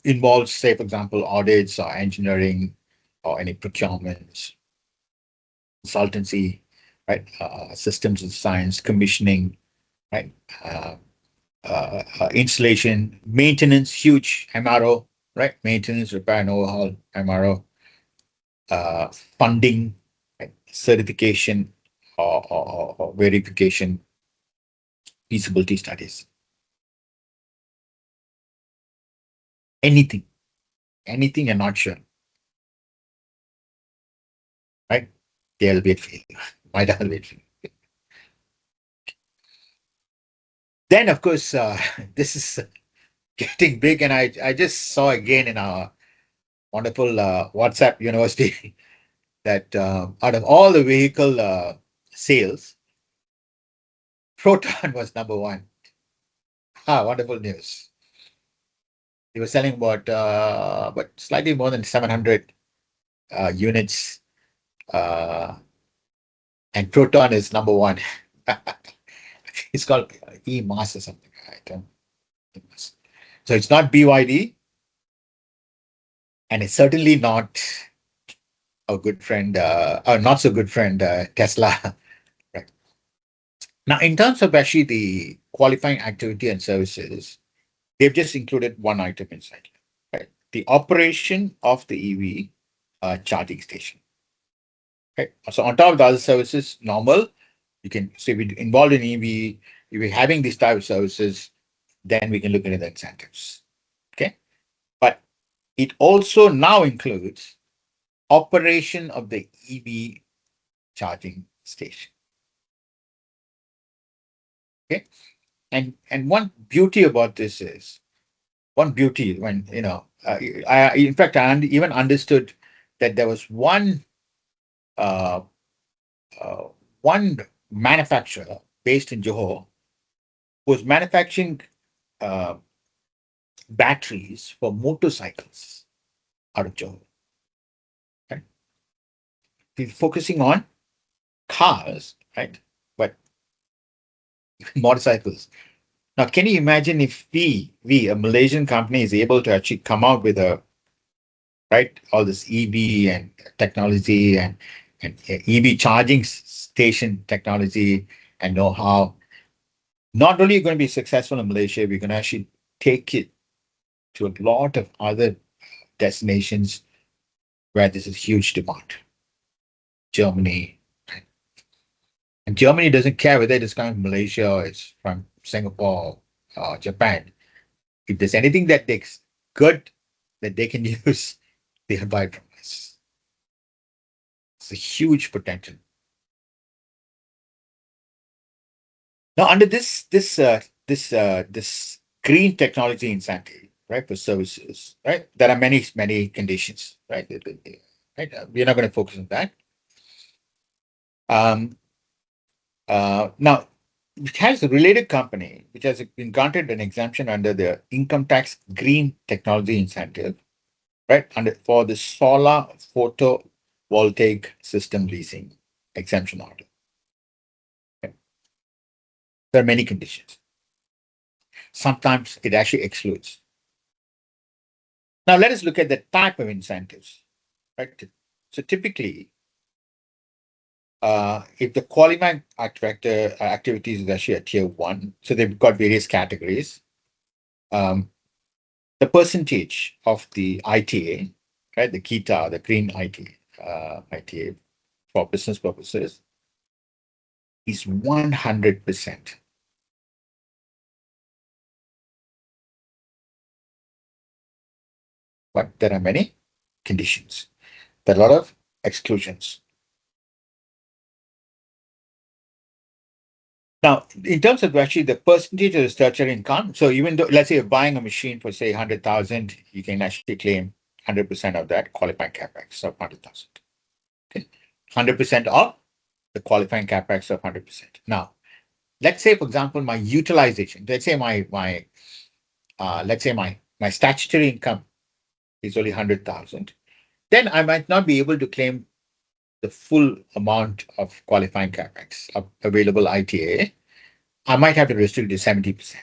involves, say, for example, audits or engineering or any procurements, consultancy, right, systems of science, commissioning, right, installation, maintenance, huge MRO, right, maintenance, repair and overhaul, MRO, funding, right, certification or verification, feasibility studies, anything, anything you're not sure, right? They'll wait for you. Might have wait for you. Then, of course, this is getting big. And I just saw again in our wonderful WhatsApp university that out of all the vehicle sales, Proton was number one. Wonderful news. They were selling about slightly more than 700 units, uh, and Proton is number one. It's called e-mass or something. I don't. So it's not BYD, and it's certainly not our good friend, or not so good friend, Tesla. Right. Now, in terms of actually the qualifying activity and services, they've just included one item inside, right? The operation of the EV charging station. Okay. So on top of the other services, normal, you can say we involved in EV, if we're having these type of services, then we can look into the incentives. Okay. But it also now includes operation of the EV charging station. Okay. And one beauty about this is one beauty when I in fact I even understood that there was uh, uh, one manufacturer based in Johor who was manufacturing uh, batteries for motorcycles out of Johor. Right? He's focusing on cars, right? But motorcycles. Now, can you imagine if a Malaysian company, is able to actually come out with a right all this EV and technology and EV charging station technology and know-how. Not only are you going to be successful in Malaysia, we're going to actually take it to a lot of other destinations where this is huge demand. Germany. And Germany doesn't care whether it is coming from Malaysia or it's from Singapore or Japan. If there's anything that takes good that they can use, they'll buy from us. It's a huge potential. Now, under this green technology incentive, right, for services, right, there are many conditions, right? Right, we're not going to focus on that. Um, Now, it has a related company which has been granted an exemption under the income tax green technology incentive, right, under for the solar photovoltaic system leasing exemption order. Okay. There are many conditions. Sometimes it actually excludes. Now, let us look at the type of incentives, right? So typically, if the qualifying activities is actually a tier one, so they've got various categories. The percentage of the ITA, right, the KITA, the green ITA for business purposes is 100%. But there are many conditions. There are a lot of exclusions. Now, in terms of actually the percentage of the statutory income, so even though, let's say you're buying a machine for say 100,000, you can actually claim 100% of that qualifying capex of 100,000. Okay, 100% of the qualifying capex of 100%. Now, let's say, for example, my utilization. Let's say my statutory income is only 100,000. Then I might not be able to claim the full amount of qualifying capex of available ITA. I might have to restrict to 70%.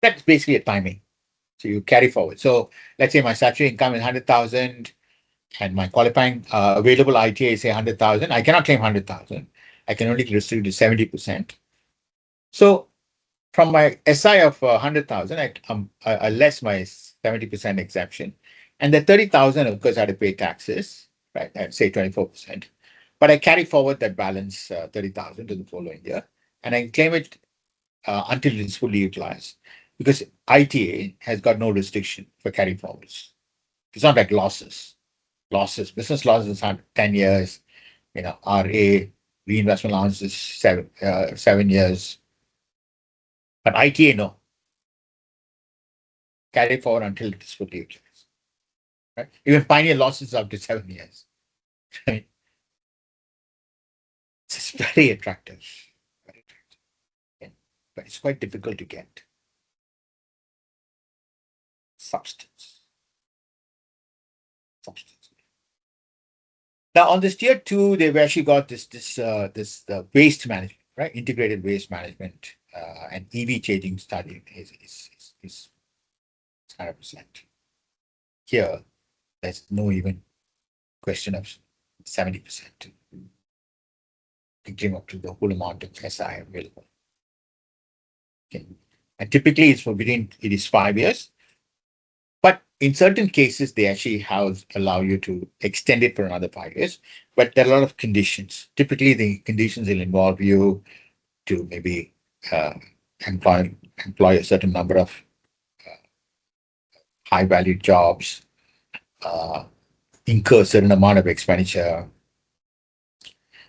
That's basically a timing. So you carry forward. So let's say my statutory income is 100,000 and my qualifying available ITA is say 100,000. I cannot claim 100,000. I can only restrict to 70%. So from my SI of 100,000, I less my 70% exemption. And the 30,000, of course, I had to pay taxes, right? I'd say 24%. But I carry forward that balance 30,000 to the following year. And I claim it until it's fully utilized. Because ITA has got no restriction for carry forwards. It's not like losses. Business losses are 10 years, RA, reinvestment allowance is 7 years. But ITA, no. Carry forward until it is fully utilized. Right? Even pioneer losses up to 7 years. Right? It's very attractive. Very attractive. Yeah. But it's quite difficult to get. Substance. Now on this tier 2, they've actually got this waste management, right? Integrated waste management and EV changing study is 100%. Here, there's no even question of 70%. You came up to the whole amount of SI available. Okay. And typically it's for within it is 5 years. But in certain cases, they actually allow you to extend it for another 5 years. But there are a lot of conditions. Typically, the conditions will involve you to maybe uh, employ a certain number of high value jobs, uh, incur a certain amount of expenditure,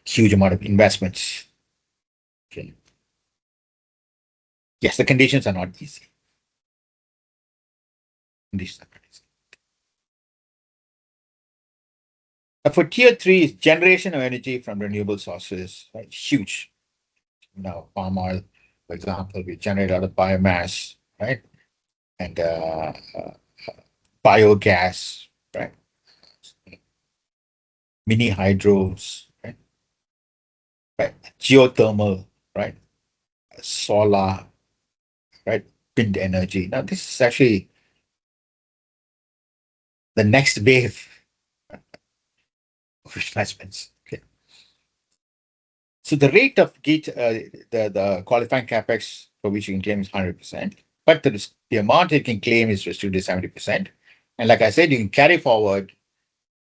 huge amount of investments. Okay. Yes, the conditions are not easy. Conditions are not easy. For tier 3 is generation of energy from renewable sources, right? Huge. Palm oil, for example, we generate out of biomass, right? And biogas, right? Mini hydros, right? Geothermal, right? Solar, right? Wind energy. Now, this is actually the next wave of investments. Okay. So the rate of the qualifying capex for which you can claim is 100%, but the amount you can claim is restricted to 70%. And like I said, you can carry forward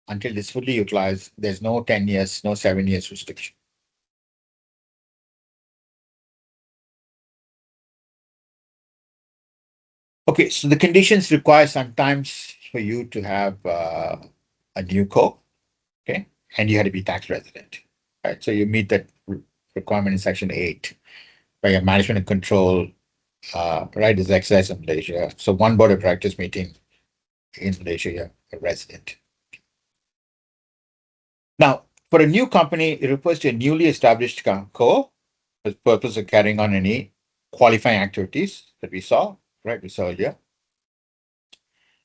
until it's fully utilized. There's no 10 years, no 7 years restriction. Okay, so the conditions require sometimes for you to have a new co, okay, and you had to be tax resident, right? So you meet that requirement in Section 8, where your management and control, right, is exercised in Malaysia. So one board of directors meeting in Malaysia, you're a resident. Now, for a new company, it refers to a newly established co for the purpose of carrying on any qualifying activities that we saw, right? We saw earlier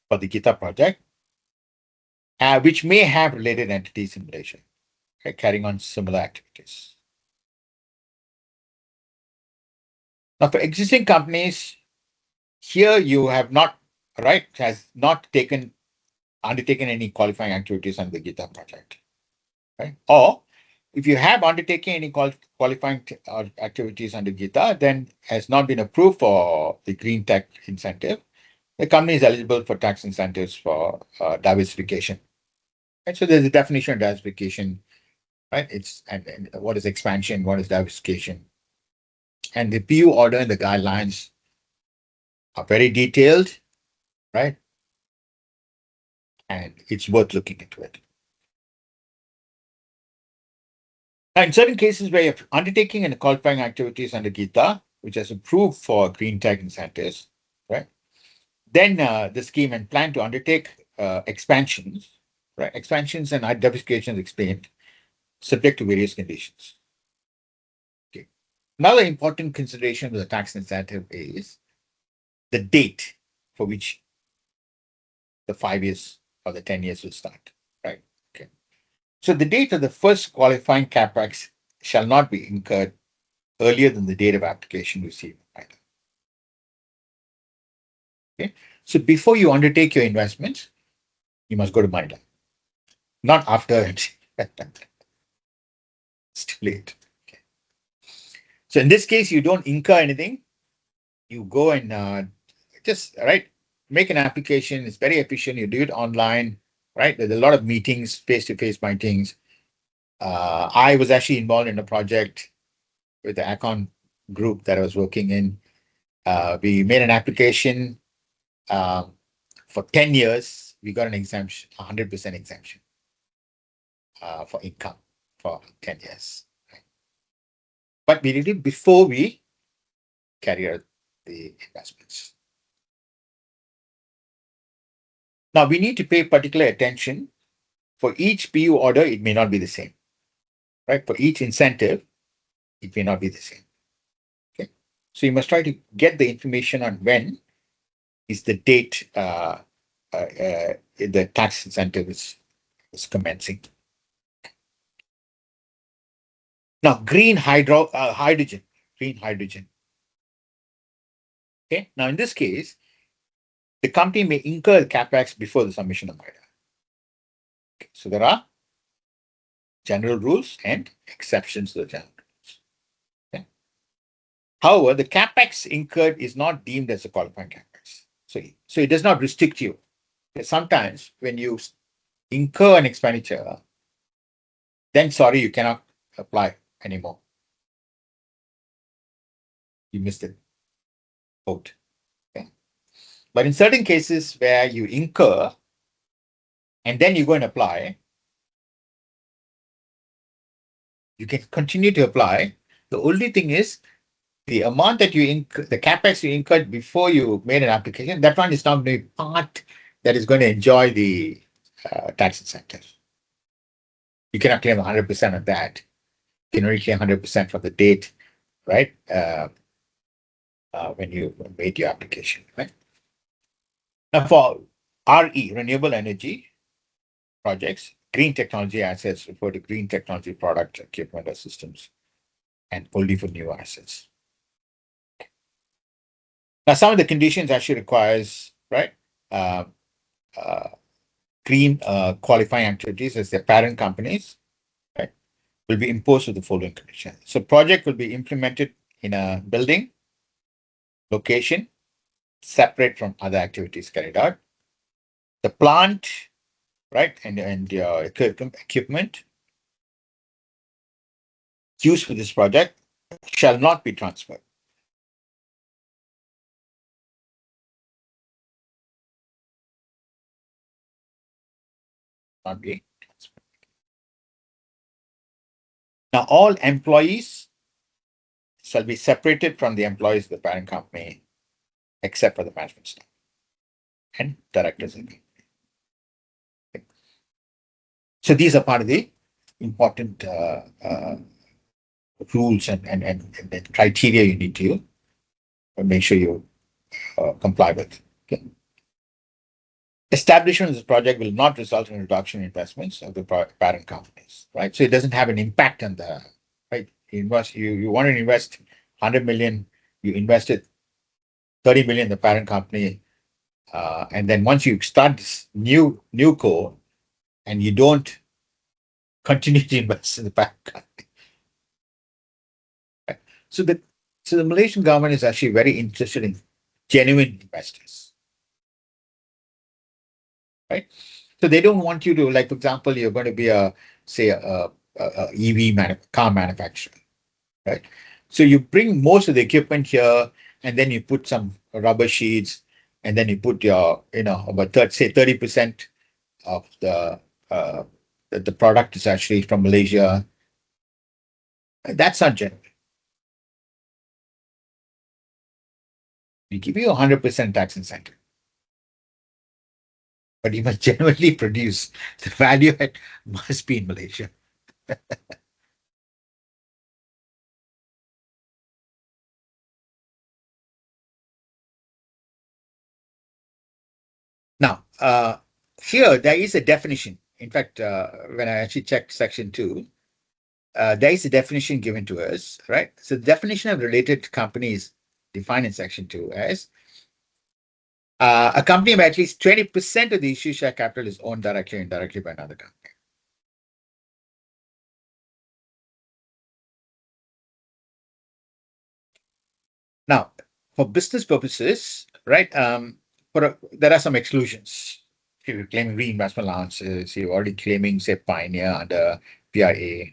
for the Gita project, which may have related entities in Malaysia, right, carrying on similar activities. Now, for existing companies, here you have not, right, has not undertaken any qualifying activities on the Gita project, right? Or if you have undertaken any qualifying activities under Gita, then has not been approved for the green tech incentive, the company is eligible for tax incentives for diversification. Right? So there's a definition of diversification, right? It's and what is expansion, what is diversification. And the PU order and the guidelines are very detailed, right? And it's worth looking into it. Now, in certain cases where you're undertaking and qualifying activities under Gita, which is approved for green tech incentives, right? Then the scheme and plan to undertake expansions, right? Expansions and diversifications explained, subject to various conditions. Okay. Another important consideration of the tax incentive is the date for which the 5 years or the 10 years will start, right? Okay. So the date of the first qualifying capex shall not be incurred earlier than the date of application received. Right? Okay. So before you undertake your investments, you must go to Manila, not after it. It's too late. Okay. So in this case, you don't incur anything. You go and just make an application. It's very efficient. You do it online, right? There's a lot of meetings, face-to-face meetings. I was actually involved in a project with the Acon group that I was working in. We made an application for 10 years. We got an exemption, 100% exemption for income for 10 years. Right? But we did it before we carry out the investments. Now we need to pay particular attention. For each PU order, it may not be the same, right? For each incentive, it may not be the same. Okay. So you must try to get the information on when is the date the tax incentive is commencing. Now, hydrogen, green hydrogen. Okay. Now, in this case, the company may incur capex before the submission of IDA. Okay. So there are general rules and exceptions to the general rules. Okay. However, the capex incurred is not deemed as a qualifying capex. So it does not restrict you. Sometimes when you incur an expenditure, then sorry, you cannot apply anymore. You missed it. Vote. Okay. But in certain cases where you incur and then you go and apply, you can continue to apply. The only thing is the amount that you incur, the capex you incurred before you made an application, that one is not the part that is going to enjoy the tax incentive. You cannot claim 100% of that. You can only claim 100% for the date, right? When you made your application, right? Now, for RE, renewable energy projects, green technology assets refer to green technology product, equipment, or systems, and only for new assets. Now, some of the conditions actually requires, right, green qualifying activities as their parent companies, right, will be imposed with the following conditions. So, project will be implemented in a building, location, separate from other activities carried out. The plant, right, and your equipment used for this project shall not be transferred. Not be transferred. Now, all employees shall be separated from the employees of the parent company, except for the management staff and directors. So these are part of the important rules and criteria you need to make sure you comply with. Okay. Establishment of this project will not result in a reduction in investments of the parent companies, right? So it doesn't have an impact on the, right? You want to invest 100 million, you invested 30 million in the parent company, and then once you start this new co, and you don't continue to invest in the parent company. Right? So the Malaysian government is actually very interested in genuine investors. Right? So they don't want you to, like, for example, you're going to be a car manufacturer, right? So you bring most of the equipment here, and then you put some rubber sheets, and then you put your, about 30% of the product is actually from Malaysia. That's not genuine. We give you 100% tax incentive, but you must genuinely produce. The value add must be in Malaysia. Now, here there is a definition. In fact, when I actually checked section 2, there is a definition given to us, right? So the definition of related company is defined in section 2 as a company by at least 20% of the issue share capital is owned directly or indirectly by another company. Now, for business purposes, right, there are some exclusions. If you're claiming reinvestment allowances, you're already claiming, say, Pioneer under PIA,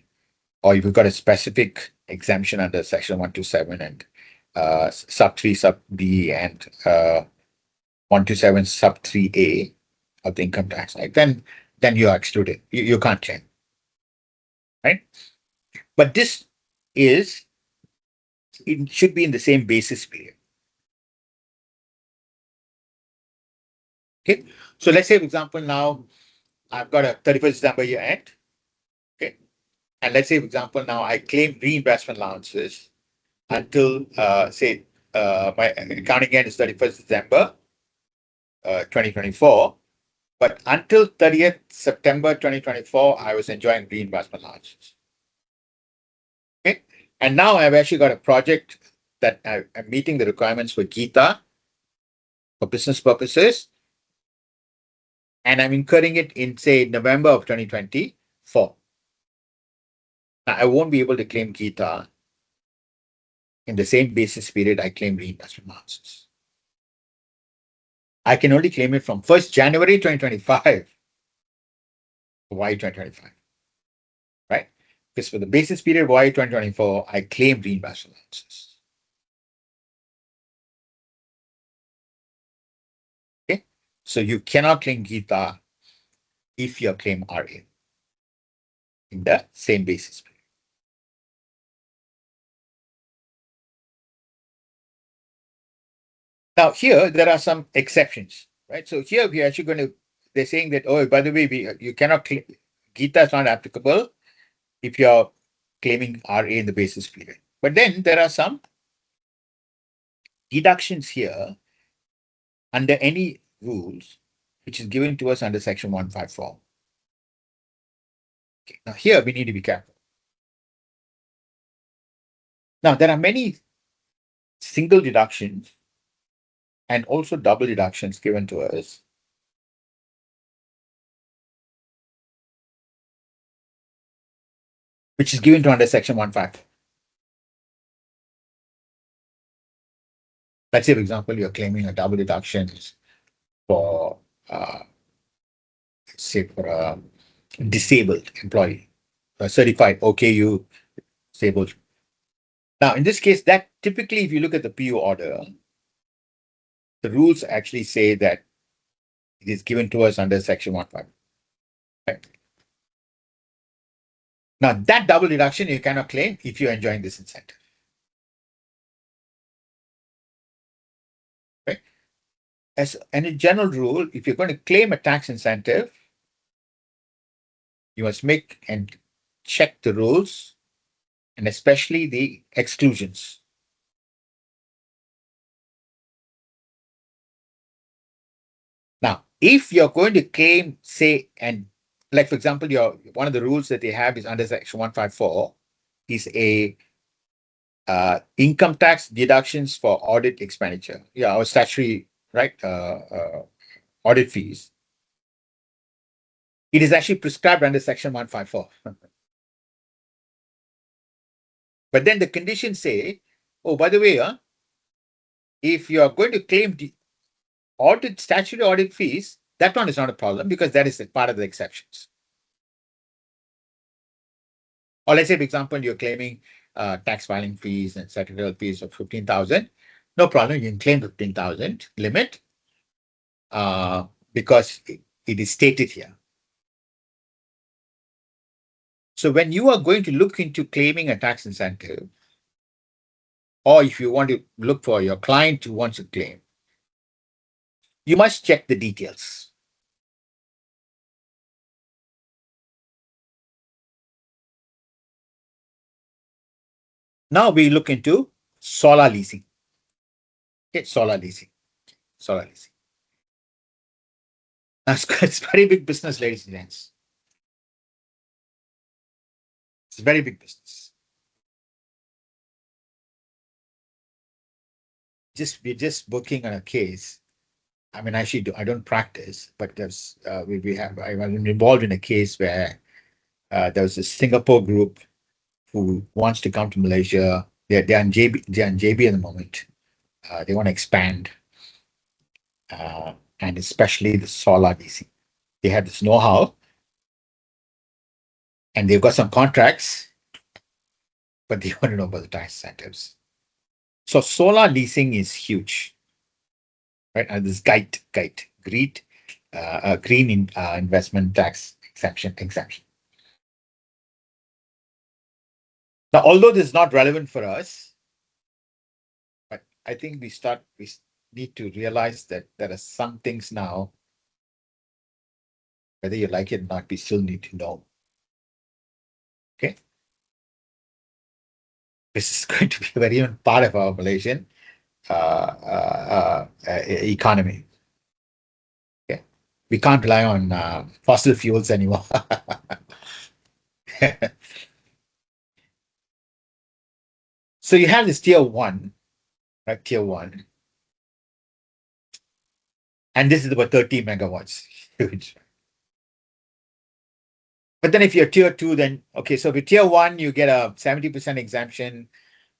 or if you've got a specific exemption under Section 127 and Sub 3, Sub B, and 127, Sub 3A of the income tax act, then you are excluded. You can't claim, right? But it should be in the same basis period. Okay. So let's say, for example, now I've got a 31st December year end. Okay. And let's say, for example, now I claim reinvestment allowances until, say, my accounting end is 31st December 2024. But until 30th September 2024, I was enjoying reinvestment allowances. Okay. And now I've actually got a project that I'm meeting the requirements for Gita for business purposes. And I'm incurring it in, say, November of 2024. Now, I won't be able to claim Gita in the same basis period I claim reinvestment allowances. I can only claim it from 1st January 2025. Why 2025? Right? Because for the basis period Y 2024, I claim reinvestment allowances. Okay. So you cannot claim Gita if your claim RA in the same basis period. Now, here there are some exceptions, right? So here we're actually going to, they're saying that, oh, by the way, you cannot claim, Gita is not applicable if you're claiming RA in the basis period. But then there are some deductions here under any rules which is given to us under section 154. Okay. Now here we need to be careful. Now there are many single deductions and also double deductions given to us. Which is given to under section 154. Let's say, for example, you're claiming a double deduction for, say, for a disabled employee, a certified OKU disabled. Now, in this case, that typically, if you look at the PO order, the rules actually say that it is given to us under section 155. Right? Now, that double deduction you cannot claim if you're enjoying this incentive. Right? As and a general rule, if you're going to claim a tax incentive, you must make and check the rules and especially the exclusions. Now, if you're going to claim, say, and like, for example, one of the rules that they have is under section 154 is a income tax deductions for audit expenditure. Yeah, our statutory, right, audit fees. It is actually prescribed under section 154. But then the conditions say, oh, by the way, if you are going to claim the statutory audit fees, that one is not a problem because that is part of the exceptions. Or let's say, for example, you're claiming tax filing fees and secretarial fees of 15,000. No problem, you can claim 15,000 limit because it is stated here. So when you are going to look into claiming a tax incentive, or if you want to look for your client who wants to claim, you must check the details. Now we look into solar leasing. Okay, solar leasing. Solar leasing. It's very big business, ladies and gents. It's very big business. We're just working on a case. I mean, actually, I don't practice, but there's I was involved in a case where there was a Singapore group who wants to come to Malaysia. They're in JB at the moment. They want to expand, and especially the solar DC. They have this know-how, and they've got some contracts, but they want to know about the tax incentives. So solar leasing is huge, right? And this green investment tax exemption. Now, although this is not relevant for us, but I think we need to realize that there are some things now Whether you like it or not, we still need to know. Okay. This is going to be a very important part of our Malaysian economy. Okay. We can't rely on fossil fuels anymore. So you have this tier one, right? Tier one. And this is about 30 megawatts. Huge. But then if you're tier two, then okay, so with tier one, you get a 70% exemption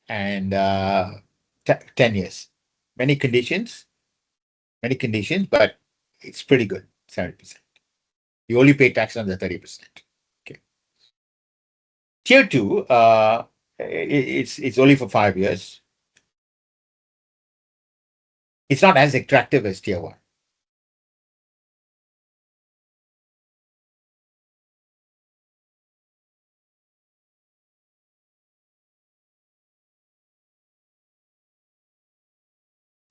and 10 years. Many conditions, but it's pretty good, 70%. You only pay tax on the 30%. Okay. Tier two, it's only for 5 years. It's not as attractive as tier one.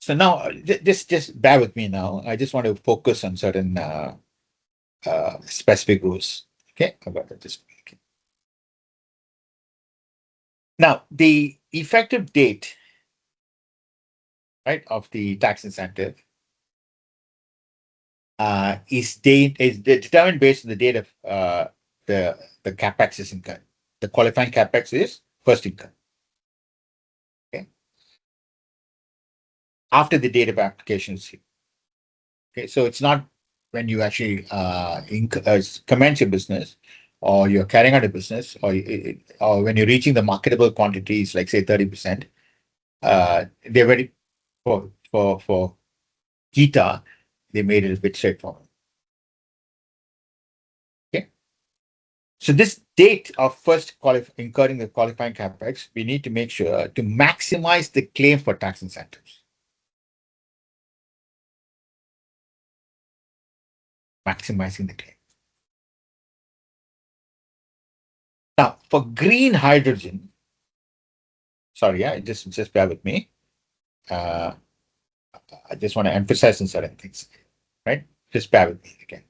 So now, just bear with me now. I just want to focus on certain specific rules. Okay, about this. Okay. Now, the effective date, right, of the tax incentive is determined based on the date of the capex is incurred. The qualifying capex is first incurred. Okay, after the date of application is here. Okay, so it's not when you actually commence your business, or you're carrying out a business, or when you're reaching the marketable quantities, like say 30%. They're very for Gita, they made it a bit straightforward. Okay. So this date of first incurring the qualifying capex, we need to make sure to maximize the claim for tax incentives. Maximizing the claim. Now, for green hydrogen, sorry, yeah, just bear with me. I just want to emphasize on certain things, right? Just bear with me again.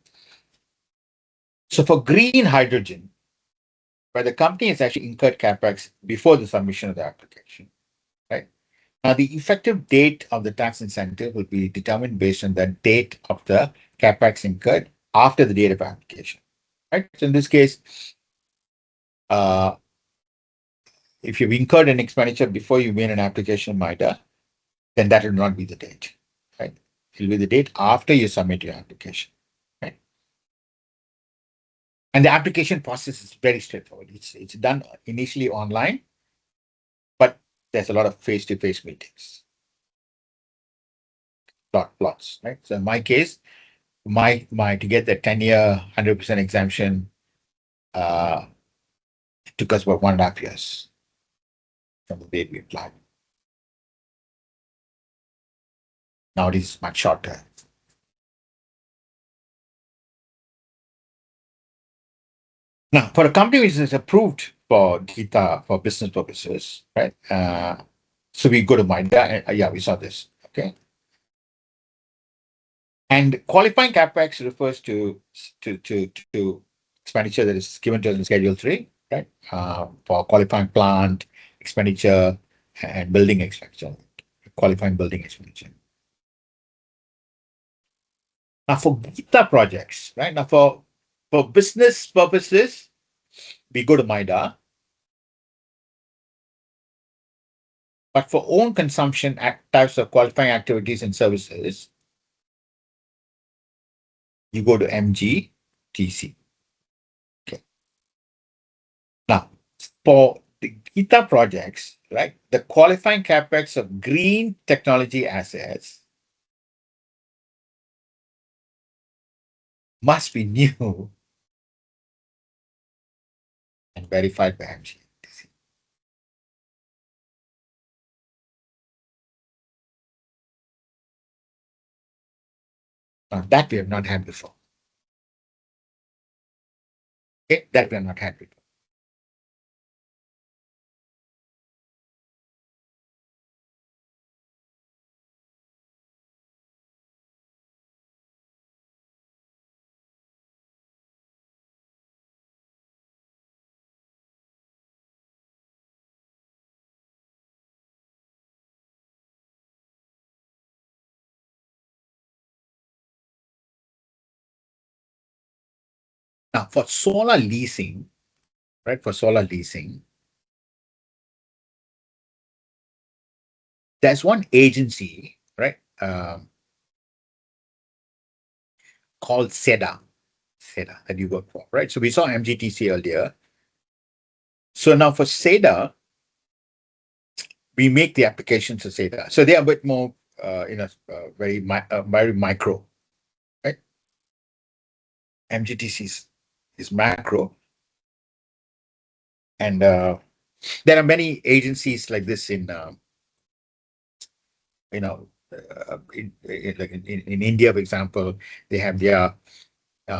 So for green hydrogen, where the company has actually incurred capex before the submission of the application, right? Now, the effective date of the tax incentive will be determined based on the date of the capex incurred after the date of application, right? So in this case, if you've incurred an expenditure before you made an application MIDA, then that will not be the date, right? It will be the date after you submit your application, right? And the application process is very straightforward. It's done initially online, but there's a lot of face-to-face meetings, lots, right? So in my case, my to get the 10-year 100% exemption, it took us about 1.5 years from the date we applied. Nowadays, it's much shorter. Now, for a company which is approved for Gita for business purposes, right? So we go to MIDA, and yeah, we saw this. Okay. And qualifying capex refers to expenditure that is given to us in Schedule 3, right? For qualifying plant expenditure and building expenditure, qualifying building expenditure. Now, for Gita projects, right? Now, for business purposes, we go to MIDA. But for own consumption types of qualifying activities and services, you go to MGTC. Okay. Now, for the Gita projects, right, the qualifying capex of green technology assets must be new and verified by MGTC. Now, that we have not had before. Okay, that we have not had before. Now, for solar leasing, right? For solar leasing, there's one agency, right? Called SEDA that you work for, right? So we saw MGTC earlier. So now for SEDA, we make the applications to SEDA. So they are a bit more, very micro, right? MGTC is macro, and there are many agencies like this in, in India, for example, they have their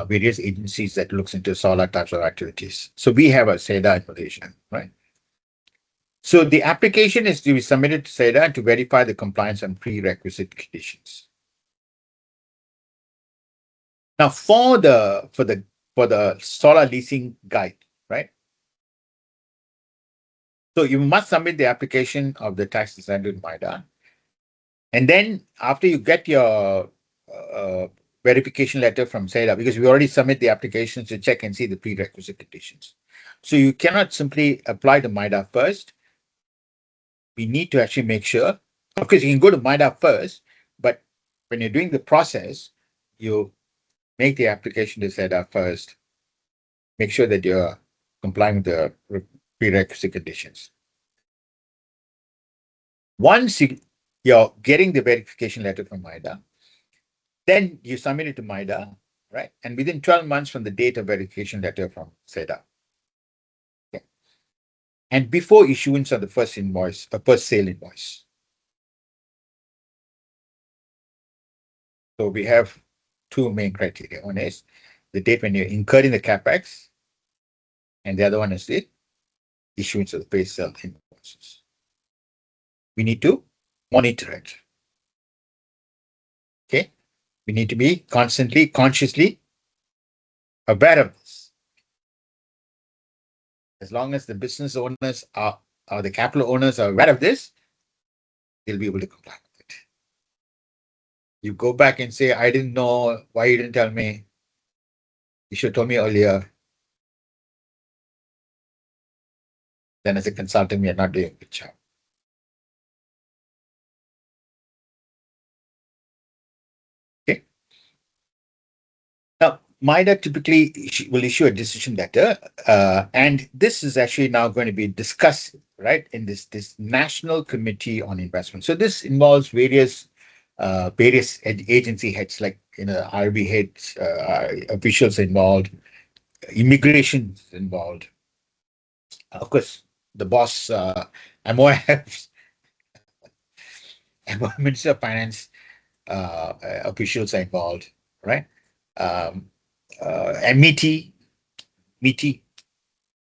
various agencies that looks into solar types of activities. So we have a SEDA in Malaysia, right? So the application is to be submitted to SEDA to verify the compliance and prerequisite conditions. Now, for the solar leasing guide, right? So you must submit the application of the tax incentive MIDA, and then after you get your verification letter from SEDA, because we already submit the applications to check and see the prerequisite conditions. So you cannot simply apply to MIDA first. We need to actually make sure. Of course, you can go to MIDA first, but when you're doing the process, you make the application to SEDA first. Make sure that you're complying with the prerequisite conditions. Once you're getting the verification letter from MIDA, then you submit it to MIDA, right? And within 12 months from the date of verification letter from SEDA. Okay. And before issuance of the first invoice, a first sale invoice. So we have two main criteria. One is the date when you're incurring the capex, and the other one is the issuance of the first sale invoices. We need to monitor it. Okay. We need to be constantly, consciously aware of this. As long as the business owners are, or the capital owners are aware of this, they'll be able to comply with it. You go back and say, I didn't know, why you didn't tell me? You should have told me earlier. Then as a consultant, we are not doing a good job. Okay. Now, MIDA typically will issue a decision letter, and this is actually now going to be discussed, right, in this National Committee on Investment. So this involves various agency heads, like RB heads, officials involved, immigration involved. Of course, the boss, MOF, Minister of Finance officials are involved, right? And METI,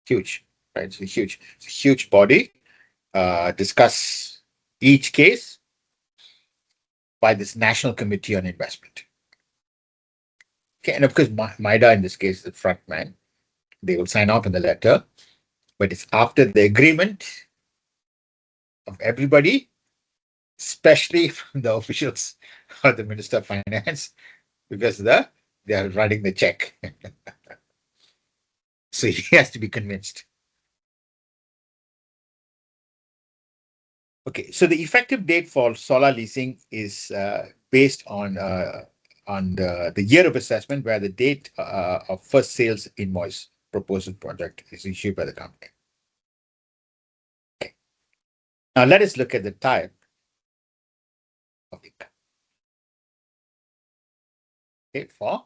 huge, right? It's a huge body. Discuss each case by this National Committee on Investment. Okay, and of course, MIDA in this case is the front man. They will sign off on the letter, but it's after the agreement of everybody, especially from the officials or the Minister of Finance, because they are writing the check. So he has to be convinced. Okay, so the effective date for solar leasing is based on the year of assessment, where the date of first sales invoice proposal project is issued by the company. Okay. Now let us look at the type of income. Okay, for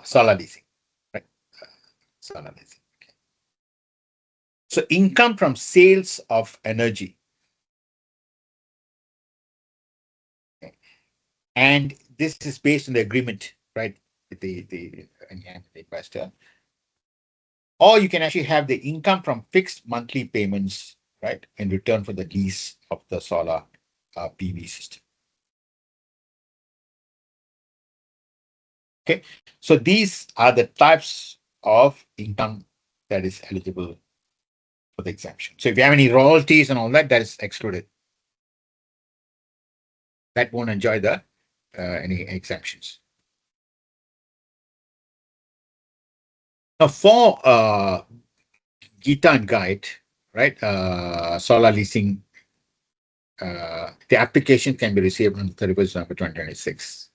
solar leasing, right? Solar leasing. Okay. So income from sales of energy. Okay. And this is based on the agreement, right, with the investor. Or you can actually have the income from fixed monthly payments, right, in return for the lease of the solar PV system. Okay, so these are the types of income that is eligible for the exemption. So if you have any royalties and all that, that is excluded. That won't enjoy the any exemptions. Now for Gita and Guide, right? Solar leasing, the application can be received on 31st November 2026.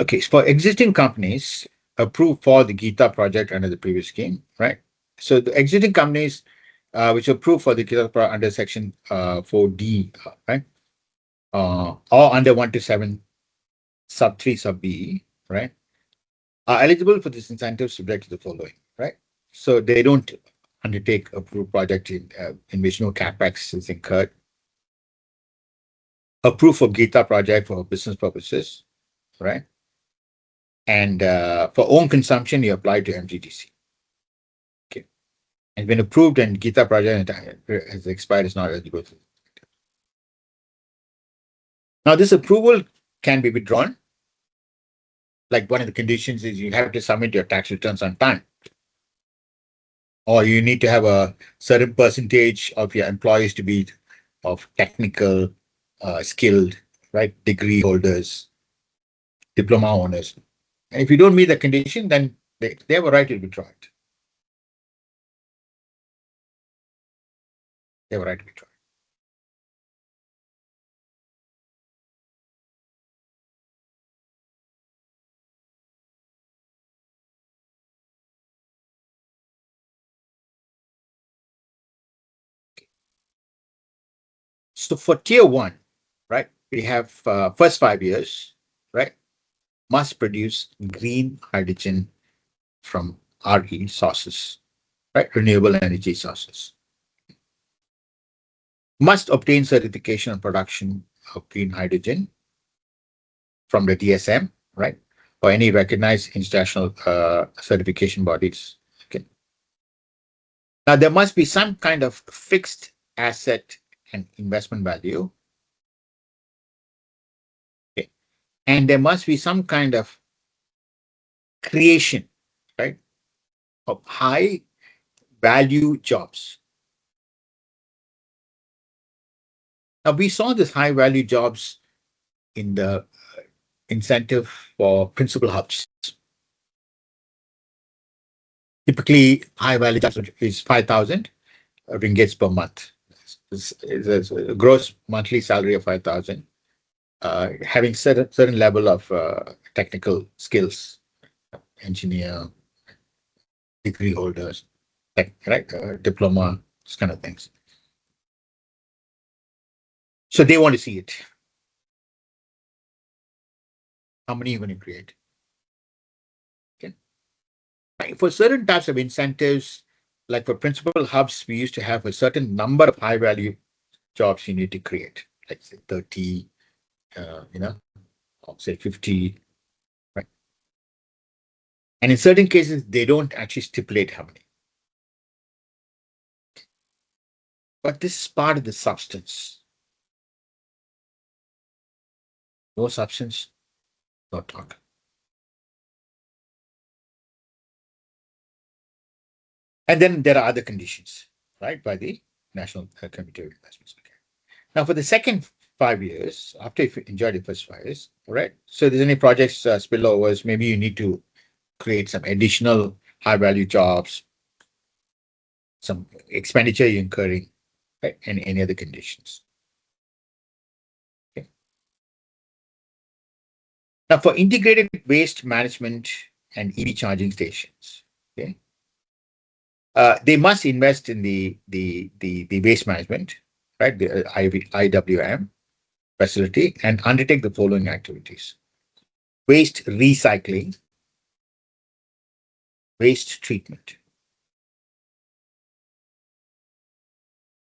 Okay, so for existing companies approved for the Gita project under the previous scheme, right? So the existing companies which approved for the Gita under section 4D, right? Or under 1 to 7 sub 3 sub B, right? Are eligible for this incentive subject to the following, right? So they don't undertake approved project in which no capex is incurred. Approved for Gita project for business purposes, right? And for own consumption, you apply to MGTC. Okay. And when approved and Gita project has expired, is not eligible. Now, this approval can be withdrawn. Like one of the conditions is you have to submit your tax returns on time, or you need to have a certain percentage of your employees to be of technical, skilled, right, degree holders, diploma owners. And if you don't meet the condition, then they have a right to withdraw it. They have a right to withdraw. So for tier one, right, we have first 5 years, right, must produce green hydrogen from RE sources, right, renewable energy sources. Must obtain certification on production of green hydrogen from the DSM, right, or any recognized international certification bodies. Okay. Now there must be some kind of fixed asset and investment value. Okay. And there must be some kind of creation, right, of high value jobs. Now we saw this high value jobs in the incentive for principal hubs. Typically, high value jobs is 5,000 ringgits per month. It's a gross monthly salary of 5,000. Having certain level of technical skills, engineer, degree holders, right, diploma, these kind of things. So they want to see it. How many are you going to create? Okay. Right. For certain types of incentives, like for principal hubs, we used to have a certain number of high value jobs you need to create, like say 30, or say 50, right? And in certain cases, they don't actually stipulate how many. But this is part of the substance. No substance, no talk. And then there are other conditions, right, by the National Committee of Investments. Okay. Now, for the second 5 years, after you've enjoyed the first 5 years, all right, so there's any projects spillovers, maybe you need to create some additional high value jobs, some expenditure you're incurring, right, and any other conditions. Okay. Now, for integrated waste management and EV charging stations, okay, they must invest in the waste management, right, the IWM facility, and undertake the following activities: waste recycling, waste treatment.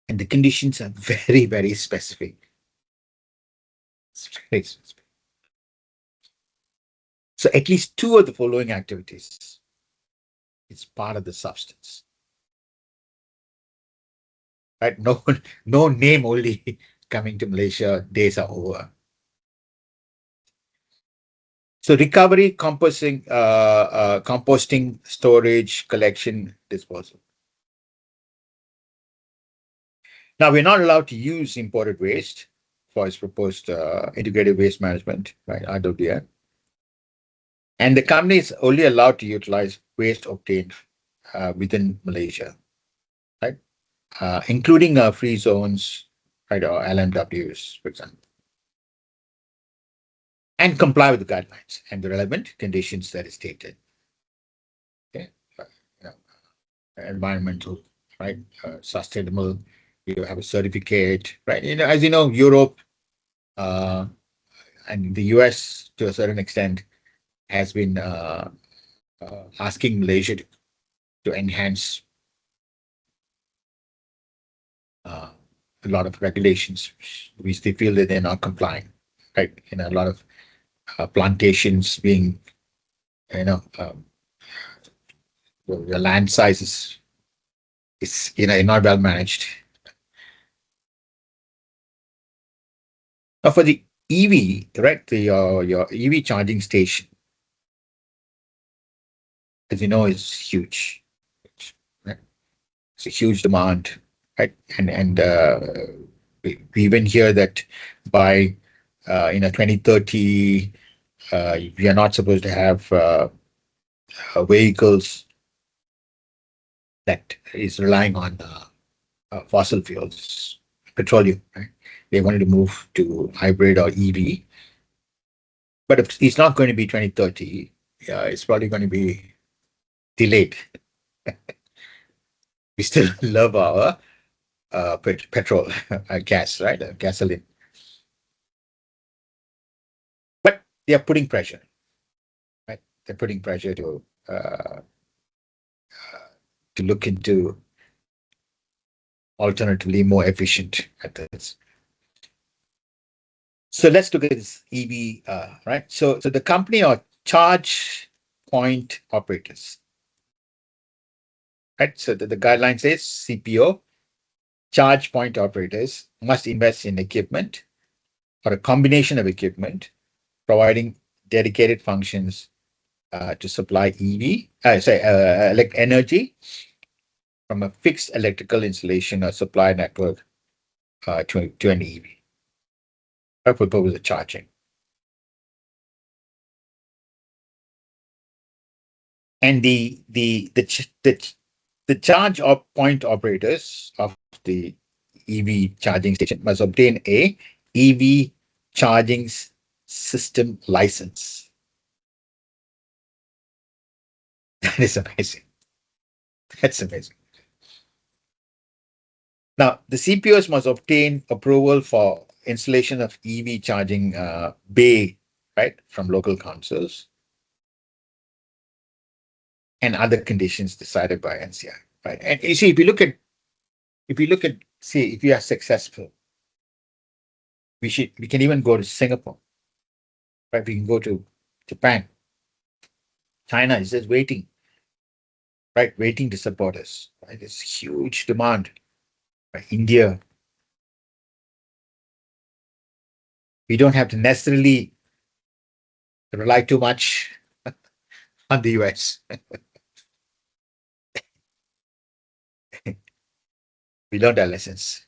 And the conditions are very, very specific. It's very specific. So at least two of the following activities, it's part of the substance. Right? No, no name only coming to Malaysia, days are over. So recovery, composting, storage, collection, disposal. Now, we're not allowed to use imported waste for its proposed integrated waste management, right, IWDN. And the company is only allowed to utilize waste obtained within Malaysia, right, including free zones, right, or LMWs, for example, and comply with the guidelines and the relevant conditions that is stated. Okay, you know, environmental, right, sustainable. You have a certificate, right? You know, as you know, Europe uh, and the US to a certain extent has been asking Malaysia to enhance uh, a lot of regulations, which they feel that they're not complying, right? You know, a lot of plantations being, you know, the land size is you know not well managed. Now for the EV, right? The your EV charging station, as you know, is huge. Right? It's a huge demand, right? And we even hear that by 2030, we are not supposed to have vehicles that is relying on fossil fuels, petroleum. Right? They wanted to move to hybrid or EV, but if it's not going to be 2030, it's probably going to be delayed. We still love our petrol, gas, right? Gasoline, but they are putting pressure, right? They're putting pressure to look into alternatively more efficient methods. So let's look at this EV, right? So the company or charge point operators, right? So the guideline says CPO, charge point operators must invest in equipment or a combination of equipment, providing dedicated functions to supply energy from a fixed electrical installation or supply network to an EV for the purpose of charging. And the charge point operators of the EV charging station must obtain a EV charging system license. That is amazing. That's amazing. Now, the CPOs must obtain approval for installation of EV charging bay, right, from local councils and other conditions decided by NCI, right? And you see, if you look at, say, if you are successful, we can even go to Singapore, right? We can go to Japan. China is just waiting, right? Waiting to support us, right? There's huge demand. Right? India, we don't have to necessarily rely too much on the US. We learned our lessons.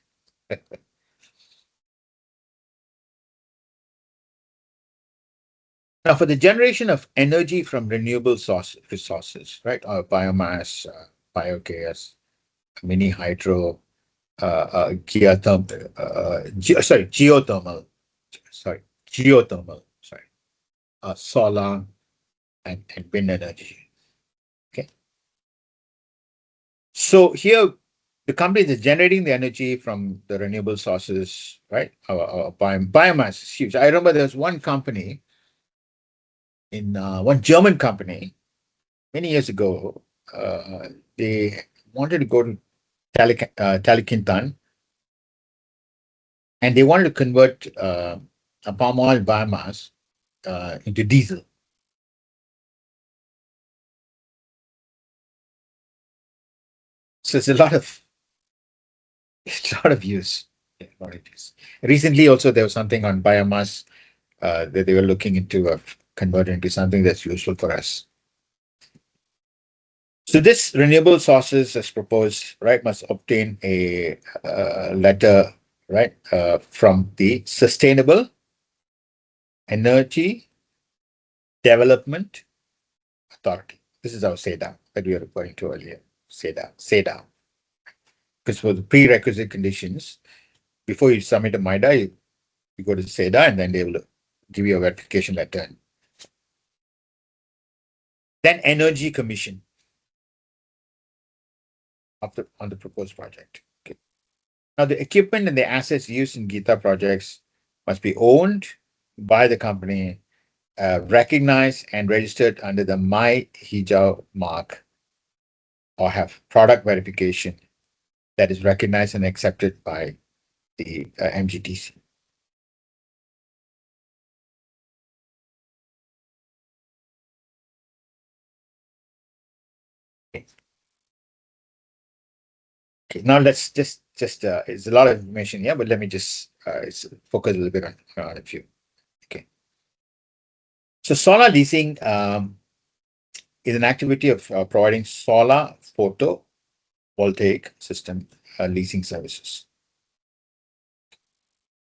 Now, for the generation of energy from renewable resources, right, biomass, biogas, mini hydro, geothermal, solar, and wind energy. Okay. So here, the company is generating the energy from the renewable sources, right? Our biomass is huge. I remember there was one company one German company many years ago. They wanted to go to Talikintan, and they wanted to convert a palm oil biomass into diesel. So it's a lot of use. Yeah, a lot of use. Recently, also there was something on biomass that they were looking into converting into something that's useful for us. So this renewable sources as proposed, right, must obtain a letter, right, from the Sustainable Energy Development Authority. This is our SEDA that we were referring to earlier. SEDA. Because for the prerequisite conditions, before you submit a MIDA, you go to SEDA and then they will give you a verification letter. Then Energy Commission on the proposed project. Okay. Now, the equipment and the assets used in Gita projects must be owned by the company, recognized and registered under the My Hijau mark, or have product verification that is recognized and accepted by the MGTC. Okay. Okay, now let's just it's a lot of information here, but let me just focus a little bit on a few. Okay. So solar leasing is an activity of providing solar photovoltaic system leasing services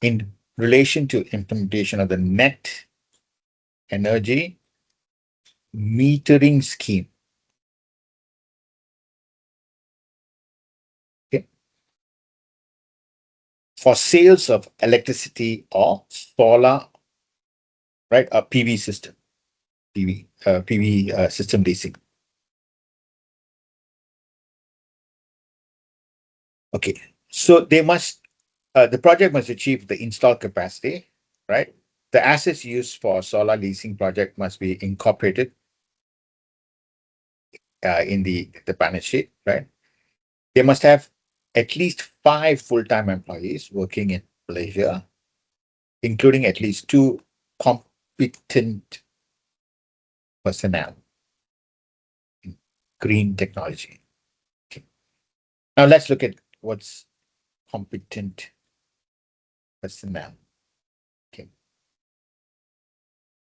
in relation to implementation of the net energy metering scheme. Okay. For sales of electricity or solar, right, a PV system, PV system leasing. Okay, so they must, the project must achieve the installed capacity, right? The assets used for solar leasing project must be incorporated in the balance sheet, right? They must have at least 5 full-time employees working in Malaysia, including at least 2 competent personnel in green technology. Okay. Now let's look at what's competent personnel. Okay.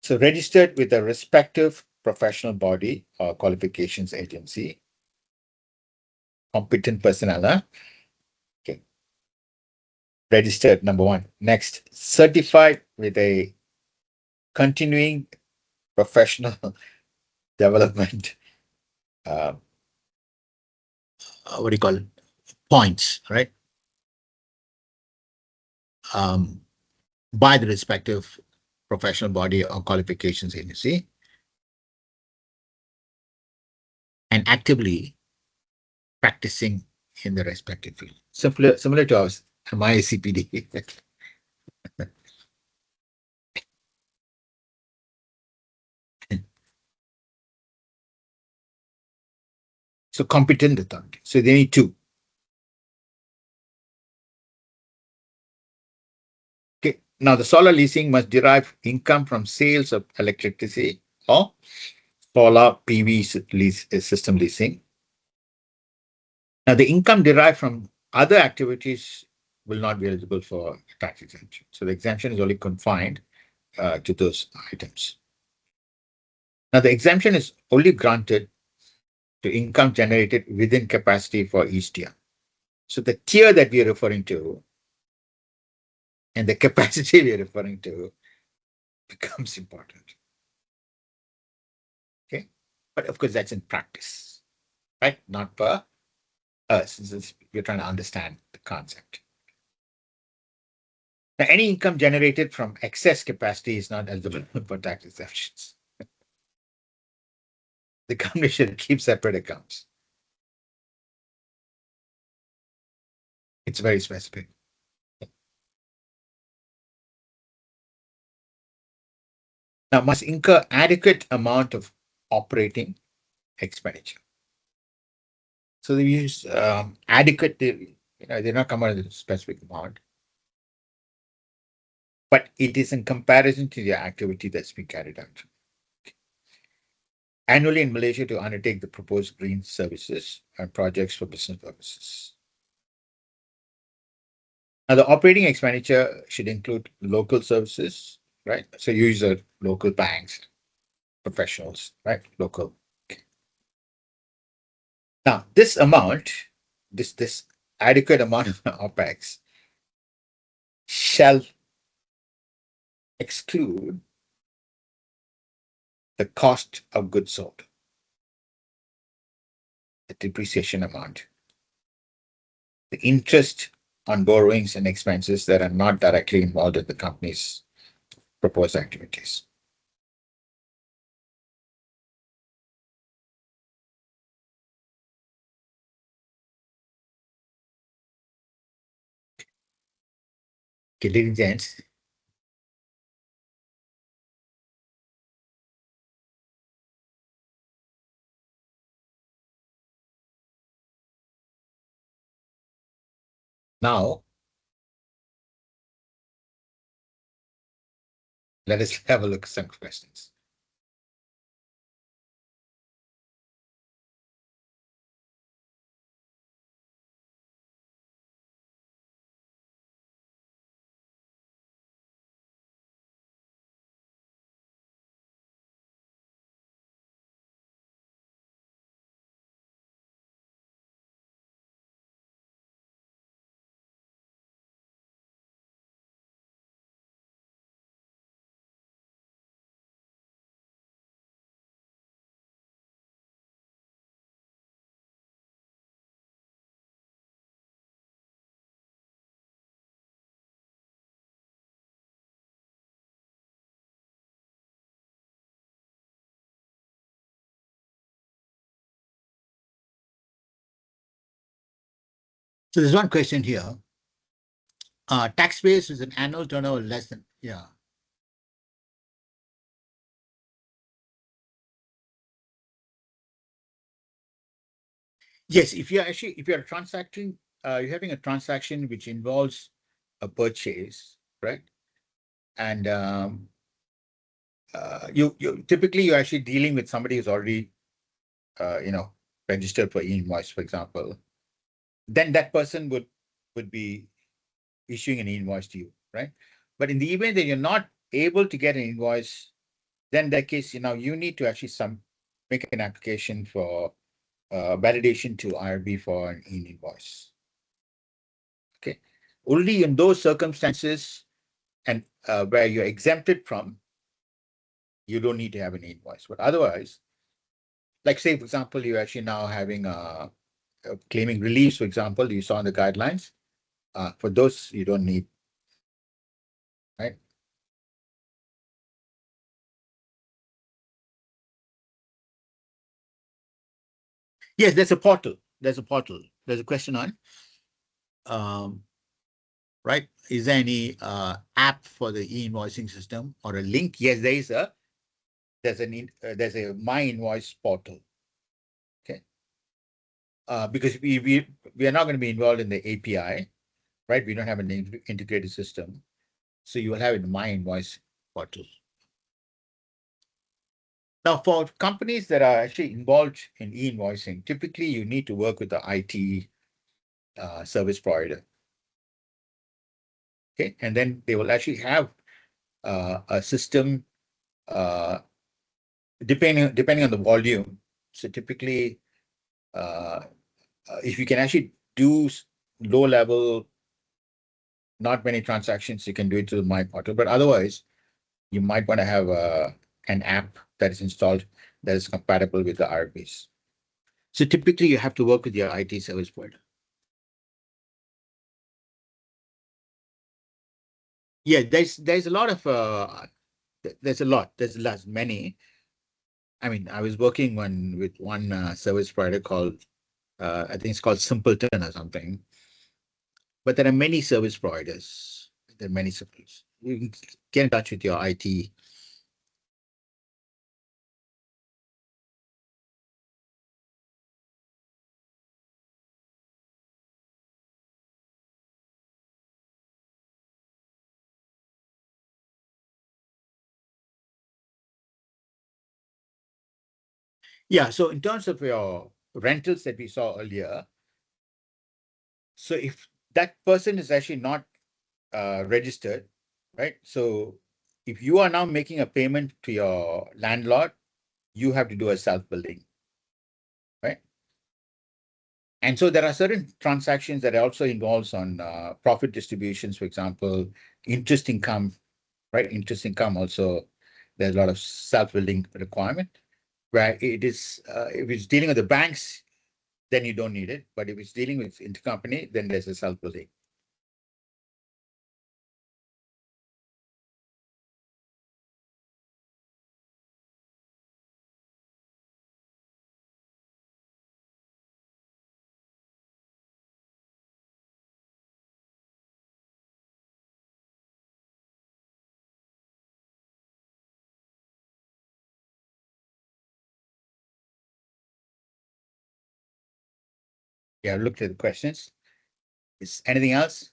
So registered with a respective professional body or qualifications agency, competent personnel. Okay. Registered, number one. Next, certified with a continuing professional development, what do you call it? Points, right? By the respective professional body or qualifications agency, and actively practicing in the respective field. Similar to our MICPD. So competent authority. So they need 2. Okay. Now the solar leasing must derive income from sales of electricity or solar PV system leasing. Now the income derived from other activities will not be eligible for tax exemption. So the exemption is only confined to those items. Now the exemption is only granted to income generated within capacity for each tier. So the tier that we are referring to and the capacity we are referring to becomes important. Okay. But of course, that's in practice, right? Not per us, since you're trying to understand the concept. Now, any income generated from excess capacity is not eligible for tax exemptions. The company should keep separate accounts. It's very specific. Now, must incur adequate amount of operating expenditure. So they use adequate, they're not come out with a specific amount, but it is in comparison to the activity that's being carried out. Annually in Malaysia to undertake the proposed green services and projects for business purposes. Now, the operating expenditure should include local services, right? So use the local banks, professionals, right? Local. Now, this amount, this adequate amount of OPEX shall exclude the cost of goods sold, the depreciation amount, the interest on borrowings and expenses that are not directly involved in the company's proposed activities. Okay, ladies and gents, now let us have a look at some questions. So there's one question here. Taxpayers with an annual turnover less than, yeah. Yes, if you're transacting, you're having a transaction which involves a purchase, right? And you typically you're actually dealing with somebody who's already registered for e-invoice, for example. Then that person would be issuing an invoice to you, right? But in the event that you're not able to get an invoice, then in that case, you need to actually make an application for validation to IRB for an invoice. Okay, only in those circumstances and where you're exempted from, you don't need to have an invoice. But otherwise, like say, for example, you're actually now having claiming reliefs, for example, you saw in the guidelines. For those, you don't need, right? Yes, there's a portal. There's a portal. There's a question on, right? Is there any app for the e-invoicing system or a link? Yes, there's a my invoice portal. Okay. Because we are not going to be involved in the API, right? We don't have an integrated system. So you will have it in my invoice portal. Now, for companies that are actually involved in e-invoicing, typically you need to work with the IT service provider. Okay, and then they will actually have a system depending on the volume. So typically, if you can actually do low level, not many transactions, you can do it through my portal. But otherwise, you might want to have an app that is installed that is compatible with the RPs. So typically, you have to work with your IT service provider. Yeah, there's a lot of there's many. I mean, I was working with one service provider called I think it's called Simpleton or something. But there are many service providers. There are many services. You can get in touch with your IT. Yeah. So in terms of your rentals that we saw earlier, so if that person is actually not registered, right? So if you are now making a payment to your landlord, you have to do a self-billing, right? And so there are certain transactions that also involves on profit distributions, for example, interest income, right? Interest income also, there's a lot of self-building requirement where it is, if it's dealing with the banks, then you don't need it. But if it's dealing with intercompany, then there's a self-building. Yeah, looked at the questions. Is anything else?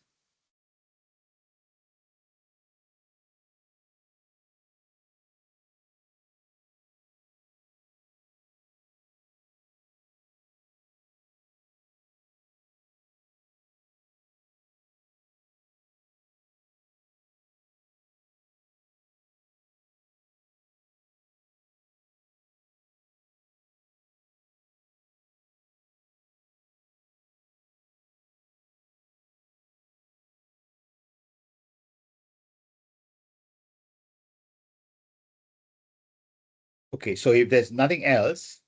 Okay, so if there's nothing else,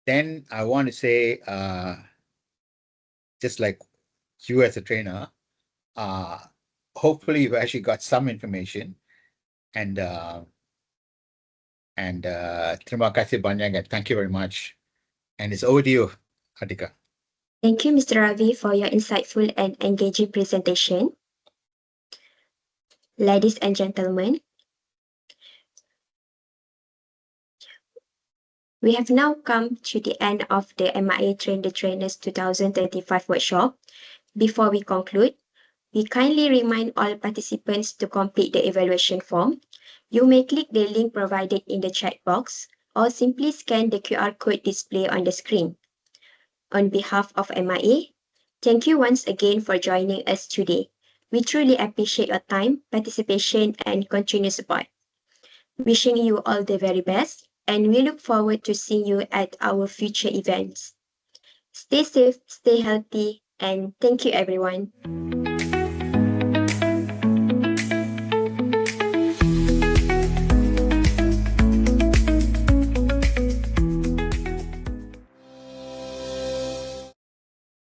then I want to say, just like you as a trainer, hopefully you've actually got some information, and terima kasih banyak, and thank you very much. And it's over to you, Atika. Thank you, Mr. Ravi, for your insightful and engaging presentation. Ladies and gentlemen, we have now come to the end of the MIA Train the Trainers 2025 workshop. Before we conclude, we kindly remind all participants to complete the evaluation form. You may click the link provided in the chat box or simply scan the QR code displayed on the screen. On behalf of MIA, thank you once again for joining us today. We truly appreciate your time, participation, and continued support. Wishing you all the very best, and we look forward to seeing you at our future events. Stay safe, stay healthy, and thank you, everyone.